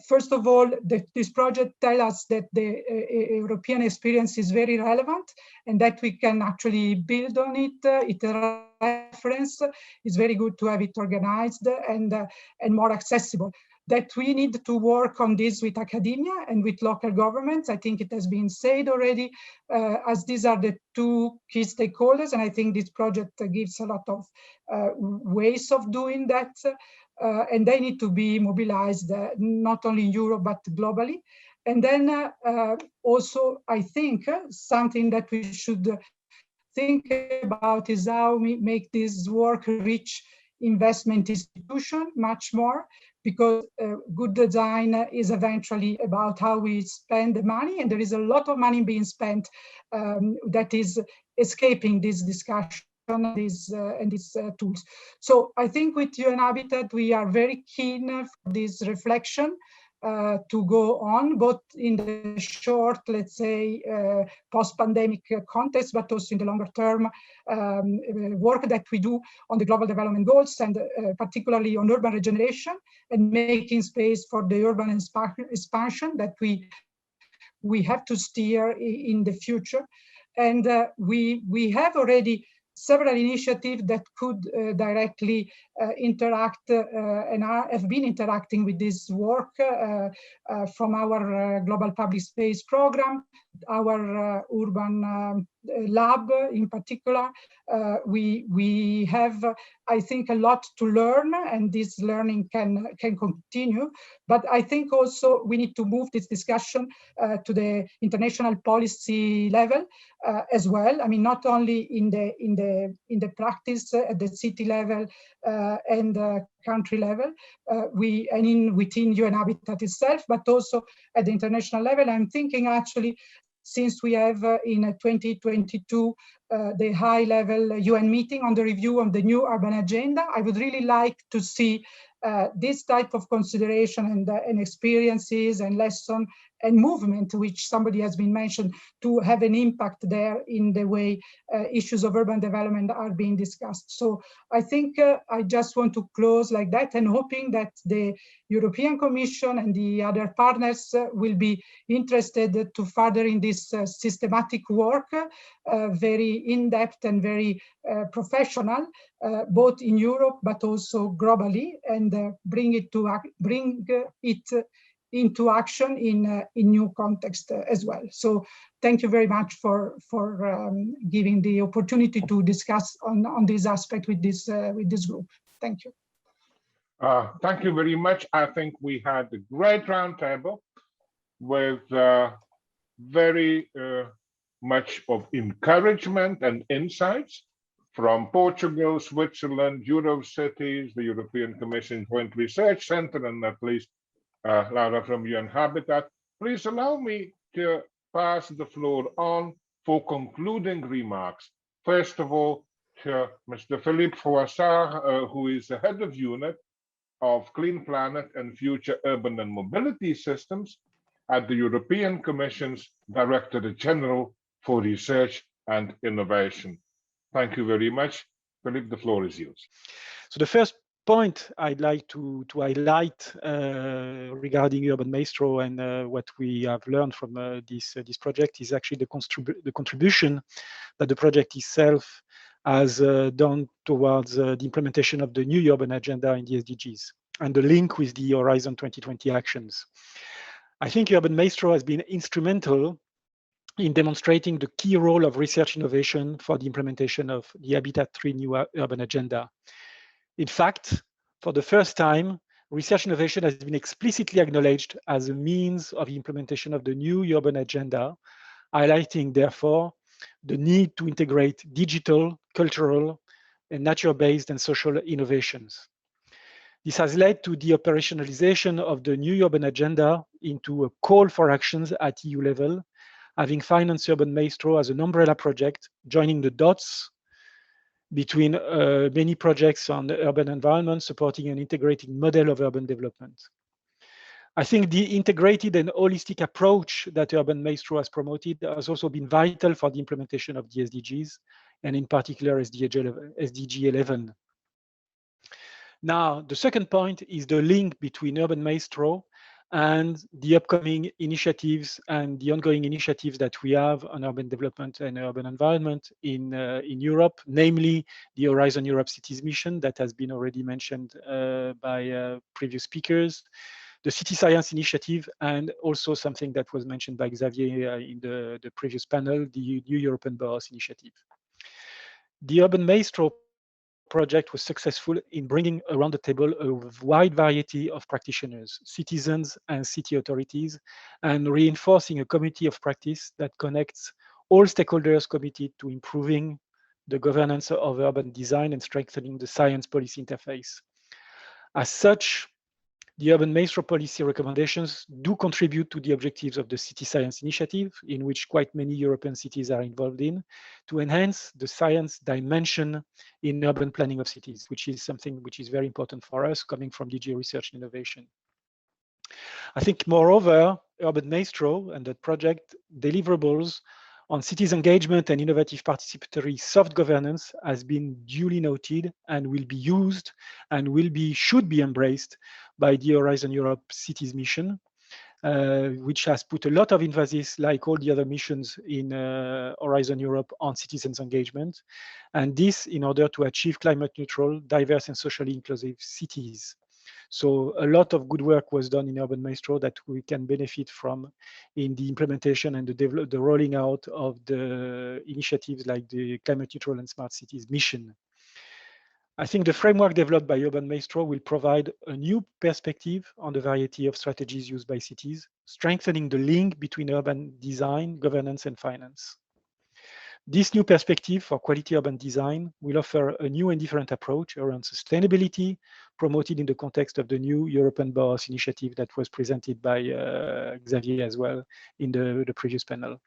first of all, this project tells us that the European experience is very relevant and that we can actually build on it. It's a reference. It's very good to have it organized and more accessible. That we need to work on this with academia and with local governments. I think it has been said already, as these are the 2 key stakeholders, and I think this project gives a lot of ways of doing that. And they need to be mobilized not only in Europe, but globally. And then also, I think something that we should think about is how we make this work reach investment institution much more, because good design is eventually about how we spend the money, and there is a lot of money being spent that is escaping this discussion and these tools. So I think with UN Habitat, we are very keen for this reflection to go on, both in the short, let's say, post-pandemic context, but also in the longer term work that we do on the global development goals, and particularly on urban regeneration and making space for the urban expansion that we have to steer in the future. And we have already several initiatives that could directly interact and have been interacting with this work from our Global Public Space program, our urban lab in particular. We have, I think, a lot to learn, and this learning can continue. But I think also we need to move this discussion to the international policy level as well. I mean, not only in the practice at the city level and country level, within UN Habitat itself, but also at the international level. I'm thinking actually, since we have in 2022 the high-level UN meeting on the review of the new urban agenda, I would really like to see this type of consideration and experiences and lessons and movement, which somebody has been mentioned, to have an impact there in the way issues of urban development are being discussed. So I think I just want to close like that, and hoping that the European Commission and the other partners will be interested to further in this systematic work, very in-depth and very professional, both in Europe but also globally, and bring it into action in new context as well. So thank you very much for giving the opportunity to discuss on this aspect with this group. Thank you. Thank you very much. I think we had a great roundtable with very much of encouragement and insights from Portugal, Switzerland, Eurocities, the European Commission Joint Research Center, and at least Laura from UN Habitat. Please allow me to pass the floor on for concluding remarks. First of all, to Mr. Philippe Froissart, who is the head of unit of Clean Planet and Future Urban and Mobility Systems at the European Commission's Directorate General for Research and Innovation. Thank you very much. Philippe, the floor is yours. So the first point I'd like to highlight regarding Urban Maestro and what we have learned from this project is actually the contribution that the project itself has done towards the implementation of the new urban agenda in the SDGs and the link with the Horizon 2020 actions. I think Urban Maestro has been instrumental in demonstrating the key role of research innovation for the implementation of the Habitat 3 new urban agenda. In fact, for the first time, research innovation has been explicitly acknowledged as a means of implementation of the new urban agenda, highlighting, therefore, the need to integrate digital, cultural, and nature-based and social innovations. This has led to the operationalization of the new urban agenda into a call for actions at EU level, having financed Urban Maestro as an umbrella project, joining the dots between many projects on the urban environment, supporting an integrated model of urban development. I think the integrated and holistic approach that Urban Maestro has promoted has also been vital for the implementation of the SDGs, and in particular SDG 11. Now, the second point is the link between Urban Maestro and the upcoming initiatives and the ongoing initiatives that we have on urban development and urban environment in Europe, namely the Horizon Europe Cities Mission that has been already mentioned by previous speakers, the City Science Initiative, and also something that was mentioned by Xavier in the previous panel, the New European Boroughs Initiative. The Urban Maestro project was successful in bringing around the table a wide variety of practitioners, citizens, and city authorities, and reinforcing a community of practice that connects all stakeholders committed to improving the governance of urban design and strengthening the science policy interface. As such, the Urban Maestro policy recommendations do contribute to the objectives of the City Science Initiative, in which quite many European cities are involved in, to enhance the science dimension in urban planning of cities, which is something which is very important for us coming from DG Research and Innovation. I think, moreover, Urban Maestro and the project deliverables on cities engagement and innovative participatory soft governance has been duly noted and will be used and should be embraced by the Horizon Europe Cities Mission, which has put a lot of emphasis, like all the other missions in Horizon Europe, on citizens' engagement, and this in order to achieve climate neutral, diverse, and socially inclusive cities. So a lot of good work was done in Urban Maestro that we can benefit from in the implementation and the rolling out of the initiatives like the Climate Neutral and Smart Cities mission. I think the framework developed by Urban Maestro will provide a new perspective on the variety of strategies used by cities, strengthening the link between urban design, governance, and finance. This new perspective for quality urban design will offer a new and different approach around sustainability, promoted in the context of the new European Boroughs Initiative that was presented by Xavier as well in the previous panel.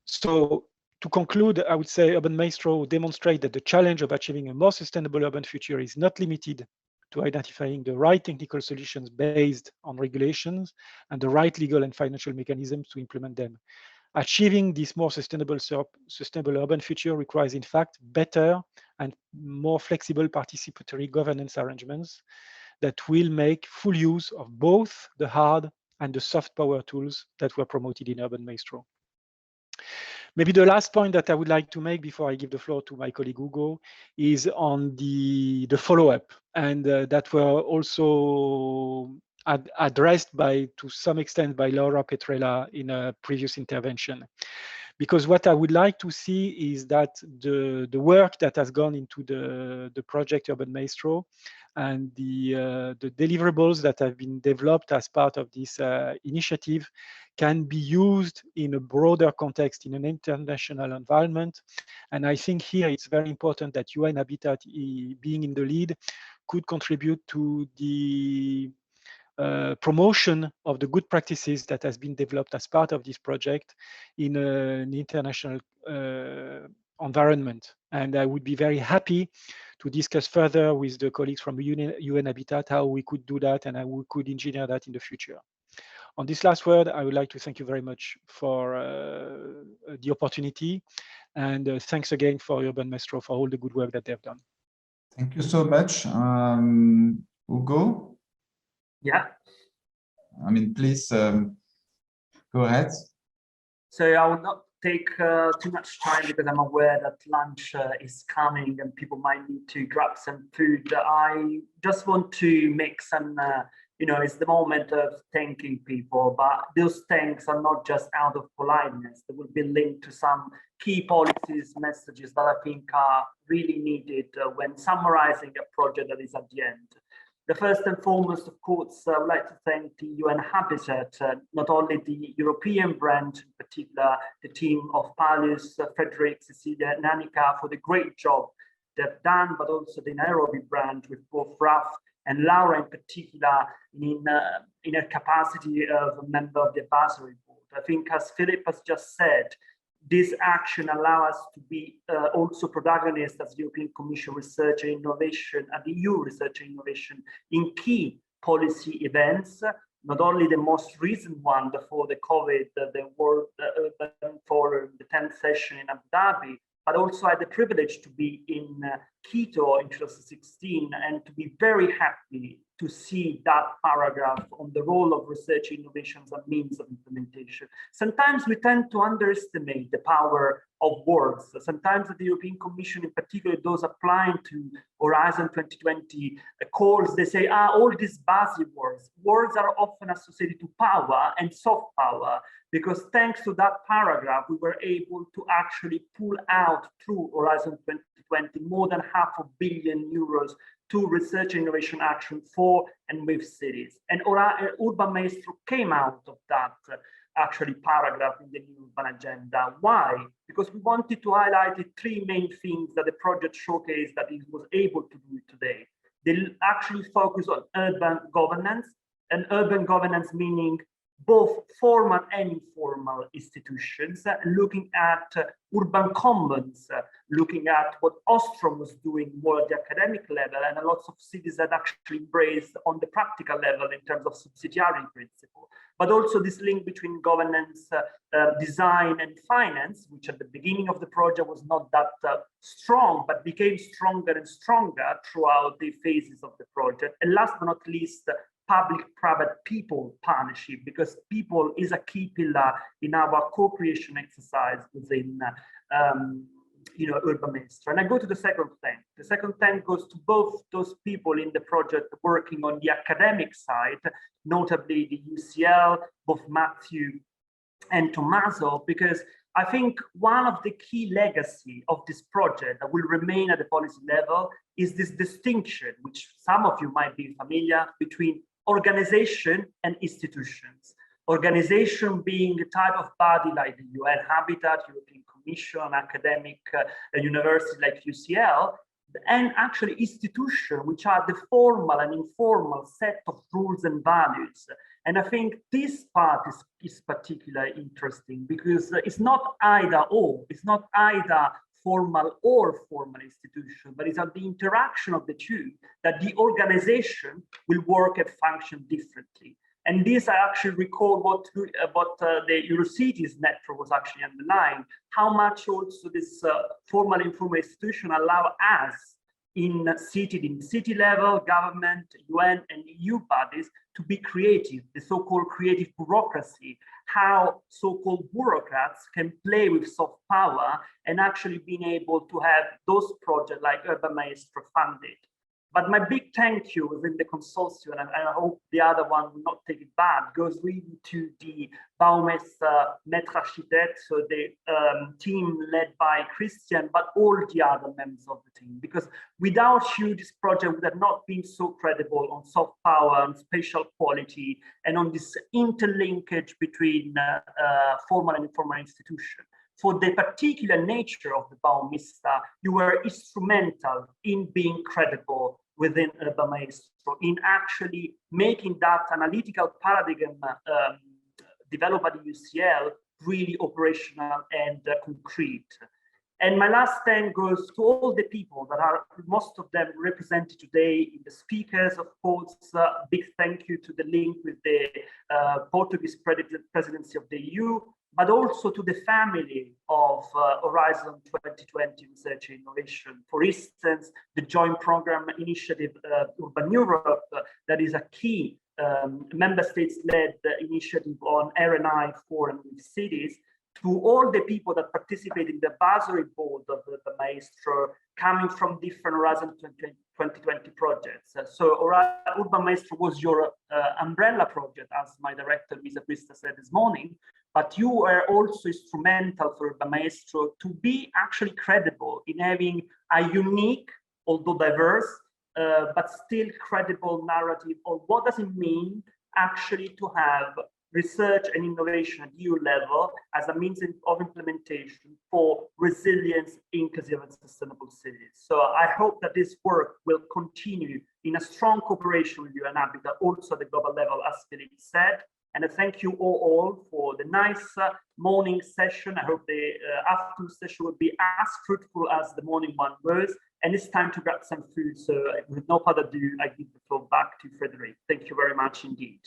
So to conclude, I would say Urban Maestro demonstrate that the challenge of achieving a more sustainable urban future is not limited to identifying the right technical solutions based on regulations and the right legal and financial mechanisms to implement them. Achieving this more sustainable urban future requires, in fact, better and more flexible participatory governance arrangements that will make full use of both the hard and the soft power tools that were promoted in Urban Maestro. Maybe the last point that I would like to make before I give the floor to my colleague Hugo is on the follow-up, and that were also addressed to some extent by Laura Petrella in a previous intervention. Because what I would like to see is that the work that has gone into the project Urban Maestro and the deliverables that have been developed as part of this initiative can be used in a broader context in an international environment. And I think here it's very important that UN Habitat, being in the lead, could contribute to the promotion of the good practices that has been developed as part of this project in an international environment. And I would be very happy to discuss further with the colleagues from UN Habitat how we could do that and how we could engineer that in the future. On this last word, I would like to thank you very much for the opportunity, and thanks again for Urban Maestro for all the good work that they've done. Thank you so much. Hugo? Yeah. I mean, please go ahead. So I will not take too much time because I'm aware that lunch is coming and people might need to grab some food. I just want to make some, it's the moment of thanking people, but those thanks are not just out of politeness. They will be linked to some key policies, messages that I think are really needed when summarizing a project that is at the end. The first and foremost, of course, I would like to thank the UN Habitat, not only the European branch, in particular, the team of Paulus, Frederick, Cecilia, and Annika for the great job they've done, but also the Nairobi branch with both Raf and Laura in particular in her capacity of a member of the advisory board. I think, as Philip has just said, this action allows us to be also protagonists as European Commission Research and Innovation and the EU Research and Innovation in key policy events, not only the most recent one before the COVID, the World Urban Forum, the 10th session in Abu Dhabi, but also I had the privilege to be in Quito in 2016 and to be very happy to see that paragraph on the role of research innovations and means of implementation. Sometimes we tend to underestimate the power of words. Sometimes the European Commission, in particular those applying to Horizon 2020 calls, they say, all these buzzwords. Words are often associated to power and soft power, because thanks to that paragraph, we were able to actually pull out through Horizon 2020 more than €500 million to research and innovation action for and with cities. And Urban Maestro came out of that actually paragraph in the new urban agenda. Why? Because we wanted to highlight the three main things that the project showcased that it was able to do today. They actually focus on urban governance, and urban governance meaning both formal and informal institutions, looking at urban commons, looking at what Ostrom was doing more at the academic level, and a lot of cities that actually embraced on the practical level in terms of subsidiarity principle. But also this link between governance, design, and finance, which at the beginning of the project was not that strong, but became stronger and stronger throughout the phases of the project. And last but not least, public-private people partnership, because people is a key pillar in our co-creation exercise within Urban Maestro. And I go to the second thank. The second thank goes to both those people in the project working on the academic side, notably the UCL, both Matthew and Tommaso, because I think one of the key legacy of this project that will remain at the policy level is this distinction, which some of you might be familiar, between organization and institutions. Organization being a type of body like the UN Habitat, European Commission, academic university like UCL, and actually institutions, which are the formal and informal set of rules and values. And I think this part is particularly interesting because it's not either or, it's not either formal or formal institution, but it's at the interaction of the two that the organization will work and function differently. And this, I actually recall what the Eurocities network was actually underlying, how much also this formal informal institution allow us in city level, government, UN and EU bodies to be creative, the so-called creative bureaucracy, how so-called bureaucrats can play with soft power and actually being able to have those projects like Urban Maestro funded. But my big thank you within the consortium, and I hope the other one will not take it bad, goes really to the Baumeister Maître Architect, so the team led by Christian, but all the other members of the team. Because without you, this project would have not been so credible on soft power, on spatial quality, and on this interlinkage between formal and informal institutions. For the particular nature of the Baumeister, you were instrumental in being credible within Urban Maestro, in actually making that analytical paradigm developed by the UCL really operational and concrete. And my last thank goes to all the people that are, most of them represented today in the speakers, of course. Big thank you to the link with the Portuguese presidency of the EU, but also to the family of Horizon 2020 Research and Innovation. For instance, the joint program initiative Urban Europe, that is a key member states-led initiative on R&I for and with cities, to all the people that participate in the advisory board of the Maestro, coming from different Horizon 2020 projects. So Urban Maestro was your umbrella project, as my director, Luisa Prista, said this morning, but you were also instrumental for Urban Maestro to be actually credible in having a unique, although diverse, but still credible narrative of what does it mean actually to have research and innovation at EU level as a means of implementation for resilience, inclusive and sustainable cities. So I hope that this work will continue in a strong cooperation with UN Habitat, also at the global level, as Philippe said. And I thank you all for the nice morning session. I hope the afternoon session will be as fruitful as the morning one was. And it's time to grab some food. So with no further ado, I give the floor back to Frédéric. Thank you very much indeed.